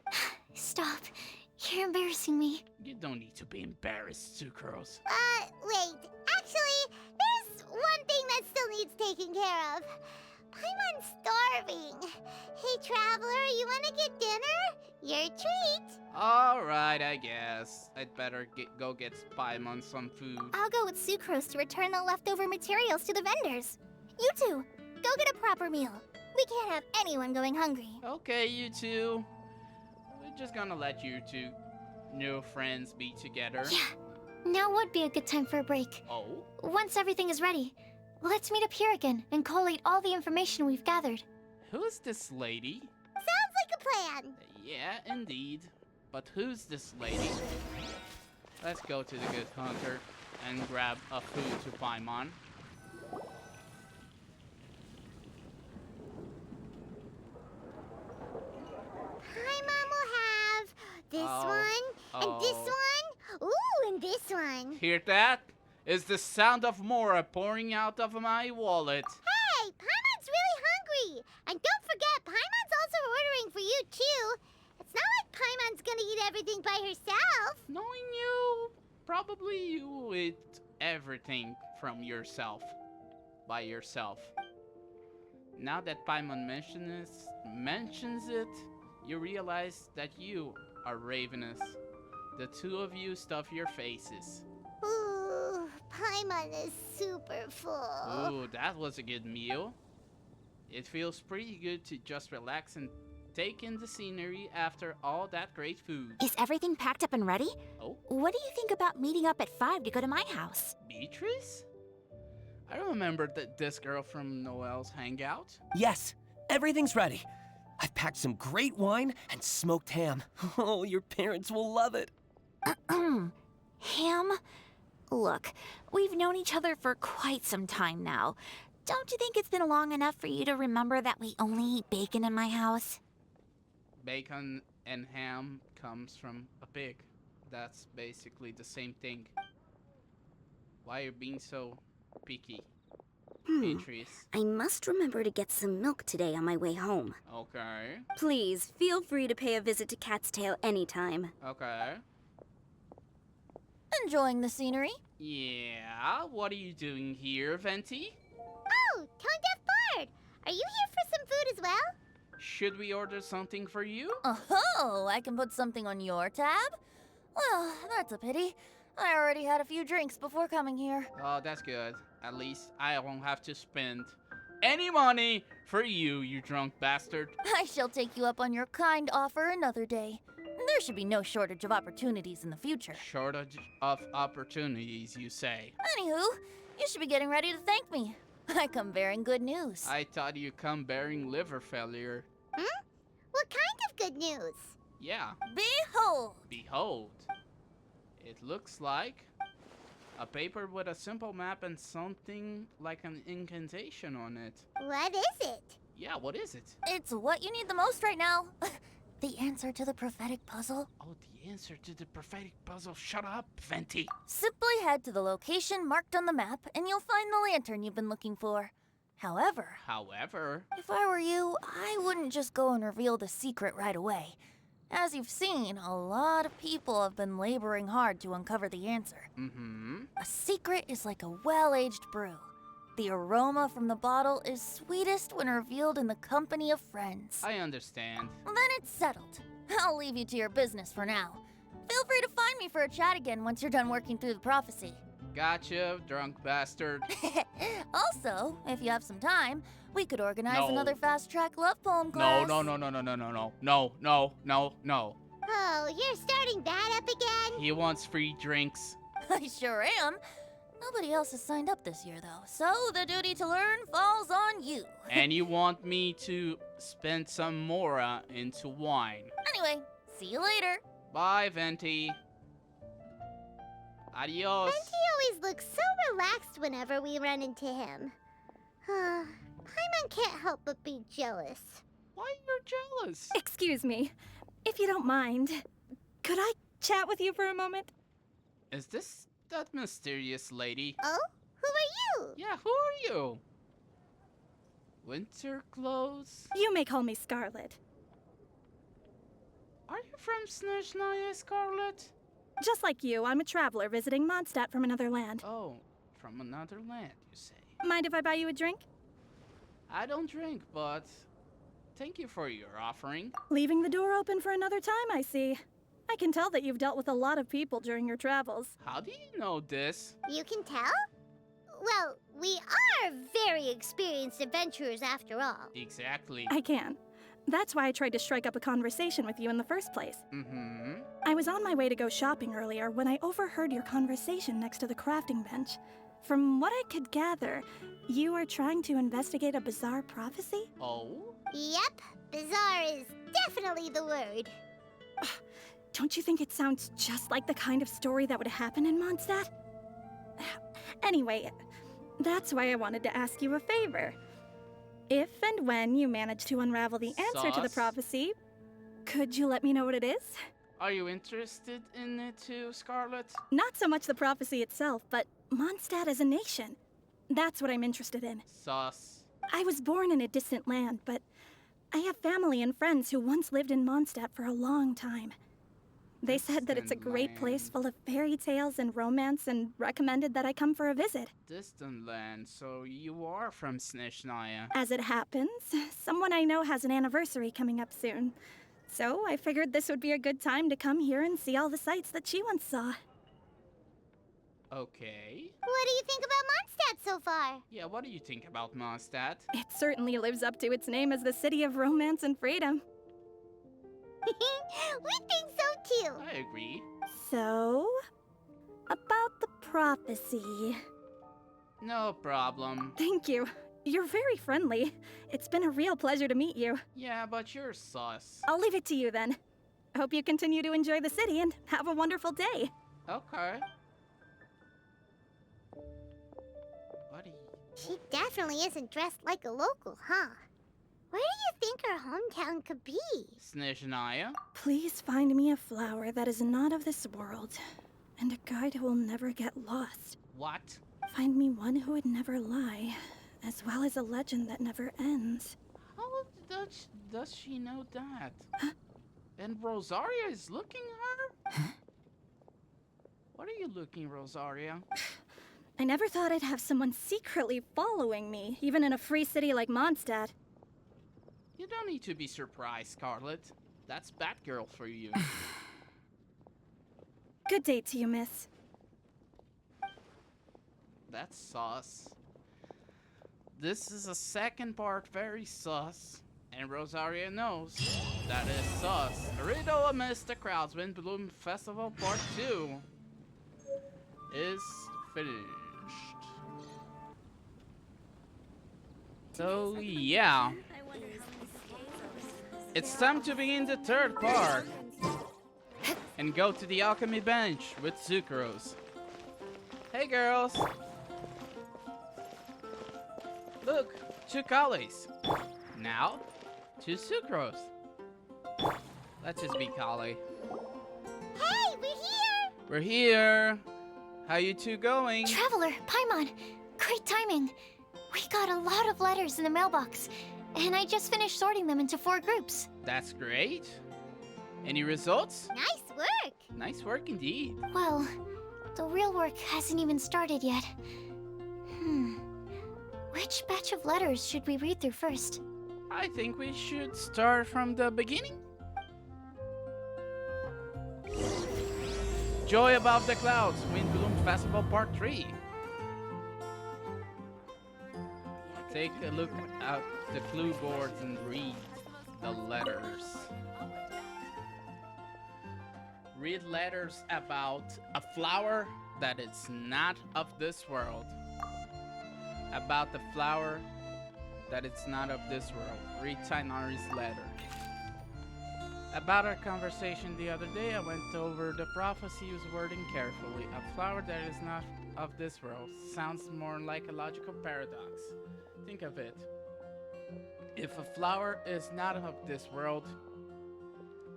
Speaker 4: Stop. You're embarrassing me.
Speaker 1: You don't need to be embarrassed, Sucrose.
Speaker 2: Wait. Actually, there's one thing that still needs taking care of. Paimon's starving. Hey, Traveler, you wanna get dinner? Your treat.
Speaker 1: Alright, I guess. I'd better go get Paimon some food.
Speaker 10: I'll go with Sucrose to return the leftover materials to the vendors. You two, go get a proper meal. We can't have anyone going hungry.
Speaker 1: Okay, you two. We're just gonna let you two new friends be together.
Speaker 4: Yeah, now would be a good time for a break.
Speaker 1: Oh?
Speaker 4: Once everything is ready, let's meet up here again and collate all the information we've gathered.
Speaker 1: Who's this lady?
Speaker 2: Sounds like a plan.
Speaker 1: Yeah, indeed. But who's this lady? Let's go to the Good Hunter and grab a food to Paimon.
Speaker 2: Paimon will have this one, and this one, ooh, and this one.
Speaker 1: Hear that? Is the sound of Mora pouring out of my wallet.
Speaker 2: Hey, Paimon's really hungry. And don't forget, Paimon's also ordering for you, too. It's not like Paimon's gonna eat everything by herself.
Speaker 1: Knowing you, probably you eat everything from yourself. By yourself. Now that Paimon mentions it, you realize that you are ravenous. The two of you stuff your faces.
Speaker 2: Ooh, Paimon is super full.
Speaker 1: Ooh, that was a good meal. It feels pretty good to just relax and take in the scenery after all that great food.
Speaker 3: Is everything packed up and ready?
Speaker 1: Oh?
Speaker 3: What do you think about meeting up at 5 to go to my house?
Speaker 1: Beatrice? I remember this girl from Noel's hangout.
Speaker 18: Yes, everything's ready. I've packed some great wine and smoked ham. Oh, your parents will love it.
Speaker 3: Ham? Look, we've known each other for quite some time now. Don't you think it's been long enough for you to remember that we only eat bacon in my house?
Speaker 1: Bacon and ham comes from a pig. That's basically the same thing. Why are you being so picky, Beatrice?
Speaker 5: I must remember to get some milk today on my way home.
Speaker 1: Okay.
Speaker 5: Please, feel free to pay a visit to Cat's Tail anytime.
Speaker 1: Okay.
Speaker 14: Enjoying the scenery?
Speaker 1: Yeah, what are you doing here, Venti?
Speaker 2: Oh, Tone Deaf Bard! Are you here for some food as well?
Speaker 1: Should we order something for you?
Speaker 14: Oh, I can put something on your tab? Well, that's a pity. I already had a few drinks before coming here.
Speaker 1: Oh, that's good. At least I won't have to spend any money for you, you drunk bastard.
Speaker 14: I shall take you up on your kind offer another day. There should be no shortage of opportunities in the future.
Speaker 1: Shortage of opportunities, you say?
Speaker 14: Anywho, you should be getting ready to thank me. I come bearing good news.
Speaker 1: I thought you come bearing liver failure.
Speaker 2: Hmm? What kind of good news?
Speaker 1: Yeah.
Speaker 14: Behold!
Speaker 1: Behold. It looks like a paper with a simple map and something like an incantation on it.
Speaker 2: What is it?
Speaker 1: Yeah, what is it?
Speaker 14: It's what you need the most right now. The answer to the prophetic puzzle.
Speaker 1: Oh, the answer to the prophetic puzzle. Shut up, Venti.
Speaker 14: Simply head to the location marked on the map and you'll find the lantern you've been looking for. However, if I were you, I wouldn't just go and reveal the secret right away. As you've seen, a lot of people have been laboring hard to uncover the answer. A secret is like a well-aged brew. The aroma from the bottle is sweetest when revealed in the company of friends.
Speaker 1: I understand.
Speaker 14: Then it's settled. I'll leave you to your business for now. Feel free to find me for a chat again once you're done working through the prophecy.
Speaker 1: Gotcha, drunk bastard.
Speaker 14: Also, if you have some time, we could organize another fast-track love poem
Speaker 1: No.
Speaker 2: Oh, you're starting that up again?
Speaker 1: He wants free drinks.
Speaker 14: I sure am. Nobody else has signed up this year, though, so the duty to learn falls on you.
Speaker 1: And you want me to spend some mora into wine.
Speaker 14: Anyway, see you later.
Speaker 1: Bye, Venti. Adios.
Speaker 2: Venti always looks so relaxed whenever we run into him. Paimon can't help but be jealous.
Speaker 1: Why you're jealous?
Speaker 18: Excuse me, if you don't mind, could I chat with you for a moment?
Speaker 1: Is this that mysterious lady?
Speaker 2: Oh? Who are you?
Speaker 1: Yeah, who are you? Winter clothes?
Speaker 18: You may call me Scarlet.
Speaker 1: Are you from Snezhnaya, Scarlet?
Speaker 18: Just like you, I'm a traveler visiting Mondstadt from another land.
Speaker 1: Oh, from another land, you say?
Speaker 18: Mind if I buy you a drink?
Speaker 1: I don't drink, but thank you for your offering.
Speaker 18: Leaving the door open for another time, I see. I can tell that you've dealt with a lot of people during your travels.
Speaker 1: How do you know this?
Speaker 2: You can tell? Well, we are very experienced adventurers after all.
Speaker 1: Exactly.
Speaker 18: I can. That's why I tried to strike up a conversation with you in the first place. I was on my way to go shopping earlier when I overheard your conversation next to the crafting bench. From what I could gather, you are trying to investigate a bizarre prophecy?
Speaker 1: Oh?
Speaker 2: Yep, bizarre is definitely the word.
Speaker 18: Don't you think it sounds just like the kind of story that would happen in Mondstadt? Anyway, that's why I wanted to ask you a favor. If and when you manage to unravel the answer to the prophecy, could you let me know what it is?
Speaker 1: Are you interested in it too, Scarlet?
Speaker 18: Not so much the prophecy itself, but Mondstadt as a nation. That's what I'm interested in.
Speaker 1: Sus.
Speaker 18: I was born in a distant land, but I have family and friends who once lived in Mondstadt for a long time. They said that it's a great place full of fairy tales and romance and recommended that I come for a visit.
Speaker 1: Distant land, so you are from Snezhnaya.
Speaker 18: As it happens, someone I know has an anniversary coming up soon. So I figured this would be a good time to come here and see all the sights that she once saw.
Speaker 1: Okay.
Speaker 2: What do you think about Mondstadt so far?
Speaker 1: Yeah, what do you think about Mondstadt?
Speaker 18: It certainly lives up to its name as the city of romance and freedom.
Speaker 2: We think so too.
Speaker 1: I agree.
Speaker 18: So, about the prophecy.
Speaker 1: No problem.
Speaker 18: Thank you. You're very friendly. It's been a real pleasure to meet you.
Speaker 1: Yeah, but you're sus.
Speaker 18: I'll leave it to you then. Hope you continue to enjoy the city and have a wonderful day.
Speaker 1: Okay. Buddy.
Speaker 2: She definitely isn't dressed like a local, huh? Where do you think her hometown could be?
Speaker 1: Snezhnaya?
Speaker 18: Please find me a flower that is not of this world, and a guide who will never get lost.
Speaker 1: What?
Speaker 18: Find me one who would never lie, as well as a legend that never ends.
Speaker 1: How does she know that? Huh? And Rosaria is looking her?
Speaker 18: Huh?
Speaker 1: What are you looking, Rosaria?
Speaker 18: I never thought I'd have someone secretly following me, even in a free city like Mondstadt.
Speaker 1: You don't need to be surprised, Scarlet. That's Batgirl for you.
Speaker 18: Good day to you, miss.
Speaker 1: That's sus. This is a second part very sus. And Rosaria knows that is sus. Riddle amidst the crowds, Windblume Festival Part 2 is finished. So yeah, it's time to begin the third part and go to the alchemy bench with Sucrose. Hey girls! Look, 2 collies. Now, 2 Sucrose. Let's just be collie.
Speaker 2: Hey, we're here!
Speaker 1: We're here! How you 2 going?
Speaker 4: Traveler, Paimon, great timing. We got a lot of letters in the mailbox, and I just finished sorting them into 4 groups.
Speaker 1: That's great. Any results?
Speaker 2: Nice work!
Speaker 1: Nice work indeed.
Speaker 4: Well, the real work hasn't even started yet. Which batch of letters should we read through first?
Speaker 1: I think we should start from the beginning. Joy Above the Clouds, Windblume Festival Part 3. Take a look at the clue boards and read the letters. Read letters about a flower that is not of this world. About the flower that is not of this world. Read Tainari's letter. About our conversation the other day, I went over the prophecy's wording carefully. A flower that is not of this world sounds more like a logical paradox. Think of it. If a flower is not of this world,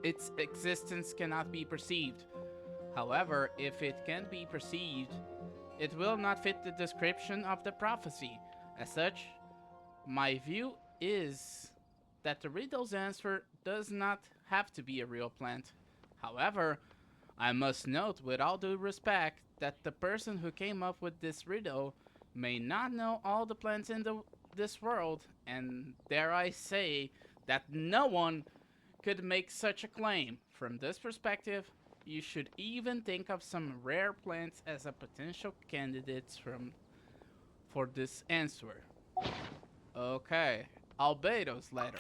Speaker 1: its existence cannot be perceived. However, if it can be perceived, it will not fit the description of the prophecy. As such, my view is that the riddle's answer does not have to be a real plant. However, I must note with all due respect that the person who came up with this riddle may not know all the plants in this world, and dare I say that no one could make such a claim. From this perspective, you should even think of some rare plants as a potential candidates for this answer. Okay, Albedo's letter.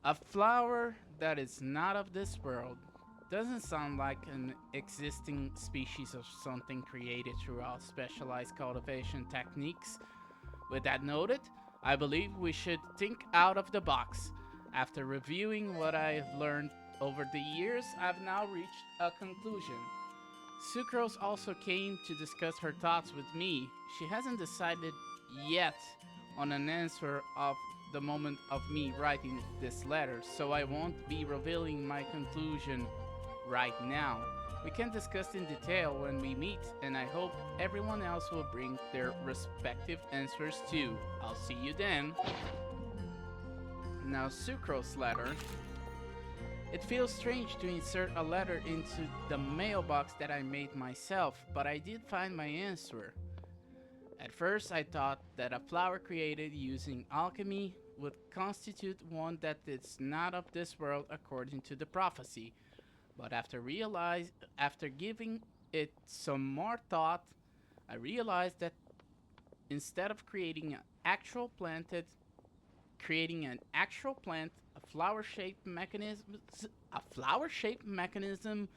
Speaker 1: A flower that is not of this world doesn't sound like an existing species of something created throughout specialized cultivation techniques. With that noted, I believe we should think out of the box. After reviewing what I've learned over the years, I've now reached a conclusion. Sucrose also came to discuss her thoughts with me. She hasn't decided yet on an answer of the moment of me writing this letter, so I won't be revealing my conclusion right now. We can discuss in detail when we meet, and I hope everyone else will bring their respective answers too. I'll see you then. Now, Sucrose's letter. It feels strange to insert a letter into the mailbox that I made myself, but I did find my answer. At first, I thought that a flower created using alchemy would constitute one that is not of this world according to the prophecy. But after giving it some more thought, I realized that instead of creating an actual plant, a flower-shaped mechanism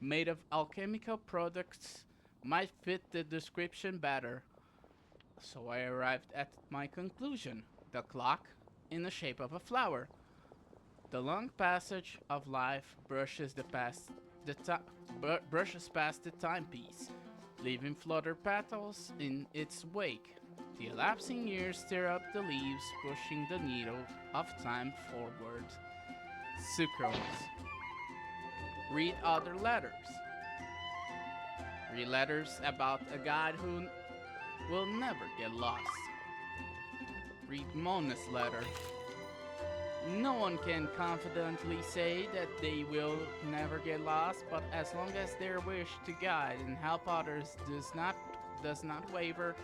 Speaker 1: made of alchemical products might fit the description better. So I arrived at my conclusion: the clock in the shape of a flower. The long passage of life brushes brushes past the timepiece, leaving flutter petals in its wake. The elapsing years stir up the leaves, pushing the needle of time forward. Sucrose. Read other letters. Read letters about a guide who will never get lost. Read Mona's letter. No one can confidently say that they will never get lost, but as long as their wish to guide and help others does not waver,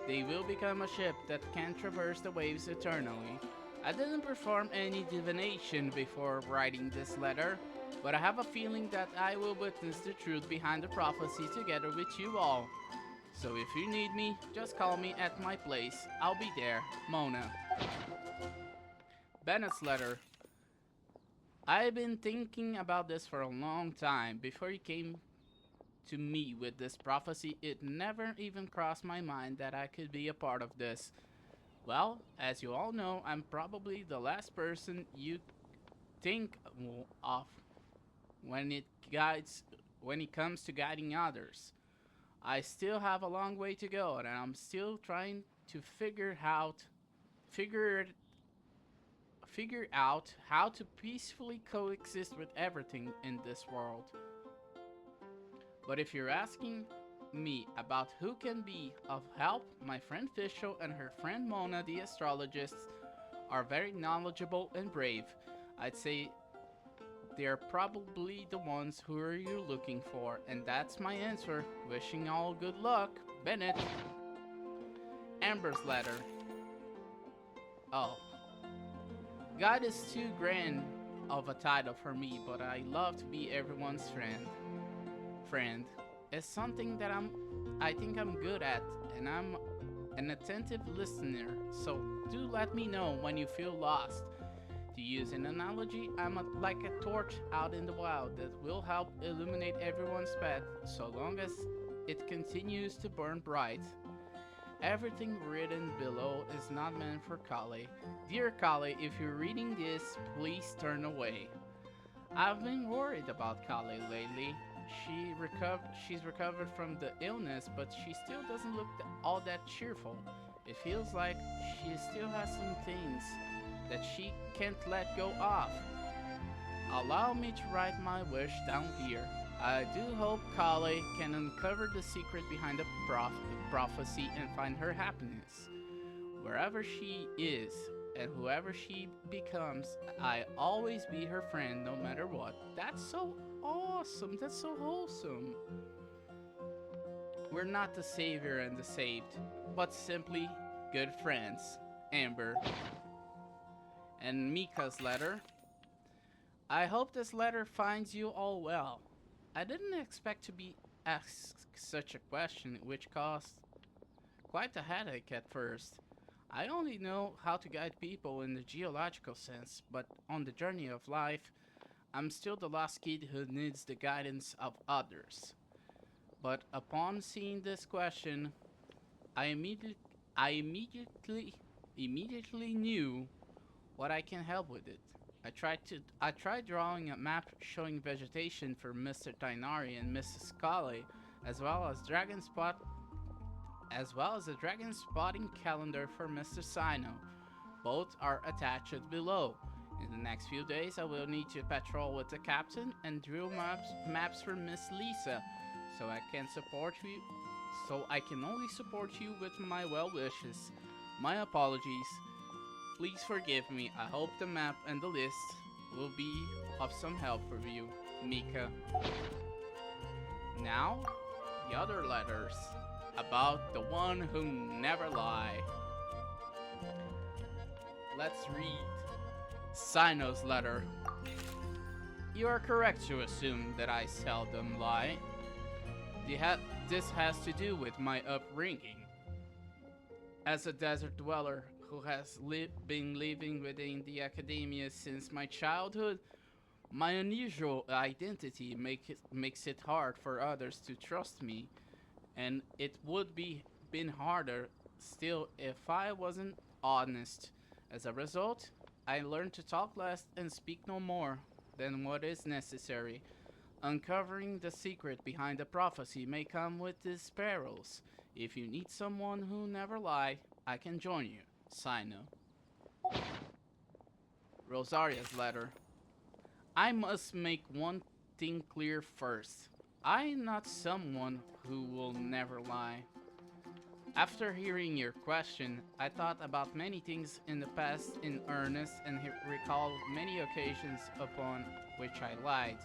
Speaker 1: they will become a ship that can traverse the waves eternally. I didn't perform any divination before writing this letter, but I have a feeling that I will witness the truth behind the prophecy together with you all. So if you need me, just call me at my place. I'll be there. Mona. Bennett's letter. I've been thinking about this for a long time. Before you came to me with this prophecy, it never even crossed my mind that I could be a part of this. Well, as you all know, I'm probably the last person you think of when it comes to guiding others. I still have a long way to go, and I'm still trying to figure out how to peacefully coexist with everything in this world. But if you're asking me about who can be of help, my friend Fischl and her friend Mona, the astrologist, are very knowledgeable and brave. I'd say they're probably the ones who are you looking for, and that's my answer. Wishing all good luck, Bennett. Amber's letter. Oh. God is too grand of a title for me, but I love to be everyone's friend. Friend is something that I think I'm good at, and I'm an attentive listener, so do let me know when you feel lost. To use an analogy, I'm like a torch out in the wild that will help illuminate everyone's path so long as it continues to burn bright. Everything written below is not meant for Kale. Dear Kale, if you're reading this, please turn away. I've been worried about Kale lately. She's recovered from the illness, but she still doesn't look all that cheerful. It feels like she still has some things that she can't let go of. Allow me to write my wish down here. I do hope Kale can uncover the secret behind the prophecy and find her happiness. Wherever she is and whoever she becomes, I always be her friend no matter what. That's so awesome. That's so wholesome. We're not the savior and the saved, but simply good friends. Amber. And Mika's letter. I hope this letter finds you all well. I didn't expect to be asked such a question, which caused quite a headache at first. I only know how to guide people in the geological sense, but on the journey of life, I'm still the lost kid who needs the guidance of others. But upon seeing this question, I immediately knew what I can help with it. I tried drawing a map showing vegetation for Mr. Tainari and Mrs. Kale, as well as a dragon spotting calendar for Mr. Sino. Both are attached below. In the next few days, I will need to patrol with the captain and drill maps for Miss Lisa, so I can only support you with my well wishes. My apologies. Please forgive me. I hope the map and the list will be of some help for you, Mika. Now, the other letters about the one who never lie. Let's read Sino's letter. You are correct to assume that I seldom lie. This has to do with my upbringing. As a desert dweller who has been living within the academia since my childhood, my unusual identity makes it hard for others to trust me, and it would been harder still if I wasn't honest. As a result, I learned to talk less and speak no more than what is necessary. Uncovering the secret behind the prophecy may come with its perils. If you need someone who never lie, I can join you. Sino. Rosaria's letter. I must make one thing clear first. I am not someone who will never lie. After hearing your question, I thought about many things in the past in earnest and recalled many occasions upon which I lied.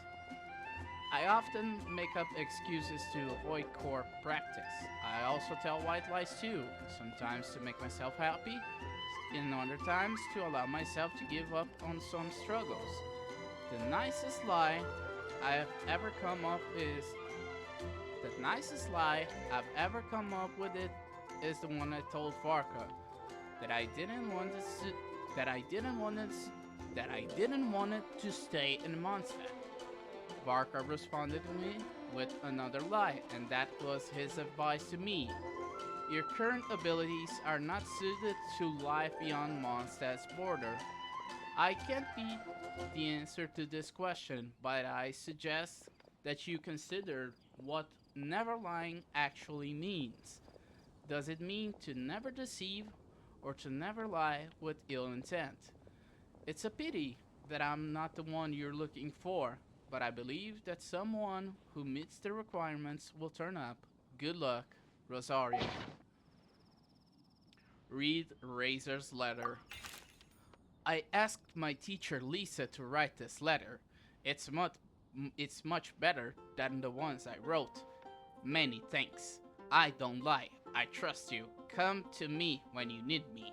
Speaker 1: I often make up excuses to avoid core practice. I also tell white lies too, sometimes to make myself happy, in other times to allow myself to give up on some struggles. The nicest lie I've ever come up with it is the one I told Varka that I didn't want it to stay in Mondstadt. Varka responded to me with another lie, and that was his advice to me. Your current abilities are not suited to life beyond Mondstadt's border. I can't be the answer to this question, but I suggest that you consider what never lying actually means. Does it mean to never deceive or to never lie with ill intent? It's a pity that I'm not the one you're looking for, but I believe that someone who meets the requirements will turn up. Good luck, Rosario. Read Razor's letter. I asked my teacher Lisa to write this letter. It's much better than the ones I wrote. Many thanks. I don't lie. I trust you. Come to me when you need me.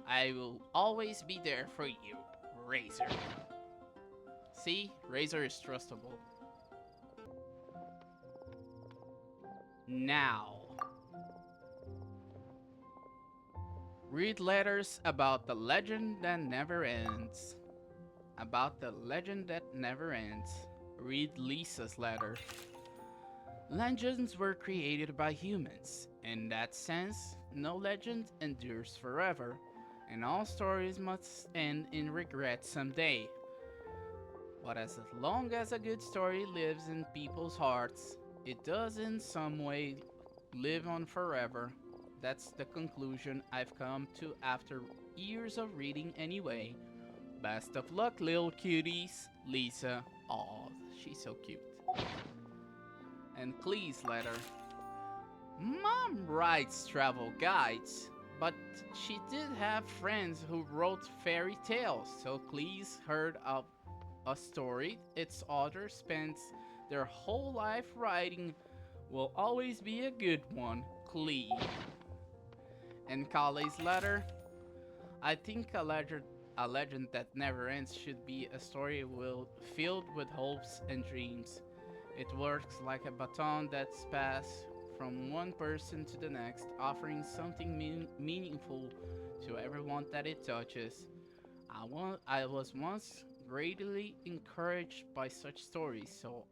Speaker 1: I will always be there for you, Razor. See, Razor is trustable. Now, read letters about the legend that never ends. About the legend that never ends. Read Lisa's letter. Legends were created by humans. In that sense, no legend endures forever, and all stories must end in regret someday. But as long as a good story lives in people's hearts, it does in some way live on forever. That's the conclusion I've come to after years of reading anyway. Best of luck, little cuties. Lisa. Aw, she's so cute. And Clee's letter. Mom writes travel guides, but she did have friends who wrote fairy tales, so Clee's heard of a story its author spends their whole life writing will always be a good one, Clee. And Kale's letter. I think a legend that never ends should be a story filled with hopes and dreams. It works like a baton that's passed from one person to the next, offering something meaningful to everyone that it touches. I was once greatly encouraged by such stories, so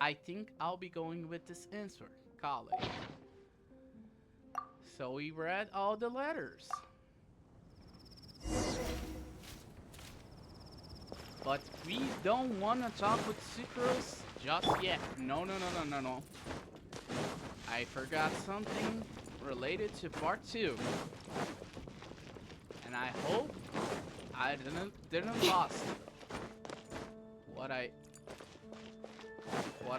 Speaker 1: I think I'll be going with this answer, Kale. So we read all the letters. But we don't want to talk with Sucrose just yet. No. I forgot something related to part 2. And I hope I didn't lost what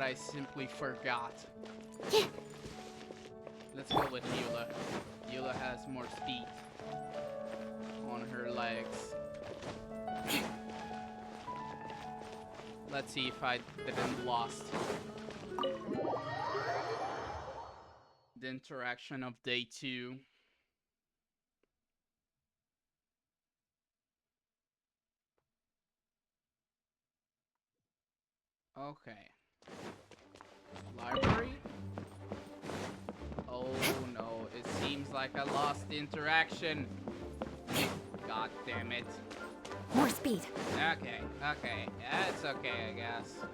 Speaker 1: I simply forgot. Let's go with Eula. Eula has more speed on her legs. Let's see if I didn't lost the interaction of day 2. Okay. Library? Oh no, it seems like I lost the interaction. God damn it.
Speaker 11: More speed.
Speaker 1: Okay. Yeah, it's okay, I guess.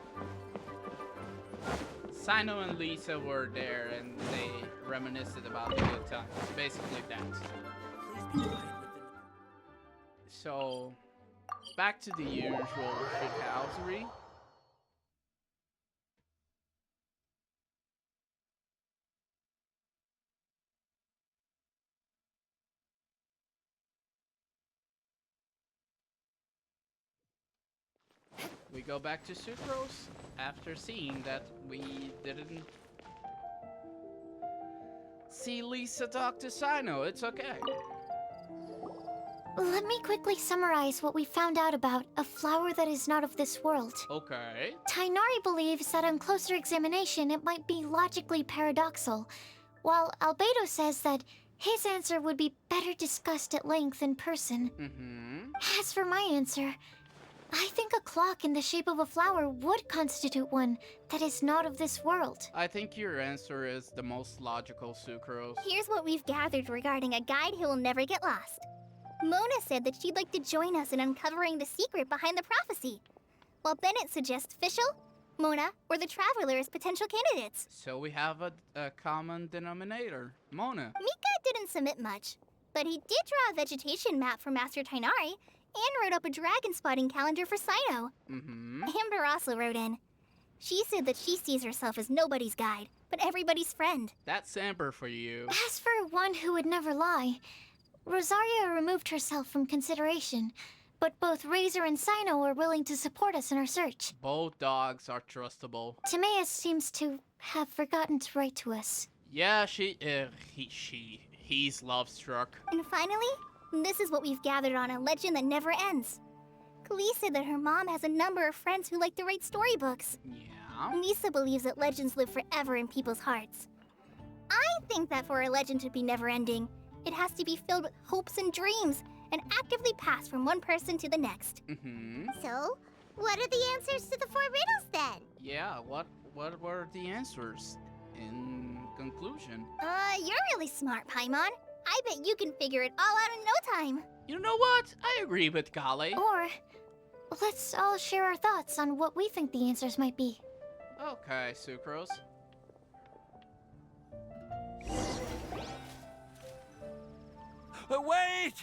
Speaker 1: Sino and Lisa were there and they reminisced about the good times. Basically that. So, back to the usual shithousery. We go back to Sucrose after seeing that we didn't see Lisa talk to Sino. It's okay.
Speaker 4: Let me quickly summarize what we found out about a flower that is not of this world.
Speaker 1: Okay.
Speaker 4: Tainari believes that on closer examination it might be logically paradoxal, while Albedo says that his answer would be better discussed at length in person. As for my answer, I think a clock in the shape of a flower would constitute one that is not of this world.
Speaker 1: I think your answer is the most logical, Sucrose.
Speaker 10: Here's what we've gathered regarding a guide who will never get lost. Mona said that she'd like to join us in uncovering the secret behind the prophecy, while Bennett suggests Fischl, Mona, or the Traveler as potential candidates.
Speaker 1: So we have a common denominator, Mona.
Speaker 10: Mika didn't submit much, but he did draw a vegetation map for Master Tainari and wrote up a dragon spotting calendar for Sino. Amber also wrote in. She said that she sees herself as nobody's guide, but everybody's friend.
Speaker 1: That's Amber for you.
Speaker 4: As for one who would never lie, Rosaria removed herself from consideration, but both Razor and Sino are willing to support us in our search.
Speaker 1: Both dogs are trustable.
Speaker 4: Timaeus seems to have forgotten to write to us.
Speaker 1: Yeah, he's love-struck.
Speaker 10: And finally, this is what we've gathered on a legend that never ends. Klee said that her mom has a number of friends who like to write storybooks.
Speaker 1: Yeah?
Speaker 10: Lisa believes that legends live forever in people's hearts. I think that for a legend to be never-ending, it has to be filled with hopes and dreams and actively passed from one person to the next.
Speaker 2: So, what are the answers to the 4 riddles then?
Speaker 1: Yeah, what were the answers in conclusion?
Speaker 10: You're really smart, Paimon. I bet you can figure it all out in no time.
Speaker 1: You know what? I agree with Kale.
Speaker 4: Or, let's all share our thoughts on what we think the answers might be.
Speaker 1: Okay, Sucrose.
Speaker 16: Wait!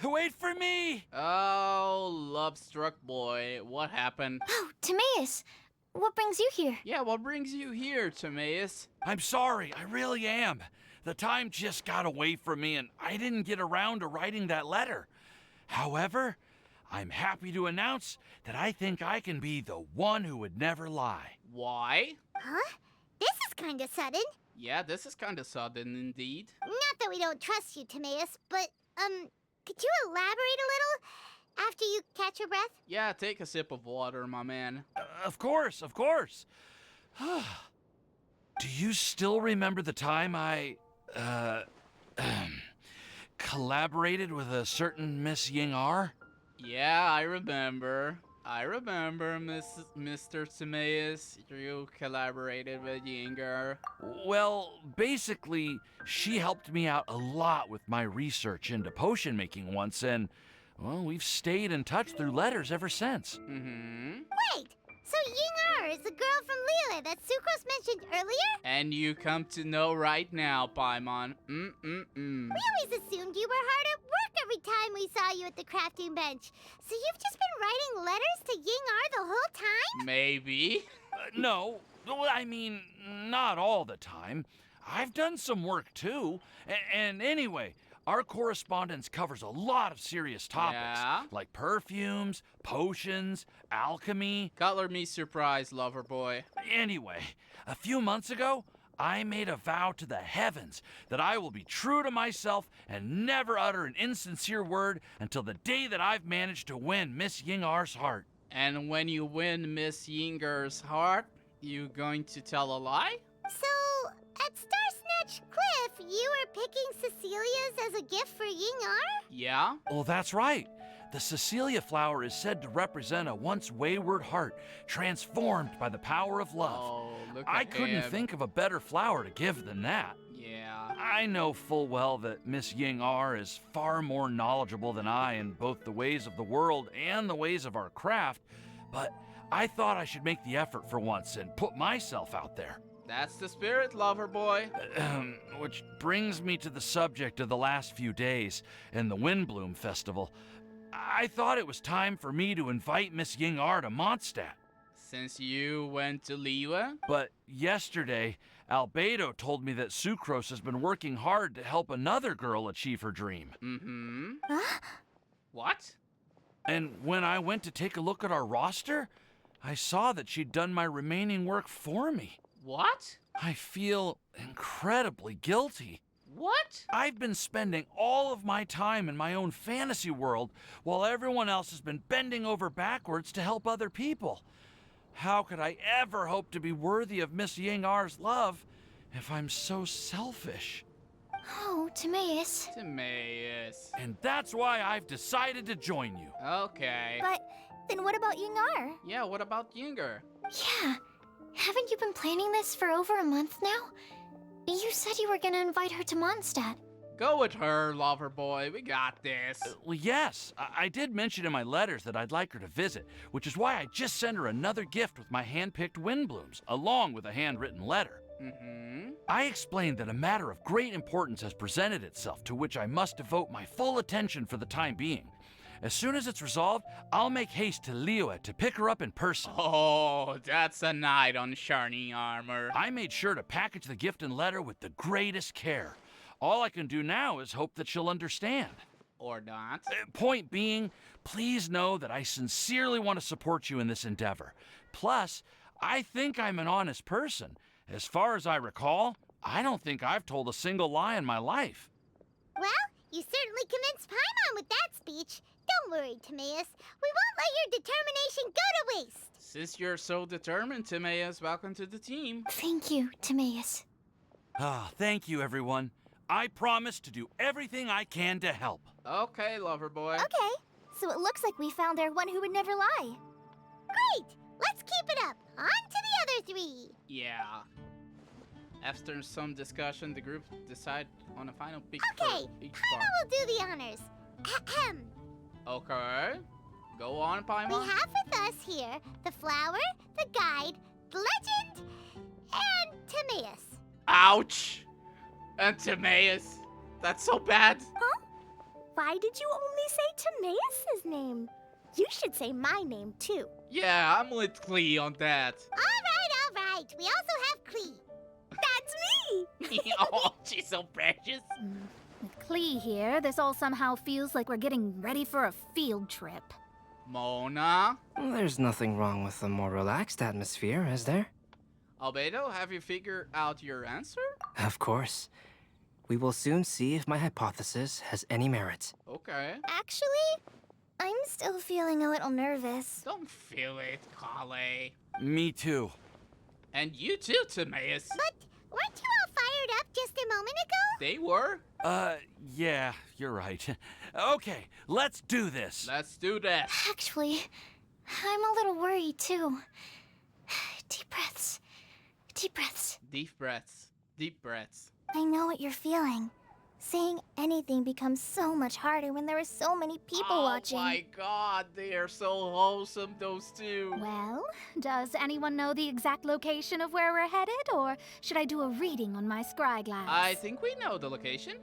Speaker 16: Wait for me!
Speaker 1: Oh, love-struck boy. What happened?
Speaker 4: Oh, Timaeus! What brings you here?
Speaker 1: Yeah, what brings you here, Timaeus?
Speaker 16: I'm sorry, I really am. The time just got away from me and I didn't get around to writing that letter. However, I'm happy to announce that I think I can be the one who would never lie.
Speaker 1: Why?
Speaker 2: Huh? This is kinda sudden.
Speaker 1: Yeah, this is kinda sudden indeed.
Speaker 2: Not that we don't trust you, Timaeus, but, could you elaborate a little after you catch your breath?
Speaker 1: Yeah, take a sip of water, my man.
Speaker 16: Of course, of course. Do you still remember the time I, collaborated with a certain Miss Ying-R?
Speaker 1: Yeah, I remember, Mr. Timaeus. You collaborated with Yinger.
Speaker 16: Well, basically, she helped me out a lot with my research into potion making once, and, well, we've stayed in touch through letters ever since.
Speaker 2: Wait, so Ying-R is the girl from Liyue that Sucrose mentioned earlier?
Speaker 1: And you come to know right now, Paimon.
Speaker 2: We always assumed you were hard at work every time we saw you at the crafting bench. So you've just been writing letters to Ying-R the whole time?
Speaker 1: Maybe.
Speaker 16: No, I mean, not all the time. I've done some work too. And anyway, our correspondence covers a lot of serious topics.
Speaker 1: Yeah?
Speaker 16: Like perfumes, potions, alchemy.
Speaker 1: Color me surprised, lover boy.
Speaker 16: Anyway, a few months ago, I made a vow to the heavens that I will be true to myself and never utter an insincere word until the day that I've managed to win Miss Ying-R's heart.
Speaker 1: And when you win Miss Yinger's heart, you going to tell a lie?
Speaker 2: So, at Starsnatch Cliff, you were picking Cecilia's as a gift for Ying-R?
Speaker 1: Yeah?
Speaker 16: Oh, that's right. The Cecilia flower is said to represent a once wayward heart, transformed by the power of love.
Speaker 1: Oh, look at
Speaker 16: I couldn't
Speaker 1: him.
Speaker 16: think of a better flower to give than that.
Speaker 1: Yeah.
Speaker 16: I know full well that Miss Ying-R is far more knowledgeable than I in both the ways of the world and the ways of our craft, but I thought I should make the effort for once and put myself out there.
Speaker 1: That's the spirit, lover boy.
Speaker 16: Which brings me to the subject of the last few days and the Windblume Festival. I thought it was time for me to invite Miss Ying-ar to Mondstadt.
Speaker 1: Since you went to Liyue?
Speaker 16: But yesterday, Albedo told me that Sucrose has been working hard to help another girl achieve her dream.
Speaker 1: Mm-hmm.
Speaker 14: Huh?
Speaker 1: What?
Speaker 16: And when I went to take a look at our roster, I saw that she'd done my remaining work for me.
Speaker 1: What?
Speaker 16: I feel incredibly guilty.
Speaker 1: What?
Speaker 16: I've been spending all of my time in my own fantasy world while everyone else has been bending over backwards to help other people. How could I ever hope to be worthy of Miss Ying-ar's love if I'm so selfish?
Speaker 4: Oh, Timaeus.
Speaker 1: Timaeus.
Speaker 16: And that's why I've decided to join you.
Speaker 1: Okay.
Speaker 10: But then what about Ying-ar?
Speaker 1: Yeah, what about Yinger?
Speaker 4: Yeah. Haven't you been planning this for over a month now? You said you were gonna invite her to Mondstadt.
Speaker 1: Go with her, lover boy. We got this.
Speaker 16: Well, yes. I did mention in my letters that I'd like her to visit, which is why I just sent her another gift with my hand-picked Windblooms, along with a handwritten letter.
Speaker 1: Mm-hmm.
Speaker 16: I explained that a matter of great importance has presented itself to which I must devote my full attention for the time being. As soon as it's resolved, I'll make haste to Liyue to pick her up in person.
Speaker 1: Oh, that's a knight on shining armor.
Speaker 16: I made sure to package the gift and letter with the greatest care. All I can do now is hope that she'll understand.
Speaker 1: Or not.
Speaker 16: Point being, please know that I sincerely want to support you in this endeavor. Plus, I think I'm an honest person. As far as I recall, I don't think I've told a single lie in my life.
Speaker 2: Well, you certainly convinced Paimon with that speech. Don't worry, Timaeus. We won't let your determination go to waste.
Speaker 1: Since you're so determined, Timaeus, welcome to the team.
Speaker 4: Thank you, Timaeus.
Speaker 16: Thank you, everyone. I promise to do everything I can to help.
Speaker 1: Okay, lover boy.
Speaker 10: Okay, so it looks like we found our one who would never lie.
Speaker 2: Great! Let's keep it up. On to the other three.
Speaker 1: Yeah. After some discussion, the group decide on a final pick
Speaker 2: Okay,
Speaker 1: for each
Speaker 2: Paimon
Speaker 1: part.
Speaker 2: will do the honors. Ahem.
Speaker 1: Okay. Go on, Paimon.
Speaker 2: We have with us here the flower, the guide, the legend, and Timaeus.
Speaker 1: Ouch! And Timaeus. That's so bad.
Speaker 10: Huh? Why did you only say Timaeus' name? You should say my name, too.
Speaker 1: Yeah, I'm with Klee on that.
Speaker 2: All right. We also have Klee.
Speaker 10: That's me!
Speaker 1: Oh, she's so precious.
Speaker 12: With Klee here, this all somehow feels like we're getting ready for a field trip.
Speaker 1: Mona?
Speaker 8: There's nothing wrong with a more relaxed atmosphere, is there?
Speaker 1: Albedo, have you figured out your answer?
Speaker 8: Of course. We will soon see if my hypothesis has any merit.
Speaker 1: Okay.
Speaker 10: Actually, I'm still feeling a little nervous.
Speaker 1: Don't feel it, Kale.
Speaker 16: Me too.
Speaker 1: And you too, Timaeus.
Speaker 2: But weren't you all fired up just a moment ago?
Speaker 1: They were?
Speaker 16: Yeah, you're right. Okay, let's do this.
Speaker 1: Let's do this.
Speaker 4: Actually, I'm a little worried too. Deep breaths. Deep breaths.
Speaker 1: Deep breaths. Deep breaths.
Speaker 10: I know what you're feeling. Saying anything becomes so much harder when there are so many people watching.
Speaker 1: Oh my god, they are so wholesome, those two.
Speaker 12: Well, does anyone know the exact location of where we're headed, or should I do a reading on my scry glass?
Speaker 1: I think we know the location.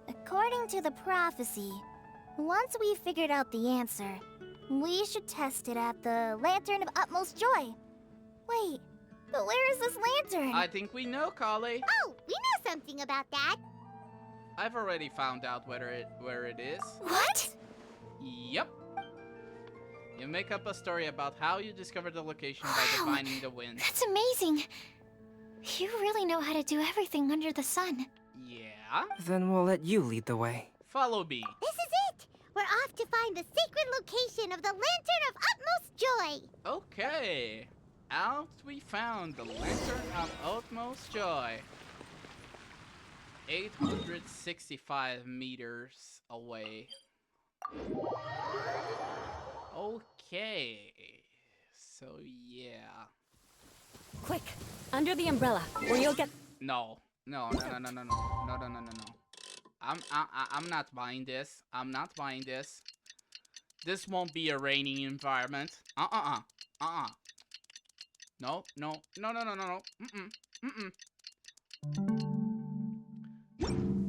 Speaker 10: According to the prophecy, once we figured out the answer, we should test it at the Lantern of Utmost Joy. Wait, but where is this lantern?
Speaker 1: I think we know, Kale.
Speaker 2: Oh, we know something about that.
Speaker 1: I've already found out where it is.
Speaker 10: What?
Speaker 1: Yep. You make up a story about how you discovered the location by defining the wind.
Speaker 4: That's amazing. You really know how to do everything under the sun.
Speaker 1: Yeah?
Speaker 8: Then we'll let you lead the way.
Speaker 1: Follow me.
Speaker 2: This is it. We're off to find the sacred location of the Lantern of Utmost Joy.
Speaker 1: Okay. Out we found the Lantern of Utmost Joy. 865 meters away. Okay. So yeah.
Speaker 11: Quick, under the umbrella, or you'll get...
Speaker 1: No. I'm not buying this. I'm not buying this. This won't be a rainy environment. No.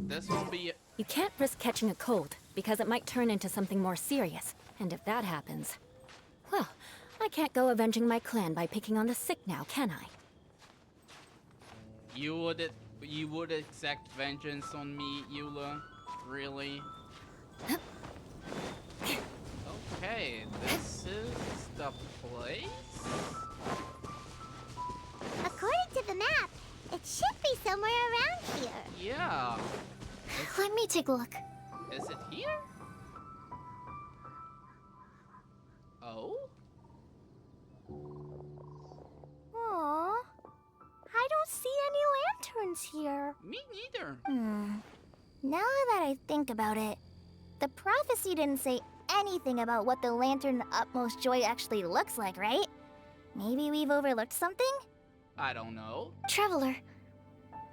Speaker 1: This won't be...
Speaker 11: You can't risk catching a cold. because it might turn into something more serious. And if that happens, well, I can't go avenging my clan by picking on the sick now, can I?
Speaker 1: You would exact vengeance on me, Eula? Really? Okay, this is the place?
Speaker 2: According to the map, it should be somewhere around here.
Speaker 1: Yeah.
Speaker 4: Let me take a look.
Speaker 1: Is it here? Oh?
Speaker 10: Aww. I don't see any lanterns here.
Speaker 1: Me neither.
Speaker 10: Now that I think about it, the prophecy didn't say anything about what the Lantern Utmost Joy actually looks like, right? Maybe we've overlooked something?
Speaker 1: I don't know.
Speaker 4: Traveler,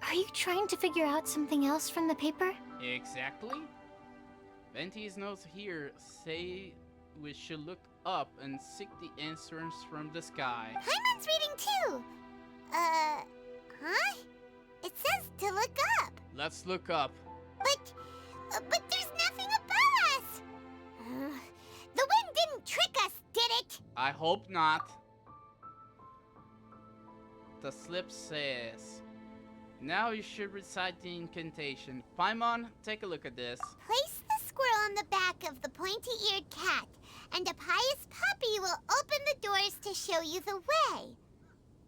Speaker 4: are you trying to figure out something else from the paper?
Speaker 1: Exactly. Venti's notes here say we should look up and seek the answers from the sky.
Speaker 2: Paimon's reading too. Huh? It says to look up.
Speaker 1: Let's look up.
Speaker 2: But there's nothing above us. The wind didn't trick us, did it?
Speaker 1: I hope not. The slip says, now you should recite the incantation. Paimon, take a look at this.
Speaker 2: Place the squirrel on the back of the pointy-eared cat, and a pious puppy will open the doors to show you the way.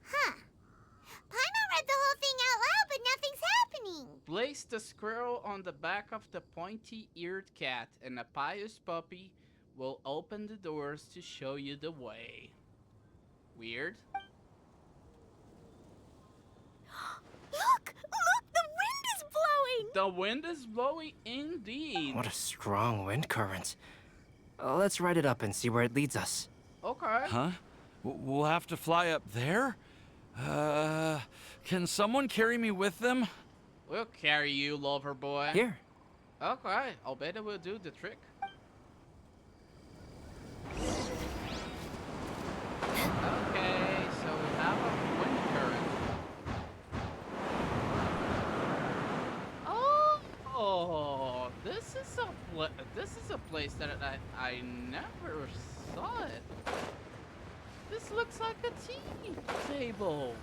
Speaker 2: Huh. Paimon read the whole thing out loud, but nothing's happening.
Speaker 1: Place the squirrel on the back of the pointy-eared cat, and a pious puppy will open the doors to show you the way. Weird.
Speaker 10: Look! The wind is blowing!
Speaker 1: The wind is blowing indeed.
Speaker 8: What a strong wind current. Let's ride it up and see where it leads us.
Speaker 1: Okay.
Speaker 16: Huh? We'll have to fly up there? Can someone carry me with them?
Speaker 1: We'll carry you, lover boy.
Speaker 8: Here.
Speaker 1: Okay, Albedo will do the trick. Okay, so we have a wind current. Oh, this is a place that I never saw it. This looks like a tea table.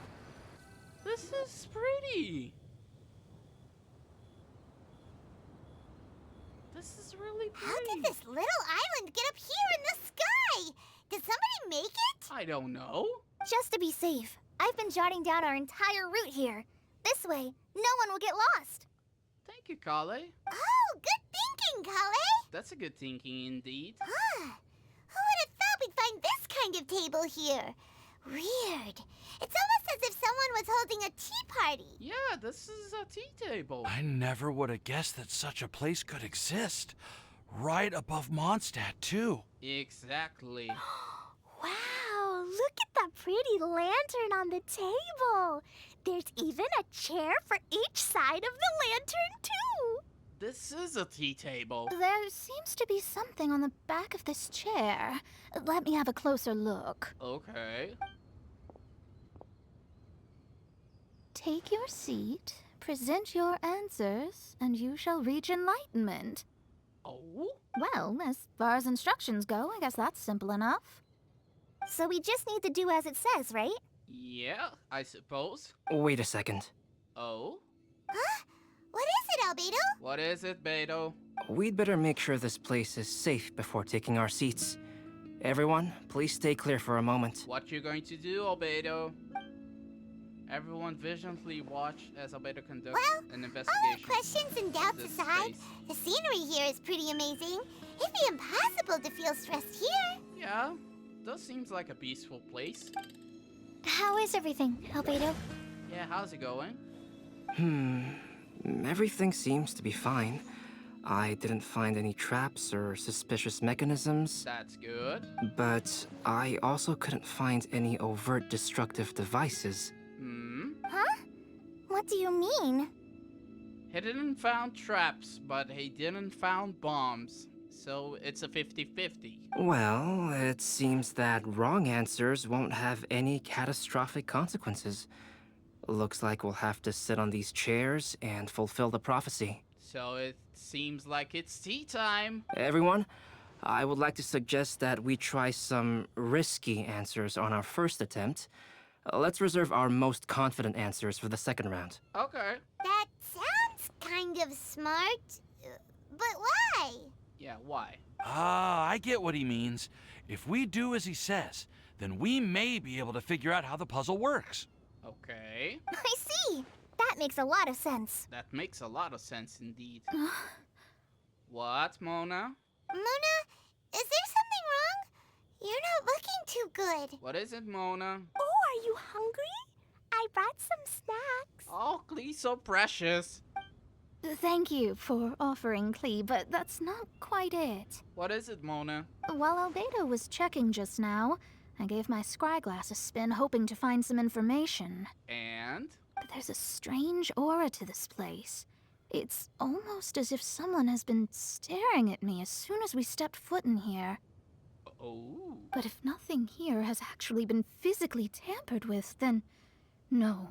Speaker 1: This is pretty. This is really pretty.
Speaker 2: How did this little island get up here in the sky? Did somebody make it?
Speaker 1: I don't know.
Speaker 10: Just to be safe, I've been jotting down our entire route here. This way, no one will get lost.
Speaker 1: Thank you, Kale.
Speaker 2: Oh, good thinking, Kale.
Speaker 1: That's a good thinking indeed.
Speaker 2: Huh. Who would have thought we'd find this kind of table here? Weird. It's almost as if someone was holding a tea party.
Speaker 1: Yeah, this is a tea table.
Speaker 16: I never would have guessed that such a place could exist. Right above Mondstadt, too.
Speaker 1: Exactly.
Speaker 10: Wow, look at that pretty lantern on the table. There's even a chair for each side of the lantern, too.
Speaker 1: This is a tea table.
Speaker 12: There seems to be something on the back of this chair. Let me have a closer look.
Speaker 1: Okay.
Speaker 12: Take your seat, present your answers, and you shall reach enlightenment.
Speaker 1: Oh?
Speaker 12: Well, as far as instructions go, I guess that's simple enough.
Speaker 10: So we just need to do as it says, right?
Speaker 1: Yeah, I suppose.
Speaker 8: Wait a second.
Speaker 1: Oh?
Speaker 2: Huh? What is it, Albedo?
Speaker 1: What is it, Beto?
Speaker 8: We'd better make sure this place is safe before taking our seats. Everyone, please stay clear for a moment.
Speaker 1: What you going to do, Albedo? Everyone vigilantly watch as Albedo conducts an investigation.
Speaker 2: All our questions and doubts aside, the scenery here is pretty amazing. It'd be impossible to feel stressed here.
Speaker 1: Yeah, does seems like a peaceful place.
Speaker 4: How is everything, Albedo?
Speaker 1: Yeah, how's it going?
Speaker 8: Everything seems to be fine. I didn't find any traps or suspicious mechanisms.
Speaker 1: That's good.
Speaker 8: But I also couldn't find any overt destructive devices.
Speaker 10: Huh? What do you mean?
Speaker 1: He didn't found traps, but he didn't found bombs. So it's a 50-50.
Speaker 8: Well, it seems that wrong answers won't have any catastrophic consequences. Looks like we'll have to sit on these chairs and fulfill the prophecy.
Speaker 1: So it seems like it's tea time.
Speaker 8: Everyone, I would like to suggest that we try some risky answers on our first attempt. Let's reserve our most confident answers for the second round.
Speaker 1: Okay.
Speaker 2: That sounds kind of smart. But why?
Speaker 1: Yeah, why?
Speaker 16: Ah, I get what he means. If we do as he says, then we may be able to figure out how the puzzle works.
Speaker 1: Okay.
Speaker 10: I see. That makes a lot of sense.
Speaker 1: That makes a lot of sense indeed. What, Mona?
Speaker 2: Mona, is there something wrong? You're not looking too good.
Speaker 1: What is it, Mona?
Speaker 2: Oh, are you hungry? I brought some snacks.
Speaker 1: Oh, Clee's so precious.
Speaker 12: Thank you for offering, Clee, but that's not quite it.
Speaker 1: What is it, Mona?
Speaker 12: While Albedo was checking just now, I gave my scryglass a spin hoping to find some information.
Speaker 1: And?
Speaker 12: But there's a strange aura to this place. It's almost as if someone has been staring at me as soon as we stepped foot in here.
Speaker 1: Oh.
Speaker 12: But if nothing here has actually been physically tampered with, then no.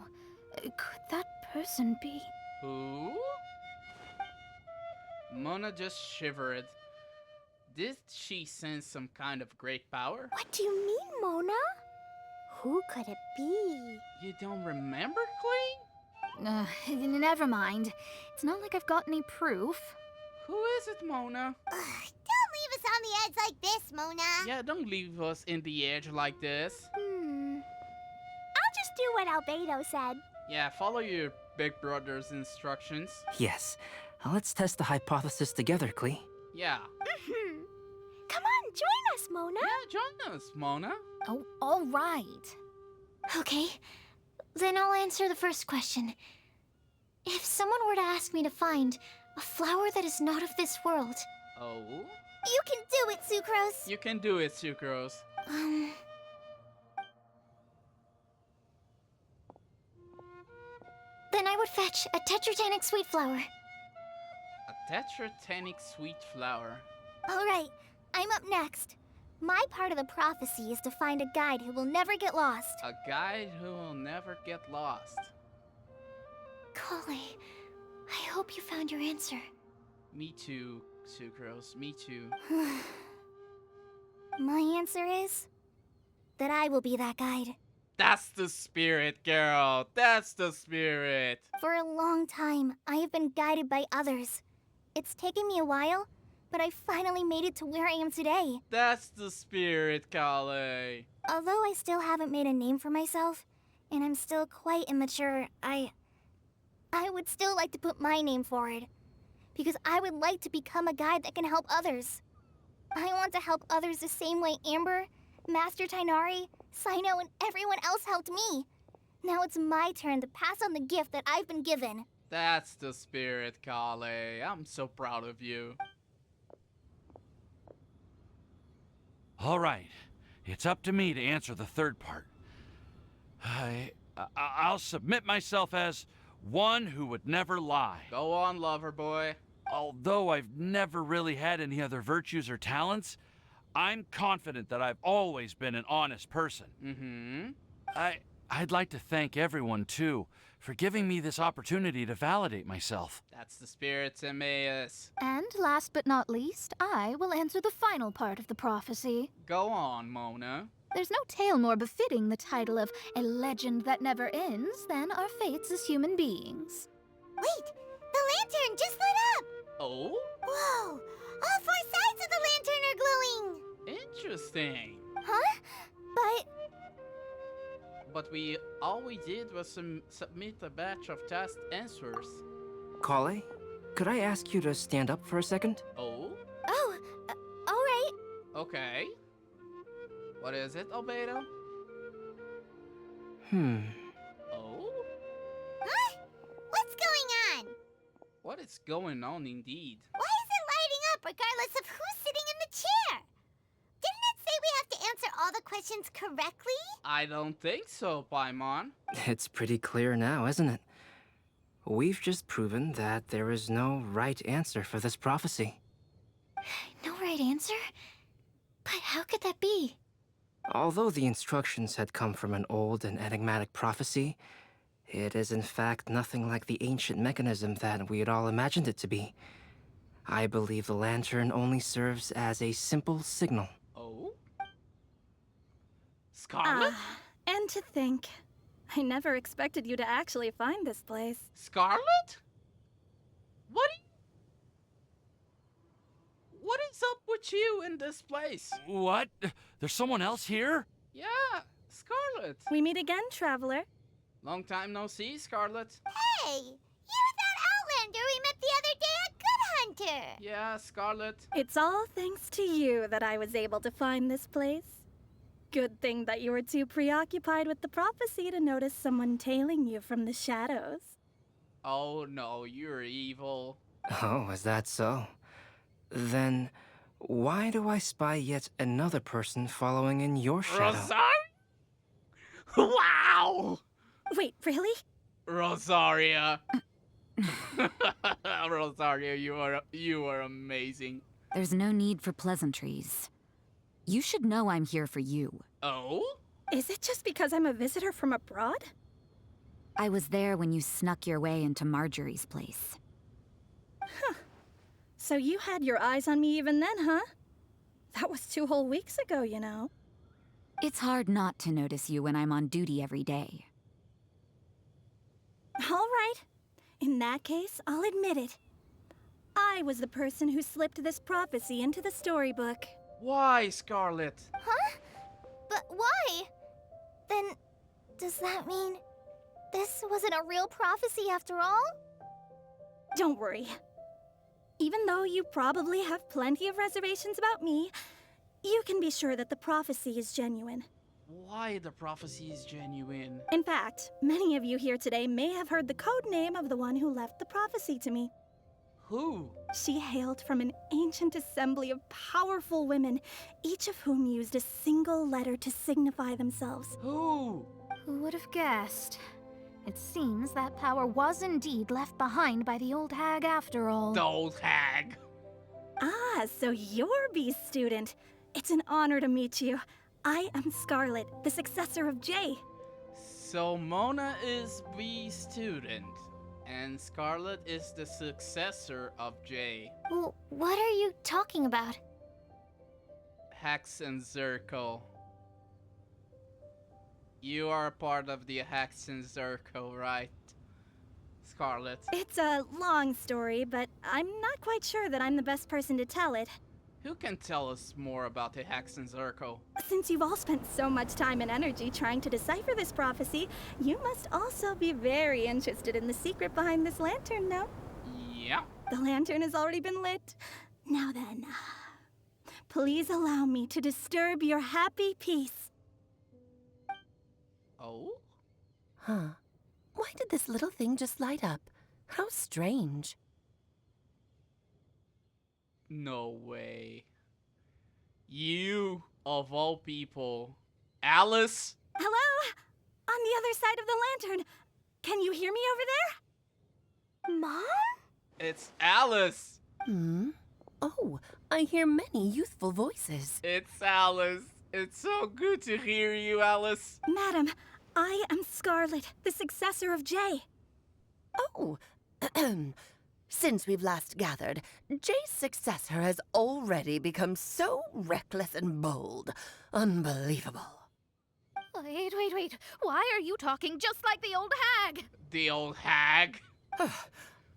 Speaker 12: Could that person be?
Speaker 1: Who? Mona just shivered. Did she sense some kind of great power?
Speaker 2: What do you mean, Mona? Who could it be?
Speaker 1: You don't remember, Clee?
Speaker 12: Never mind. It's not like I've got any proof.
Speaker 1: Who is it, Mona?
Speaker 2: Don't leave us on the edge like this, Mona.
Speaker 1: Yeah, don't leave us in the edge like this.
Speaker 2: I'll just do what Albedo said.
Speaker 1: Yeah, follow your big brother's instructions.
Speaker 8: Yes. Let's test the hypothesis together, Clee.
Speaker 1: Yeah.
Speaker 2: Come on, join us, Mona.
Speaker 1: Yeah, join us, Mona.
Speaker 12: Oh, all right.
Speaker 4: Okay, then I'll answer the first question. If someone were to ask me to find a flower that is not of this world...
Speaker 1: Oh?
Speaker 10: You can do it, Sucrose.
Speaker 1: You can do it, Sucrose.
Speaker 4: Then I would fetch a tetratanic sweet flower.
Speaker 1: A tetratanic sweet flower.
Speaker 10: All right, I'm up next. My part of the prophecy is to find a guide who will never get lost.
Speaker 1: A guide who will never get lost.
Speaker 4: Kale, I hope you found your answer.
Speaker 1: Me too, Sucrose. Me too.
Speaker 10: My answer is that I will be that guide.
Speaker 1: That's the spirit, girl. That's the spirit.
Speaker 10: For a long time, I have been guided by others. It's taken me a while, but I finally made it to where I am today.
Speaker 1: That's the spirit, Kale.
Speaker 10: Although I still haven't made a name for myself, and I'm still quite immature, I would still like to put my name forward. Because I would like to become a guide that can help others. I want to help others the same way Amber, Master Tainari, Sino, and everyone else helped me. Now it's my turn to pass on the gift that I've been given.
Speaker 1: That's the spirit, Kale. I'm so proud of you.
Speaker 16: All right, it's up to me to answer the third part. I'll submit myself as one who would never lie.
Speaker 1: Go on, lover boy.
Speaker 16: Although I've never really had any other virtues or talents, I'm confident that I've always been an honest person.
Speaker 1: Mm-hmm.
Speaker 16: I'd like to thank everyone, too, for giving me this opportunity to validate myself.
Speaker 1: That's the spirit, Timaeus.
Speaker 12: And last but not least, I will answer the final part of the prophecy.
Speaker 1: Go on, Mona.
Speaker 12: There's no tale more befitting the title of a legend that never ends than our fates as human beings.
Speaker 2: Wait, the lantern just lit up!
Speaker 1: Oh?
Speaker 2: Whoa, all 4 sides of the lantern are glowing!
Speaker 1: Interesting.
Speaker 10: Huh?
Speaker 1: But all we did was submit a batch of test answers.
Speaker 8: Kale, could I ask you to stand up for a second?
Speaker 1: Oh?
Speaker 10: Oh, all right.
Speaker 1: Okay. What is it, Albedo? Oh?
Speaker 2: Huh? What's going on?
Speaker 1: What is going on indeed?
Speaker 2: Why is it lighting up regardless of who's sitting in the chair? Didn't it say we have to answer all the questions correctly?
Speaker 1: I don't think so, Paimon.
Speaker 8: It's pretty clear now, isn't it? We've just proven that there is no right answer for this prophecy.
Speaker 4: No right answer? But how could that be?
Speaker 8: Although the instructions had come from an old and enigmatic prophecy, It is in fact nothing like the ancient mechanism that we had all imagined it to be. I believe the lantern only serves as a simple signal.
Speaker 1: Oh? Scarlet?
Speaker 18: And to think, I never expected you to actually find this place.
Speaker 1: Scarlet? What is up with you in this place?
Speaker 16: What? There's someone else here?
Speaker 1: Yeah, Scarlet.
Speaker 18: We meet again, traveler.
Speaker 1: Long time no see, Scarlet.
Speaker 2: Hey! You're that Outlander we met the other day at Good Hunter!
Speaker 1: Yeah, Scarlet.
Speaker 18: It's all thanks to you that I was able to find this place. Good thing that you were too preoccupied with the prophecy to notice someone tailing you from the shadows.
Speaker 1: Oh no, you're evil.
Speaker 8: Oh, is that so? Then, why do I spy yet another person following in your shadow?
Speaker 1: Rosaria? Wow!
Speaker 18: Wait, really?
Speaker 1: Rosaria. Rosaria, you are amazing.
Speaker 17: There's no need for pleasantries. You should know I'm here for you.
Speaker 1: Oh?
Speaker 18: Is it just because I'm a visitor from abroad?
Speaker 17: I was there when you snuck your way into Marjorie's place.
Speaker 18: Huh. So you had your eyes on me even then, huh? That was 2 whole weeks ago, you know.
Speaker 17: It's hard not to notice you when I'm on duty every day.
Speaker 18: All right. In that case, I'll admit it. I was the person who slipped this prophecy into the storybook.
Speaker 1: Why, Scarlet?
Speaker 10: Huh? But why? Then, does that mean this wasn't a real prophecy after all?
Speaker 18: Don't worry. Even though you probably have plenty of reservations about me, you can be sure that the prophecy is genuine.
Speaker 1: Why the prophecy is genuine?
Speaker 18: In fact, many of you here today may have heard the code name of the one who left the prophecy to me.
Speaker 1: Who?
Speaker 18: She hailed from an ancient assembly of powerful women, each of whom used a single letter to signify themselves.
Speaker 1: Who?
Speaker 12: Who would have guessed? It seems that power was indeed left behind by the old hag after all.
Speaker 1: The old hag.
Speaker 18: Ah, so you're B's student. It's an honor to meet you. I am Scarlet, the successor of Jay.
Speaker 1: So Mona is B's student, and Scarlet is the successor of Jay.
Speaker 10: Well, what are you talking about?
Speaker 1: Hex and Zircle. You are a part of the Hex and Zircle, right, Scarlet?
Speaker 18: It's a long story, but I'm not quite sure that I'm the best person to tell it.
Speaker 1: Who can tell us more about the Hex and Zircle?
Speaker 18: Since you've all spent so much time and energy trying to decipher this prophecy, you must also be very interested in the secret behind this lantern, no?
Speaker 1: Yeah.
Speaker 18: The lantern has already been lit. Now then, please allow me to disturb your happy peace.
Speaker 1: Oh?
Speaker 15: Huh. Why did this little thing just light up? How strange.
Speaker 1: No way. You, of all people. Alice?
Speaker 18: Hello? On the other side of the lantern. Can you hear me over there?
Speaker 10: Mom?
Speaker 1: It's Alice.
Speaker 15: Oh, I hear many youthful voices.
Speaker 1: It's Alice. It's so good to hear you, Alice.
Speaker 18: Madam, I am Scarlet, the successor of Jay.
Speaker 15: Oh, since we've last gathered, Jay's successor has already become so reckless and bold. Unbelievable.
Speaker 12: Wait. Why are you talking just like the old hag?
Speaker 1: The old hag?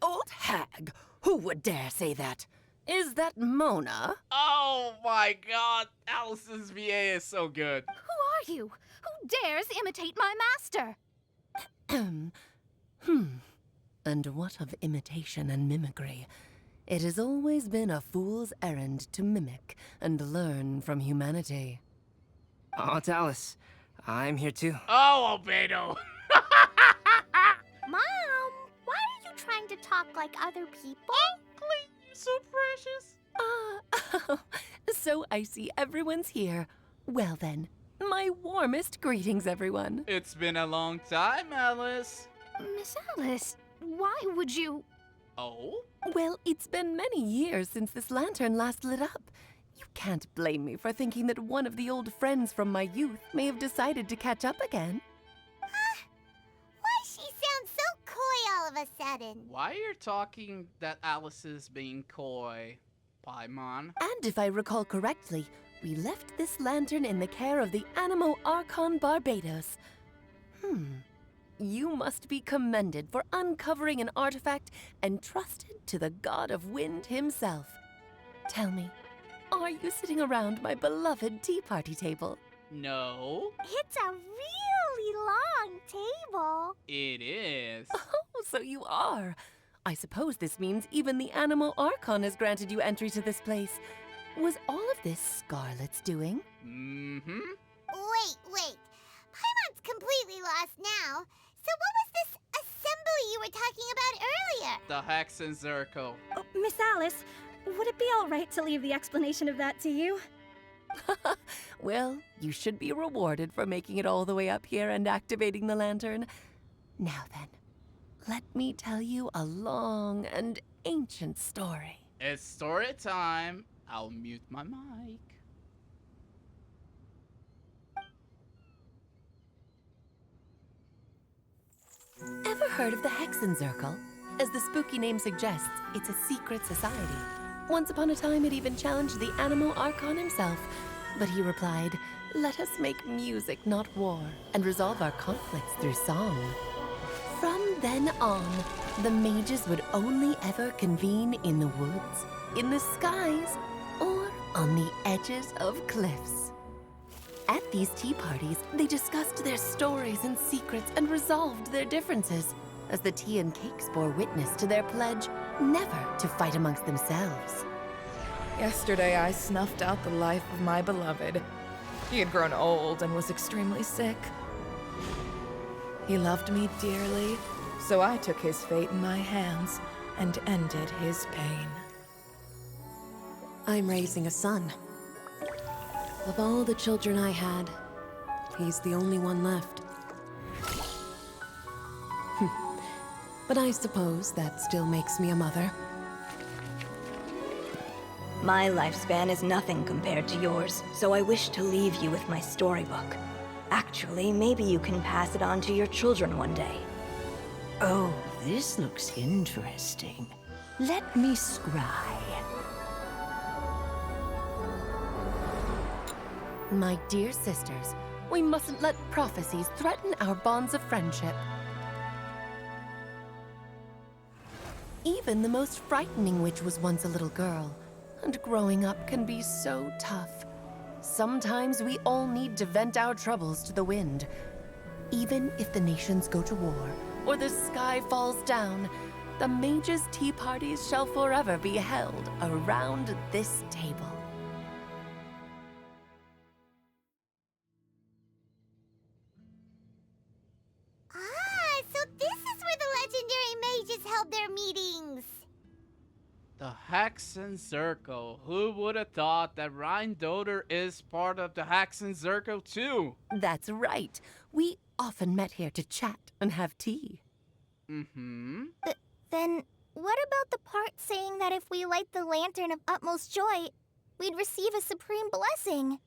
Speaker 15: Old hag? Who would dare say that? Is that Mona?
Speaker 1: Oh my god, Alice's VA is so good.
Speaker 12: Who are you? Who dares imitate my master?
Speaker 15: And what of imitation and mimicry? It has always been a fool's errand to mimic and learn from humanity.
Speaker 8: Aunt Alice, I'm here too.
Speaker 1: Oh, Albedo!
Speaker 2: Mom, why are you trying to talk like other people?
Speaker 1: So precious.
Speaker 15: So I see everyone's here. Well then, my warmest greetings, everyone.
Speaker 1: It's been a long time, Alice.
Speaker 12: Miss Alice, why would you...
Speaker 1: Oh?
Speaker 15: Well, it's been many years since this lantern last lit up. You can't blame me for thinking that one of the old friends from my youth may have decided to catch up again.
Speaker 2: Why she of a sudden?
Speaker 1: Why are you talking that Alice is being coy, Paimon?
Speaker 19: And if I recall correctly, we left this lantern in the care of the Animo Archon Barbados. You must be commended for uncovering an artifact entrusted to the god of wind himself. Tell me, are you sitting around my beloved tea party table?
Speaker 1: No.
Speaker 2: It's a really long table.
Speaker 1: It is.
Speaker 19: Oh, so you are. I suppose this means even the Animo Archon has granted you entry to this place. Was all of this Scarlet's doing?
Speaker 1: Mm-hmm.
Speaker 2: Wait. Paimon's completely lost now. So what was this assembly you were talking about earlier?
Speaker 1: The Hexen Circle.
Speaker 18: Oh, Miss Alice, would it be all right to leave the explanation of that to you?
Speaker 19: Well, you should be rewarded for making it all the way up here and activating the lantern. Now then, let me tell you a long and ancient story.
Speaker 1: It's story time. I'll mute my mic.
Speaker 19: Ever heard of the Hexen Circle? As the spooky name suggests, it's a secret society. Once upon a time, it even challenged the Animo Archon himself. But he replied, "Let us make music, not war, and resolve our conflicts through song." From then on, the mages would only ever convene in the woods, in the skies, or on the edges of cliffs. At these tea parties, they discussed their stories and secrets and resolved their differences, as the tea and cakes bore witness to their pledge never to fight amongst themselves.
Speaker 20: Yesterday, I snuffed out the life of my beloved. He had grown old and was extremely sick. He loved me dearly, so I took his fate in my hands and ended his pain.
Speaker 19: I'm raising a son. Of all the children I had, he's the only one left. But I suppose that still makes me a mother.
Speaker 21: My lifespan is nothing compared to yours, so I wish to leave you with my storybook. Actually, maybe you can pass it on to your children one day.
Speaker 22: Oh, this looks interesting. Let me scry.
Speaker 19: My dear sisters, we mustn't let prophecies threaten our bonds of friendship. Even the most frightening witch was once a little girl, and growing up can be so tough. Sometimes we all need to vent our troubles to the wind. Even if the nations go to war, or the sky falls down, the mages' tea parties shall forever be held around this table.
Speaker 2: So this is where the legendary mages held their meetings.
Speaker 1: The Hexen Circle. Who would have thought that Rheindoter is part of the Hexen Circle too?
Speaker 19: That's right. We often met here to chat and have tea.
Speaker 2: Mm-hmm.
Speaker 10: Then what about the part saying that if we light the lantern of utmost joy, we'd receive a supreme blessing?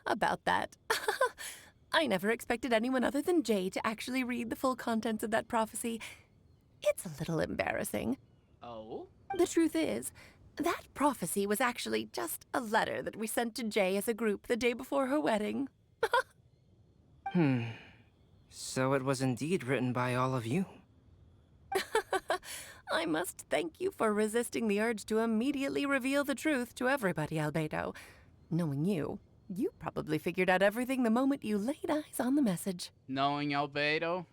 Speaker 19: About that. I never expected anyone other than Jay to actually read the full contents of that prophecy. It's a little embarrassing.
Speaker 1: Oh?
Speaker 19: The truth is, that prophecy was actually just a letter that we sent to Jay as a group the day before her wedding.
Speaker 8: So it was indeed written by all of you.
Speaker 19: I must thank you for resisting the urge to immediately reveal the truth to everybody, Albedo. Knowing you, you probably figured out everything the moment you laid eyes on the message.
Speaker 1: Knowing Albedo,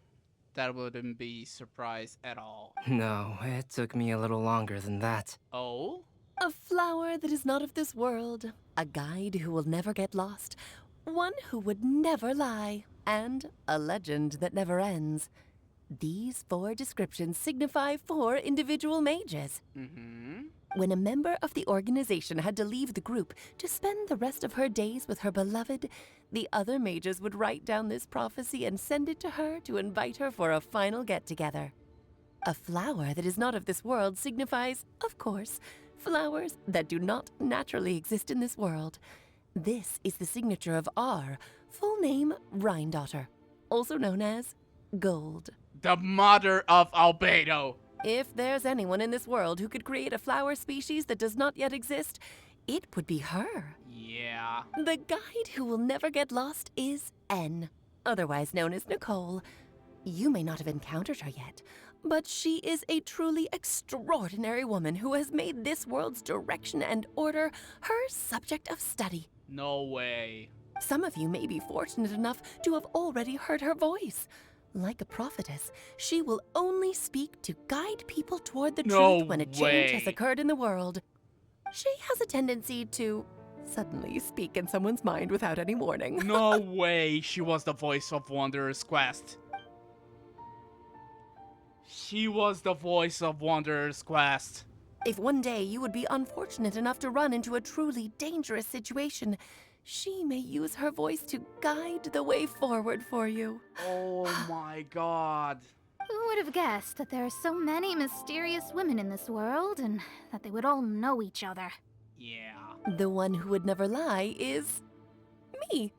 Speaker 1: that wouldn't be surprise at all.
Speaker 8: No, it took me a little longer than that.
Speaker 1: Oh?
Speaker 19: A flower that is not of this world, a guide who will never get lost, one who would never lie, and a legend that never ends. These 4 descriptions signify 4 individual mages.
Speaker 1: Mm-hmm.
Speaker 19: When a member of the organization had to leave the group to spend the rest of her days with her beloved, the other mages would write down this prophecy and send it to her to invite her for a final get-together. A flower that is not of this world signifies, of course, flowers that do not naturally exist in this world. This is the signature of our full name, Rheindotter, also known as Gold.
Speaker 1: The mother of Albedo.
Speaker 19: If there's anyone in this world who could create a flower species that does not yet exist, it would be her.
Speaker 1: Yeah.
Speaker 19: The guide who will never get lost is N, otherwise known as Nicole. You may not have encountered her yet, but she is a truly extraordinary woman who has made this world's direction and order her subject of study.
Speaker 1: No way.
Speaker 19: Some of you may be fortunate enough to have already heard her voice. Like a prophetess, she will only speak to guide people toward the truth when a change has occurred in the world. She has a tendency to suddenly speak in someone's mind without any warning.
Speaker 1: No way she was the voice of Wanderer's Quest. She was the voice of Wanderer's Quest.
Speaker 19: If one day you would be unfortunate enough to run into a truly dangerous situation, she may use her voice to guide the way forward for you.
Speaker 1: Oh my god.
Speaker 12: Who would have guessed that there are so many mysterious women in this world and that they would all know each other?
Speaker 1: Yeah.
Speaker 19: The one who would never lie is me.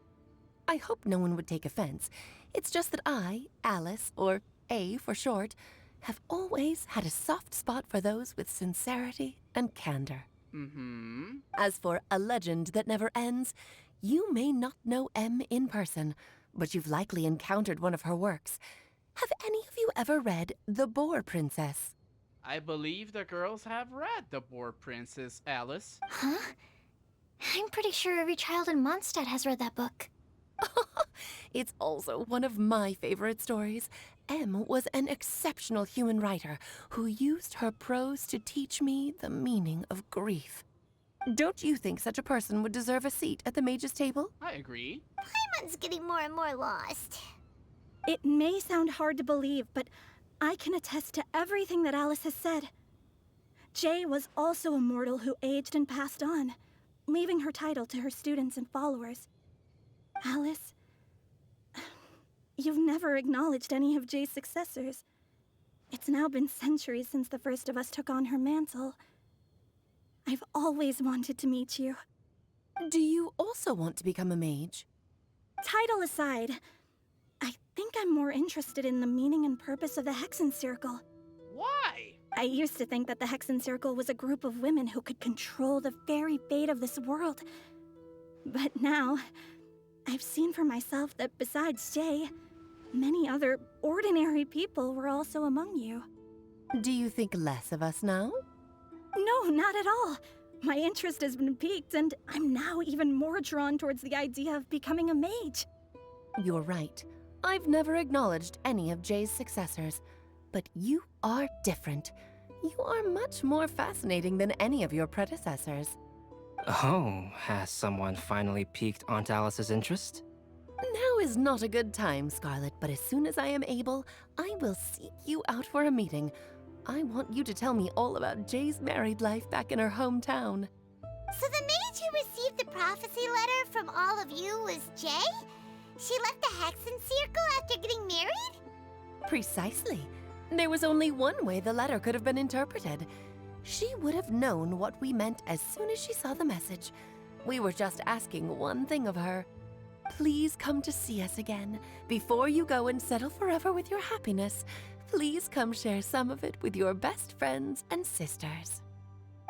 Speaker 19: I hope no one would take offense. It's just that I, Alice, or A for short, have always had a soft spot for those with sincerity and candor.
Speaker 1: Mm-hmm.
Speaker 19: As for A Legend That Never Ends, you may not know M in person, but you've likely encountered one of her works. Have any of you ever read The Boar Princess?
Speaker 1: I believe the girls have read The Boar Princess, Alice.
Speaker 4: Huh? I'm pretty sure every child in Mondstadt has read that book.
Speaker 19: It's also one of my favorite stories. M was an exceptional human writer who used her prose to teach me the meaning of grief. Don't you think such a person would deserve a seat at the mage's table?
Speaker 1: I agree.
Speaker 2: Paimon's getting more and more lost.
Speaker 18: It may sound hard to believe, but I can attest to everything that Alice has said. Jay was also a mortal who aged and passed on, leaving her title to her students and followers. Alice, you've never acknowledged any of Jay's successors. It's now been centuries since the first of us took on her mantle. I've always wanted to meet you.
Speaker 19: Do you also want to become a mage?
Speaker 18: Title aside, I think I'm more interested in the meaning and purpose of the Hexen Circle.
Speaker 1: Why?
Speaker 18: I used to think that the Hexen Circle was a group of women who could control the very fate of this world. But now, I've seen for myself that besides Jay, many other ordinary people were also among you.
Speaker 19: Do you think less of us now?
Speaker 18: No, not at all. My interest has been piqued, and I'm now even more drawn towards the idea of becoming a mage.
Speaker 19: You're right. I've never acknowledged any of Jay's successors, but you are different. You are much more fascinating than any of your predecessors.
Speaker 8: Oh, has someone finally piqued Aunt Alice's interest?
Speaker 19: Now is not a good time, Scarlet, but as soon as I am able, I will seek you out for a meeting. I want you to tell me all about Jay's married life back in her hometown.
Speaker 2: So the mage who received the prophecy letter from all of you was Jay? She left the Hexen Circle after getting married?
Speaker 19: Precisely. There was only one way the letter could have been interpreted. She would have known what we meant as soon as she saw the message. We were just asking one thing of her. Please come to see us again. Before you go and settle forever with your happiness, please come share some of it with your best friends and sisters.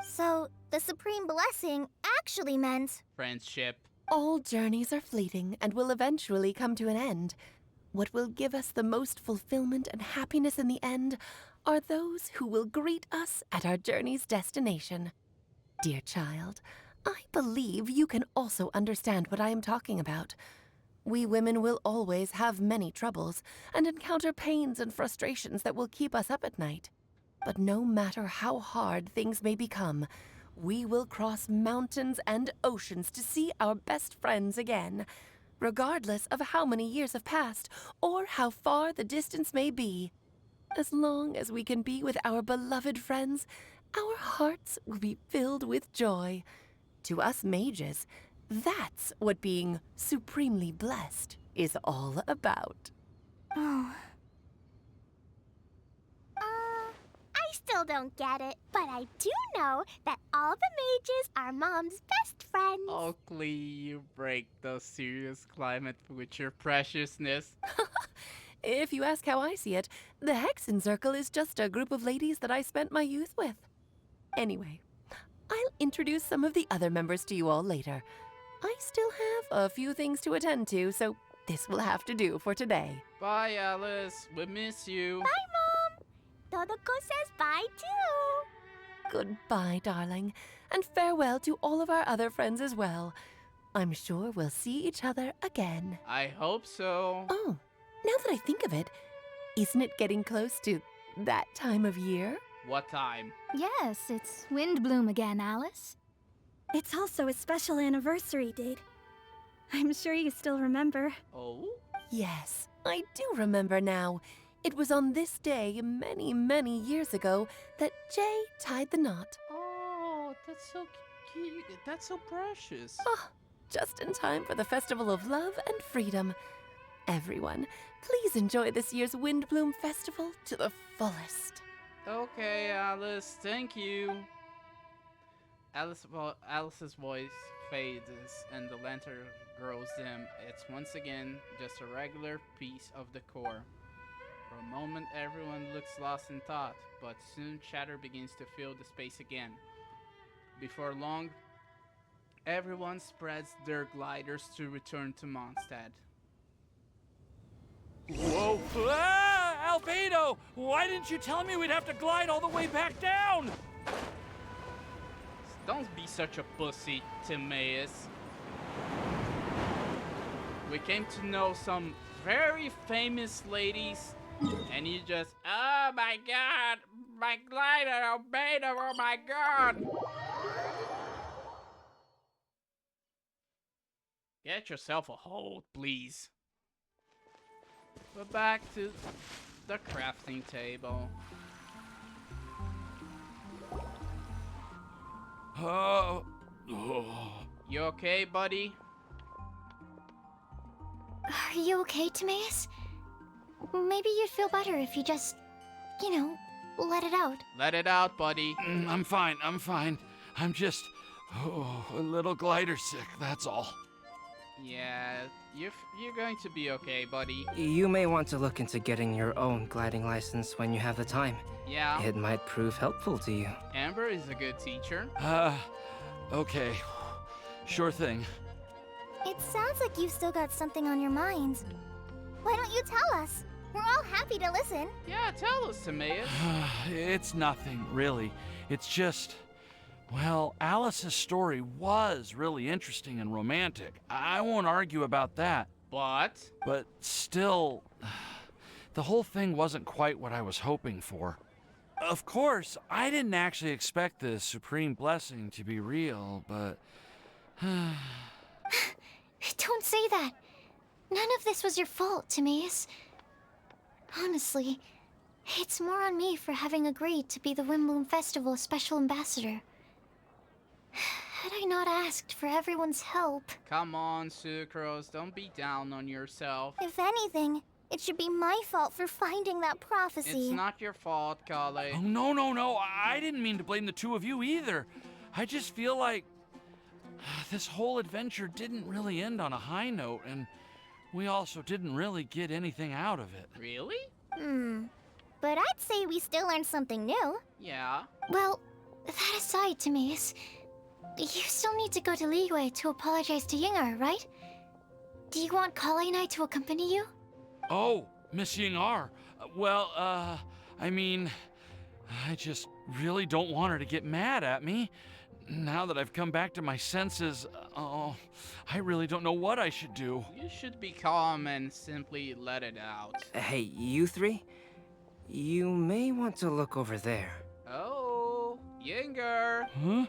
Speaker 10: So, the Supreme Blessing actually meant...
Speaker 1: Friendship.
Speaker 19: All journeys are fleeting and will eventually come to an end. What will give us the most fulfillment and happiness in the end are those who will greet us at our journey's destination. Dear child, I believe you can also understand what I am talking about. We women will always have many troubles and encounter pains and frustrations that will keep us up at night. But no matter how hard things may become, we will cross mountains and oceans to see our best friends again, regardless of how many years have passed or how far the distance may be. As long as we can be with our beloved friends, our hearts will be filled with joy. To us mages, that's what being supremely blessed is all about.
Speaker 2: Oh. I still don't get it, but I do know that all the mages are Mom's best friends.
Speaker 1: Oakley, you break the serious climate with your preciousness.
Speaker 19: If you ask how I see it, the Hexen Circle is just a group of ladies that I spent my youth with. Anyway, I'll introduce some of the other members to you all later. I still have a few things to attend to, so this will have to do for today.
Speaker 1: Bye, Alice. We miss you.
Speaker 10: Bye, Mom. Todoko says bye, too.
Speaker 19: Goodbye, darling, and farewell to all of our other friends as well. I'm sure we'll see each other again.
Speaker 1: I hope so.
Speaker 19: Oh, now that I think of it, isn't it getting close to that time of year?
Speaker 1: What time?
Speaker 12: Yes, it's Windblume again, Alice.
Speaker 18: It's also a special anniversary date. I'm sure you still remember.
Speaker 1: Oh?
Speaker 19: Yes, I do remember now. It was on this day, many, many years ago, that Jay tied the knot.
Speaker 1: Oh, that's so cute. That's so precious.
Speaker 19: Oh, just in time for the Festival of Love and Freedom. Everyone, please enjoy this year's Windblume Festival to the fullest.
Speaker 1: Okay, Alice, thank you. Alice's voice fades and the lantern grows dim. It's once again just a regular piece of decor. For a moment, everyone looks lost in thought, but soon chatter begins to fill the space again. Before long, everyone spreads their gliders to return to Mondstadt.
Speaker 16: Whoa! Ah, Albedo! Why didn't you tell me we'd have to glide all the way back down?
Speaker 1: Don't be such a pussy, Timaeus. We came to know some very famous ladies, and you just, oh my god, my glider, Albedo, oh my god! Get yourself a hold, please. We're back to the crafting table. You okay, buddy?
Speaker 4: Are you okay, Timaeus? Maybe you'd feel better if you just, let it out.
Speaker 1: Let it out, buddy.
Speaker 16: I'm fine. I'm just a little glider sick, that's all.
Speaker 1: Yeah, you're going to be okay, buddy.
Speaker 8: You may want to look into getting your own gliding license when you have the time.
Speaker 1: Yeah.
Speaker 8: It might prove helpful to you.
Speaker 1: Amber is a good teacher.
Speaker 16: Okay. Sure thing.
Speaker 10: It sounds like you've still got something on your minds. Why don't you tell us? We're all happy to listen.
Speaker 1: Yeah, tell us, Timaeus.
Speaker 16: It's nothing, really. It's just... Well, Alice's story was really interesting and romantic. I won't argue about that.
Speaker 1: But
Speaker 16: still, the whole thing wasn't quite what I was hoping for. Of course, I didn't actually expect the supreme blessing to be real, but...
Speaker 4: Don't say that. None of this was your fault, Timaeus. Honestly, it's more on me for having agreed to be the Windblume Festival Special Ambassador. Had I not asked for everyone's help...
Speaker 1: Come on, Sucrose, don't be down on yourself.
Speaker 10: If anything, it should be my fault for finding that prophecy.
Speaker 1: It's not your fault, Kale.
Speaker 16: Oh, no. I didn't mean to blame the two of you either. I just feel like this whole adventure didn't really end on a high note, and we also didn't really get anything out of it.
Speaker 1: Really?
Speaker 10: But I'd say we still learned something new.
Speaker 1: Yeah.
Speaker 4: Well, that aside, Timaeus, you still need to go to Liyue to apologize to Yingar, right? Do you want Kale and I to accompany you?
Speaker 16: Oh, Miss Yingar. I mean, I just really don't want her to get mad at me. Now that I've come back to my senses, I really don't know what I should do.
Speaker 1: You should be calm and simply let it out.
Speaker 8: Hey, you three? You may want to look over there.
Speaker 1: Oh, Yingar.
Speaker 16: Huh?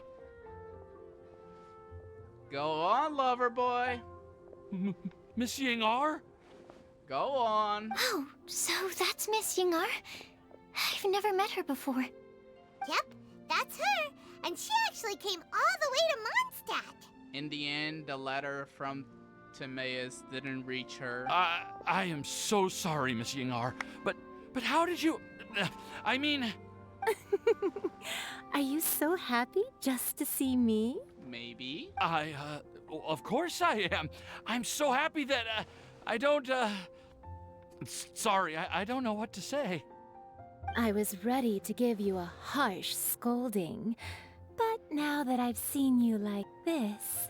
Speaker 1: Go on, lover boy.
Speaker 16: Miss Yingar?
Speaker 1: Go on.
Speaker 4: Oh, so that's Miss Yingar? I've never met her before.
Speaker 2: Yep, that's her. And she actually came all the way to Mondstadt.
Speaker 1: In the end, the letter from Timaeus didn't reach her.
Speaker 16: I am so sorry, Miss Yingar. But how did you... I mean...
Speaker 15: Are you so happy just to see me?
Speaker 1: Maybe.
Speaker 16: Of course I am. I'm so happy that, I don't, Sorry, I don't know what to say.
Speaker 3: I was ready to give you a harsh scolding, but now that I've seen you like this,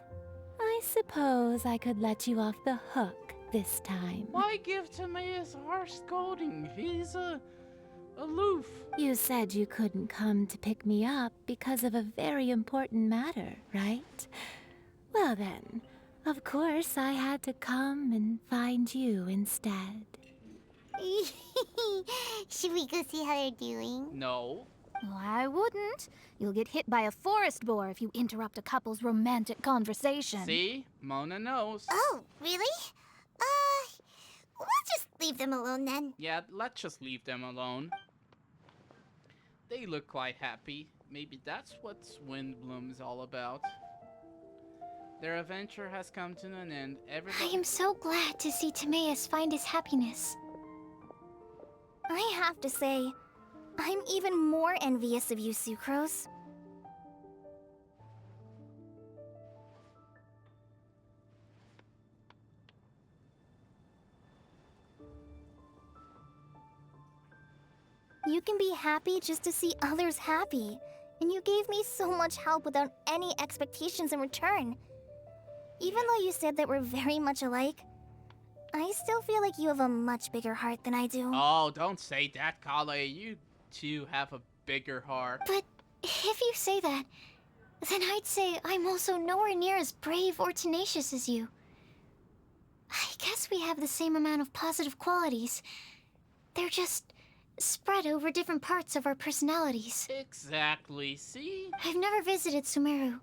Speaker 3: I suppose I could let you off the hook this time.
Speaker 1: Why give Timaeus harsh scolding? He's aloof.
Speaker 3: You said you couldn't come to pick me up because of a very important matter, right? Well then, of course I had to come and find you instead.
Speaker 2: Should we go see how they're doing?
Speaker 1: No.
Speaker 12: Well, I wouldn't. You'll get hit by a forest boar if you interrupt a couple's romantic conversation.
Speaker 1: See? Mona knows.
Speaker 2: Oh, really? We'll just leave them alone then.
Speaker 1: Yeah, let's just leave them alone. They look quite happy. Maybe that's what Windblume is all about. Their adventure has come to an end.
Speaker 4: I am so glad to see Timaeus find his happiness.
Speaker 10: I have to say, I'm even more envious of you, Sucrose. You can be happy just to see others happy, and you gave me so much help without any expectations in return. Even though you said that we're very much alike, I still feel like you have a much bigger heart than I do.
Speaker 1: Oh, don't say that, Kale. You two have a bigger heart.
Speaker 4: But if you say that, then I'd say I'm also nowhere near as brave or tenacious as you. I guess we have the same amount of positive qualities. They're just spread over different parts of our personalities.
Speaker 1: Exactly, see?
Speaker 4: I've never visited Sumeru,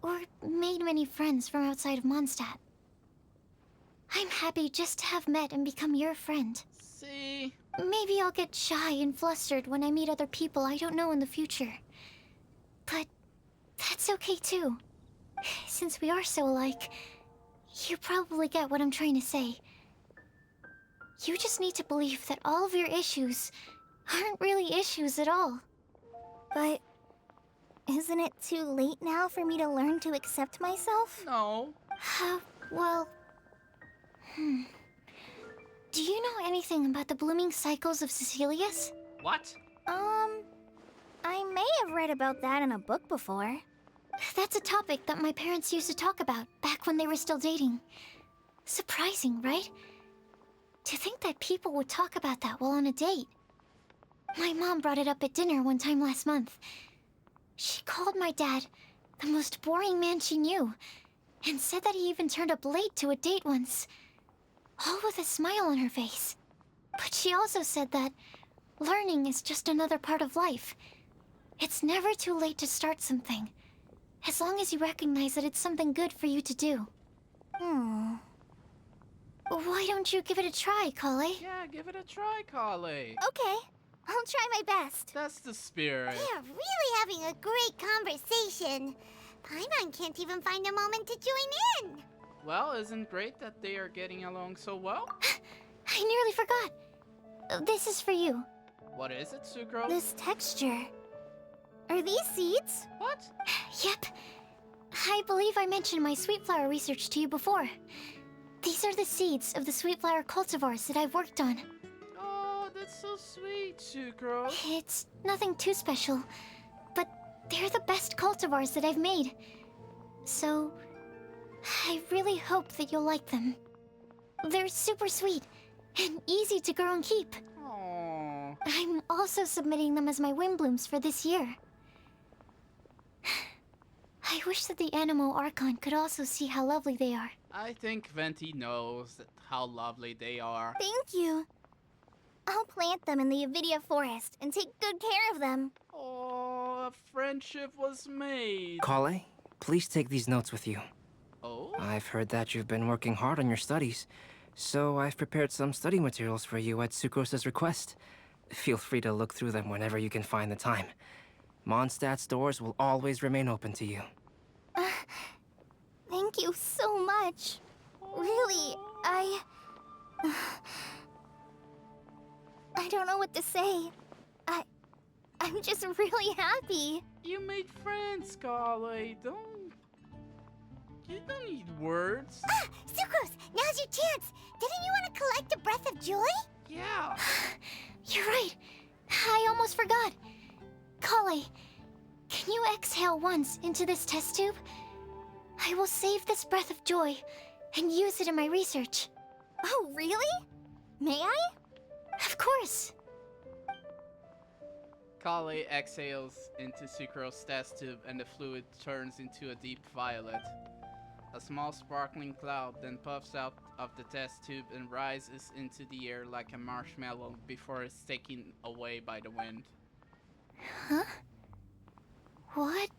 Speaker 4: or made many friends from outside of Mondstadt. I'm happy just to have met and become your friend.
Speaker 1: See?
Speaker 4: Maybe I'll get shy and flustered when I meet other people I don't know in the future. But that's okay too. Since we are so alike, you probably get what I'm trying to say. You just need to believe that all of your issues aren't really issues at all.
Speaker 10: But isn't it too late now for me to learn to accept myself?
Speaker 1: No.
Speaker 4: Well... Do you know anything about the blooming cycles of Cecilius?
Speaker 1: What?
Speaker 10: I may have read about that in a book before.
Speaker 4: That's a topic that my parents used to talk about back when they were still dating. Surprising, right? To think that people would talk about that while on a date. My mom brought it up at dinner one time last month. She called my dad the most boring man she knew, and said that he even turned up late to a date once. All with a smile on her face. But she also said that learning is just another part of life. It's never too late to start something, as long as you recognize that it's something good for you to do. Why don't you give it a try, Kale?
Speaker 1: Yeah, give it a try, Kale.
Speaker 10: Okay, I'll try my best.
Speaker 1: That's the spirit.
Speaker 2: They are really having a great conversation. Paimon can't even find a moment to join in.
Speaker 1: Well, isn't great that they are getting along so well?
Speaker 4: I nearly forgot. This is for you.
Speaker 1: What is it, Sucrose?
Speaker 10: This texture. Are these seeds?
Speaker 1: What?
Speaker 4: Yep. I believe I mentioned my sweet flower research to you before. These are the seeds of the sweet flower cultivars that I've worked on.
Speaker 1: Oh, that's so sweet, Sucrose.
Speaker 4: It's nothing too special, but they're the best cultivars that I've made. So, I really hope that you'll like them. They're super sweet and easy to grow and keep.
Speaker 1: Aww.
Speaker 4: I'm also submitting them as my Windblooms for this year. I wish that the Animo Archon could also see how lovely they are.
Speaker 1: I think Venti knows how lovely they are.
Speaker 10: Thank you. I'll plant them in the Avidia forest and take good care of them.
Speaker 1: Oh, a friendship was made.
Speaker 8: Kale, please take these notes with you.
Speaker 1: Oh?
Speaker 8: I've heard that you've been working hard on your studies, so I've prepared some study materials for you at Sucrose's request. Feel free to look through them whenever you can find the time. Mondstadt's doors will always remain open to you.
Speaker 10: Thank you so much. Really, I don't know what to say. I'm just really happy.
Speaker 1: You made friends, Kale. You don't need words.
Speaker 2: Sucrose, now's your chance. Didn't you want to collect a breath of joy?
Speaker 1: Yeah.
Speaker 4: You're right. I almost forgot. Kale, can you exhale once into this test tube? I will save this breath of joy and use it in my research.
Speaker 10: Oh, really? May I?
Speaker 4: Of course.
Speaker 1: Kale exhales into Sucro's test tube and the fluid turns into a deep violet. A small sparkling cloud then puffs out of the test tube and rises into the air like a marshmallow before it's taken away by the wind.
Speaker 4: Huh? What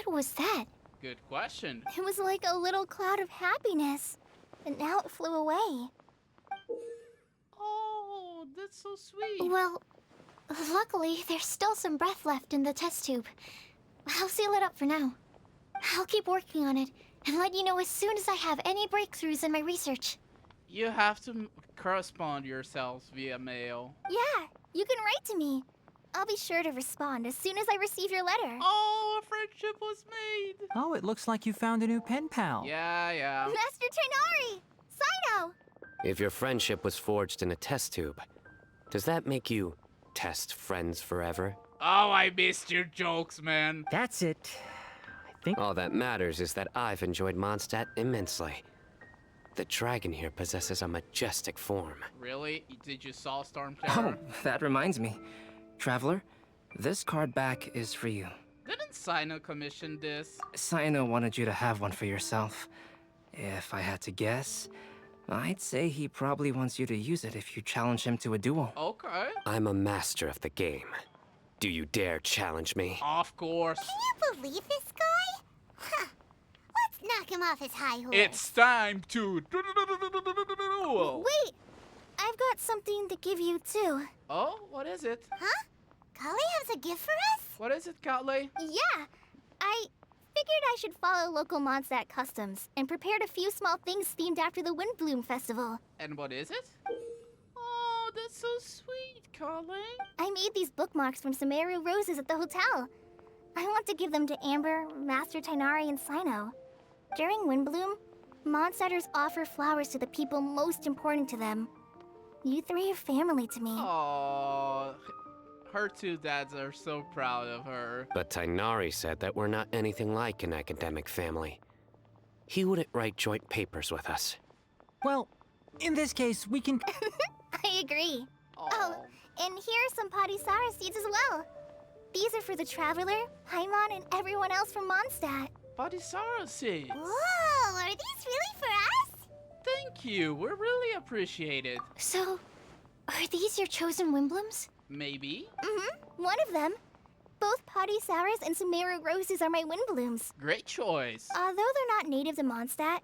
Speaker 4: was that?
Speaker 1: Good question.
Speaker 10: It was like a little cloud of happiness, and now it flew away.
Speaker 1: Oh, that's so sweet.
Speaker 4: Well, luckily, there's still some breath left in the test tube. I'll seal it up for now. I'll keep working on it and let you know as soon as I have any breakthroughs in my research.
Speaker 1: You have to correspond yourselves via mail.
Speaker 10: Yeah, you can write to me. I'll be sure to respond as soon as I receive your letter.
Speaker 1: Oh, a friendship was made.
Speaker 7: Oh, it looks like you found a new pen pal.
Speaker 1: Yeah.
Speaker 10: Master Tainari! Sino!
Speaker 6: If your friendship was forged in a test tube, does that make you test friends forever?
Speaker 1: Oh, I missed your jokes, man.
Speaker 7: That's it. I think
Speaker 6: all that matters is that I've enjoyed Mondstadt immensely. The dragon here possesses a majestic form.
Speaker 1: Really? Did you saw Storm Terror?
Speaker 8: Oh, that reminds me. Traveler, this card back is for you.
Speaker 1: Didn't Sino commission this?
Speaker 8: Sino wanted you to have one for yourself. If I had to guess, I'd say he probably wants you to use it if you challenge him to a duel.
Speaker 1: Okay.
Speaker 6: I'm a master of the game. Do you dare challenge me?
Speaker 1: Of course.
Speaker 2: Can you believe this guy? Huh. Let's knock him off his high horse.
Speaker 1: It's time to duel.
Speaker 10: Wait! I've got something to give you, too.
Speaker 1: Oh, what is it?
Speaker 2: Huh? Kale has a gift for us?
Speaker 1: What is it, Kale?
Speaker 10: Yeah! I figured I should follow local Mondstadt customs and prepared a few small things themed after the Windblume Festival.
Speaker 1: And what is it? Oh, that's so sweet, Kale.
Speaker 10: I made these bookmarks from Sumeru roses at the hotel. I want to give them to Amber, Master Tainari, and Sino. During Windblume, Mondstadters offer flowers to the people most important to them. You three are family to me.
Speaker 1: Oh, her two dads are so proud of her.
Speaker 6: But Tainari said that we're not anything like an academic family. He wouldn't write joint papers with us.
Speaker 7: Well, in this case, we can...
Speaker 10: I agree. Oh, and here are some Padisara seeds as well. These are for the Traveler, Paimon, and everyone else from Mondstadt.
Speaker 1: Padisara seeds.
Speaker 2: Whoa, are these really for us?
Speaker 1: Thank you. We really appreciate it.
Speaker 4: So, are these your chosen Windblooms?
Speaker 1: Maybe.
Speaker 10: One of them. Both Padisaras and Sumeru roses are my Windblooms.
Speaker 1: Great choice.
Speaker 10: Although they're not native to Mondstadt,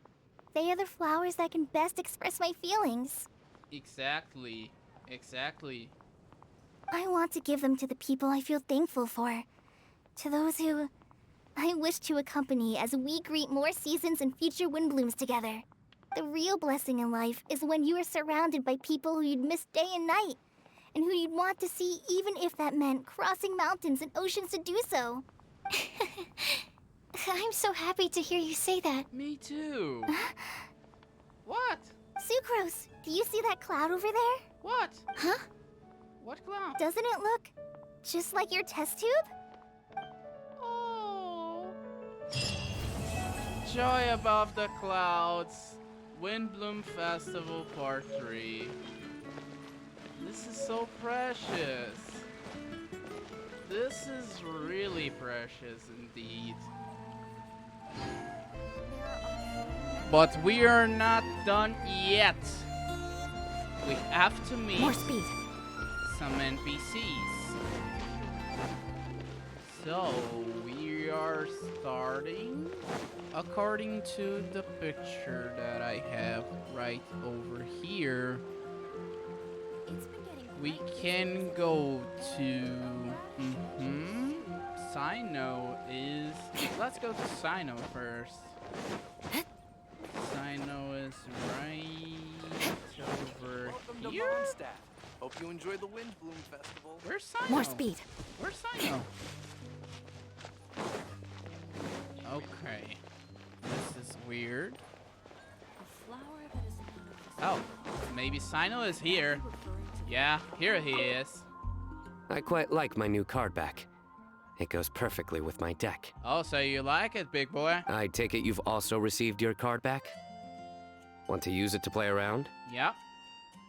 Speaker 10: they are the flowers that can best express my feelings.
Speaker 1: Exactly.
Speaker 10: I want to give them to the people I feel thankful for. To those who I wish to accompany as we greet more seasons and future Windblooms together. The real blessing in life is when you are surrounded by people who you'd miss day and night, and who you'd want to see even if that meant crossing mountains and oceans to do so.
Speaker 4: I'm so happy to hear you say that.
Speaker 1: Me too. What?
Speaker 10: Sucrose, do you see that cloud over there?
Speaker 1: What?
Speaker 10: Huh?
Speaker 1: What cloud?
Speaker 10: Doesn't it look just like your test tube?
Speaker 1: Oh. Joy above the clouds. Windblume Festival Part 3. This is so precious. This is really precious indeed. But we are not done yet. We have to meet
Speaker 4: More speed.
Speaker 1: some NPCs. So we are starting according to the picture that I have right over here. We can go to Sino is... Let's go to Sino first. Sino is right over
Speaker 9: Welcome
Speaker 1: here.
Speaker 9: to Mondstadt. Hope you enjoy the Windblume Festival.
Speaker 1: Where's Sino?
Speaker 4: More speed.
Speaker 1: Where's Sino? Okay. This is weird. Oh. Maybe Sino is here. Yeah, here he is.
Speaker 6: I quite like my new card back. It goes perfectly with my deck.
Speaker 1: Oh, so you like it, big boy?
Speaker 6: I take it you've also received your card back? Want to use it to play around?
Speaker 1: Yeah,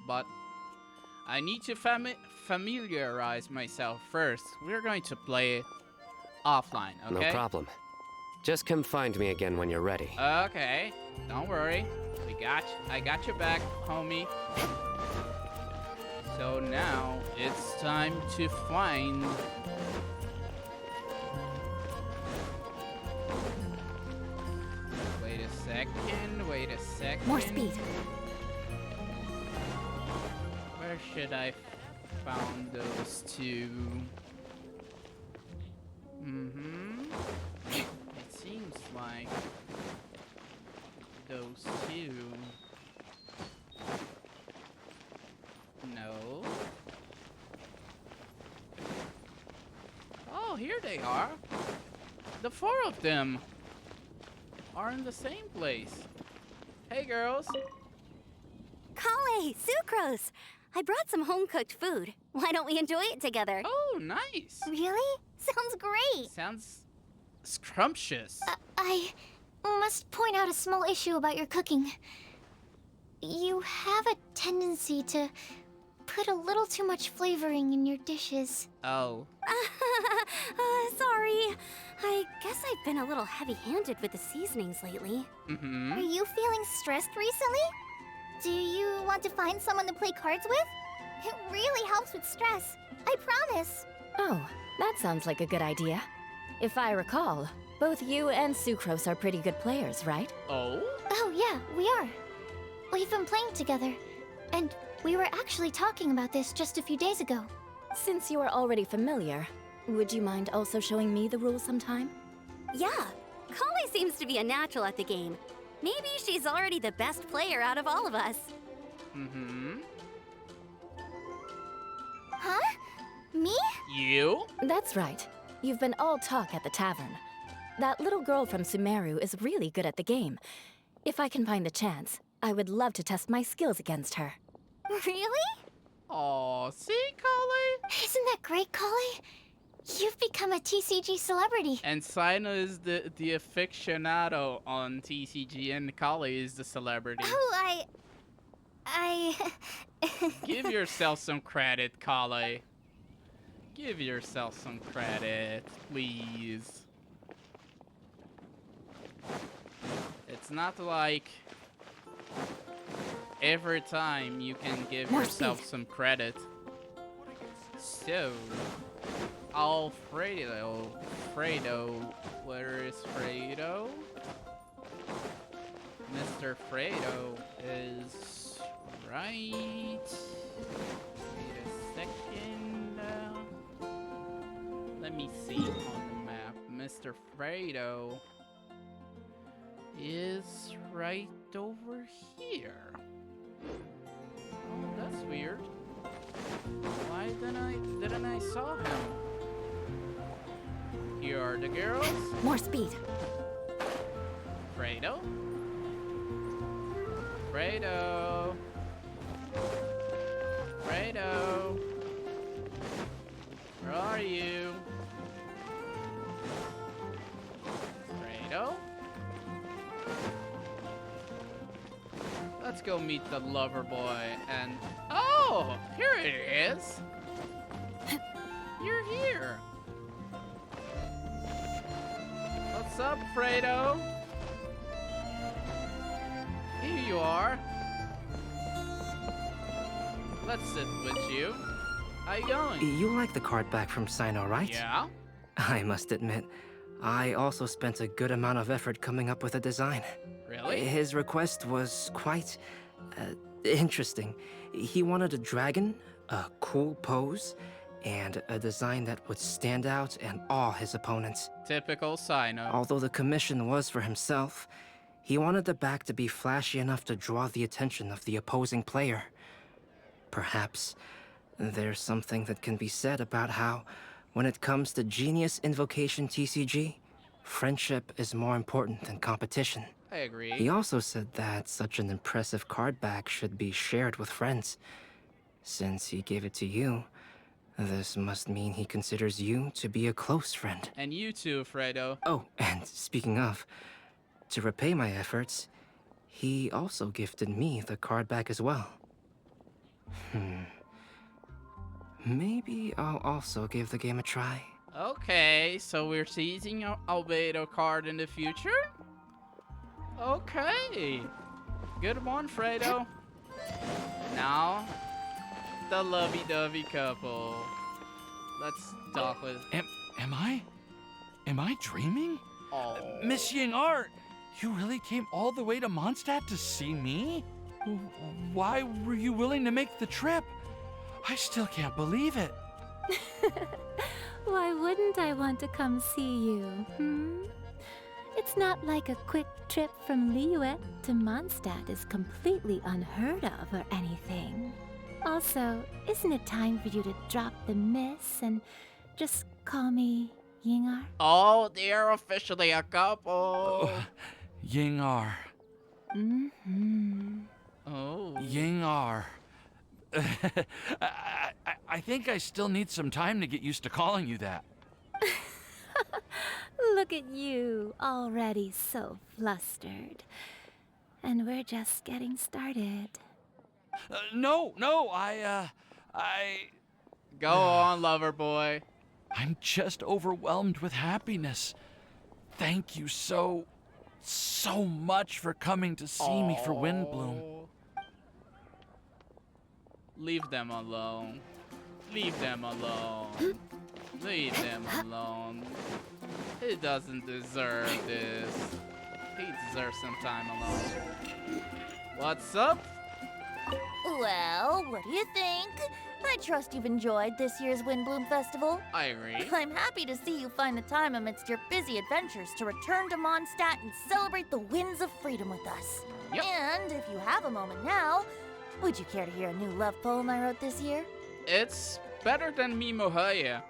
Speaker 1: but I need to familiarize myself first. We're going to play offline, okay?
Speaker 6: No problem. Just come find me again when you're ready.
Speaker 1: Okay, don't worry. I got your back, homie. So now it's time to find Wait a second.
Speaker 11: More speed.
Speaker 1: Where should I found those two? It seems like those two. No. Oh, here they are. The four of them are in the same place. Hey, girls.
Speaker 5: Kale, Sucrose! I brought some home-cooked food. Why don't we enjoy it together?
Speaker 1: Oh, nice.
Speaker 10: Really? Sounds great.
Speaker 1: Sounds scrumptious.
Speaker 4: I must point out a small issue about your cooking. You have a tendency to put a little too much flavoring in your dishes.
Speaker 1: Oh.
Speaker 5: Sorry. I guess I've been a little heavy-handed with the seasonings lately.
Speaker 10: Are you feeling stressed recently? Do you want to find someone to play cards with? It really helps with stress. I promise.
Speaker 11: Oh, that sounds like a good idea. If I recall, both you and Sucrose are pretty good players, right?
Speaker 1: Oh?
Speaker 4: Oh yeah, we are. We've been playing together, and we were actually talking about this just a few days ago.
Speaker 11: Since you are already familiar, would you mind also showing me the rules sometime?
Speaker 5: Yeah, Kale seems to be a natural at the game. Maybe she's already the best player out of all of us.
Speaker 4: Huh? Me?
Speaker 1: You?
Speaker 11: That's right. You've been all talk at the tavern. That little girl from Sumeru is really good at the game. If I can find the chance, I would love to test my skills against her.
Speaker 4: Really?
Speaker 1: Aw, see, Kale?
Speaker 4: Isn't that great, Kale? You've become a TCG celebrity.
Speaker 1: And Sino is the aficionado on TCG, and Kale is the celebrity.
Speaker 4: Oh, I...
Speaker 1: Give yourself some credit, Kale. Give yourself some credit, please. It's not like every time you can give yourself some credit. So, Fredo, where is Fredo? Mr. Fredo is right. Wait a second. Let me see on the map. Mr. Fredo is right over here. Oh, that's weird. Why didn't I saw him? Here are the girls.
Speaker 11: More speed.
Speaker 1: Fredo? Fredo? Fredo? Where are you? Fredo? Let's go meet the lover boy and... Oh! Here it is! You're here! What's up, Fredo? Here you are. Let's sit with you. How you going?
Speaker 8: You like the card back from Sino, right?
Speaker 1: Yeah?
Speaker 8: I must admit, I also spent a good amount of effort coming up with a design.
Speaker 1: Really?
Speaker 8: His request was quite interesting. He wanted a dragon, a cool pose, and a design that would stand out and awe his opponents.
Speaker 1: Typical Sino.
Speaker 8: Although the commission was for himself, he wanted the back to be flashy enough to draw the attention of the opposing player. Perhaps there's something that can be said about how, when it comes to Genius Invocation TCG, friendship is more important than competition.
Speaker 1: I agree.
Speaker 8: He also said that such an impressive card back should be shared with friends. Since he gave it to you, this must mean he considers you to be a close friend.
Speaker 1: And you too, Fredo.
Speaker 8: Oh, and speaking of, to repay my efforts, he also gifted me the card back as well. Maybe I'll also give the game a try.
Speaker 1: Okay, so we're seizing Albedo card in the future? Okay. Good one, Fredo. Now, the lovey-dovey couple. Let's talk with...
Speaker 16: Am I dreaming?
Speaker 1: Oh.
Speaker 16: Miss Ying-Art, you really came all the way to Mondstadt to see me? Why were you willing to make the trip? I still can't believe it.
Speaker 3: Why wouldn't I want to come see you, It's not like a quick trip from Liyue to Mondstadt is completely unheard of or anything. Also, isn't it time for you to drop the miss and just call me Ying-Ar?
Speaker 1: Oh, they're officially a couple.
Speaker 16: Ying-Ar.
Speaker 1: Oh.
Speaker 16: Ying-Ar. I think I still need some time to get used to calling you that.
Speaker 3: Look at you, already so flustered. And we're just getting started.
Speaker 16: No, I...
Speaker 1: Go on, lover boy.
Speaker 16: I'm just overwhelmed with happiness. Thank you so much for coming to see me for Windblume.
Speaker 1: Leave them alone. Leave them alone. Leave them alone. He doesn't deserve this. He deserves some time alone. What's up?
Speaker 13: Well, what do you think? I trust you've enjoyed this year's Windblume Festival.
Speaker 1: I agree.
Speaker 13: I'm happy to see you find the time amidst your busy adventures to return to Mondstadt and celebrate the winds of freedom with us.
Speaker 1: Yep.
Speaker 13: And if you have a moment now, would you care to hear a new love poem I wrote this year?
Speaker 1: It's better than Mimohaya.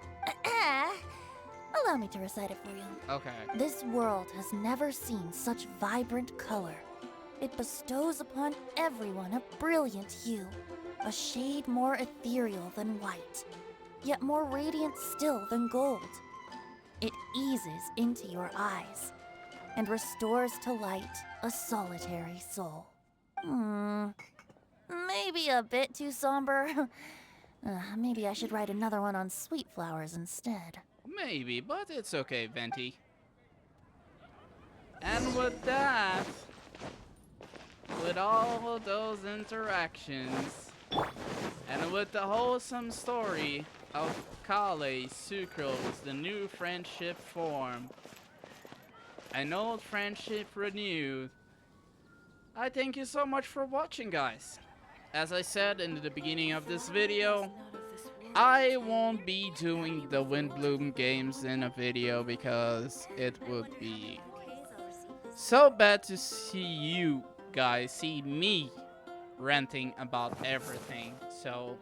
Speaker 13: Allow me to recite it for you.
Speaker 1: Okay.
Speaker 13: This world has never seen such vibrant color. It bestows upon everyone a brilliant hue, a shade more ethereal than white, yet more radiant still than gold. It eases into your eyes and restores to light a solitary soul. Maybe a bit too somber. Maybe I should write another one on sweet flowers instead.
Speaker 1: Maybe, but it's okay, Venti. And with that, with all those interactions, and with the wholesome story of Kale, Sucrose, the new friendship formed, an old friendship renewed, I thank you so much for watching, guys. As I said in the beginning of this video, I won't be doing the Windblume games in a video because it would be so bad to see you guys, see me ranting about everything. So,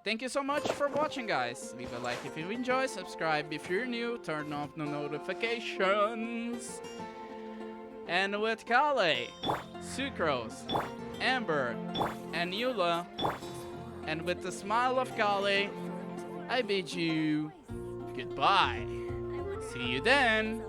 Speaker 1: thank you so much for watching, guys. Leave a like if you enjoy, subscribe if you're new, turn off the notifications. And with Kale, Sucrose, Amber, and Eula, and with the smile of Kale, I bid you goodbye. See you then.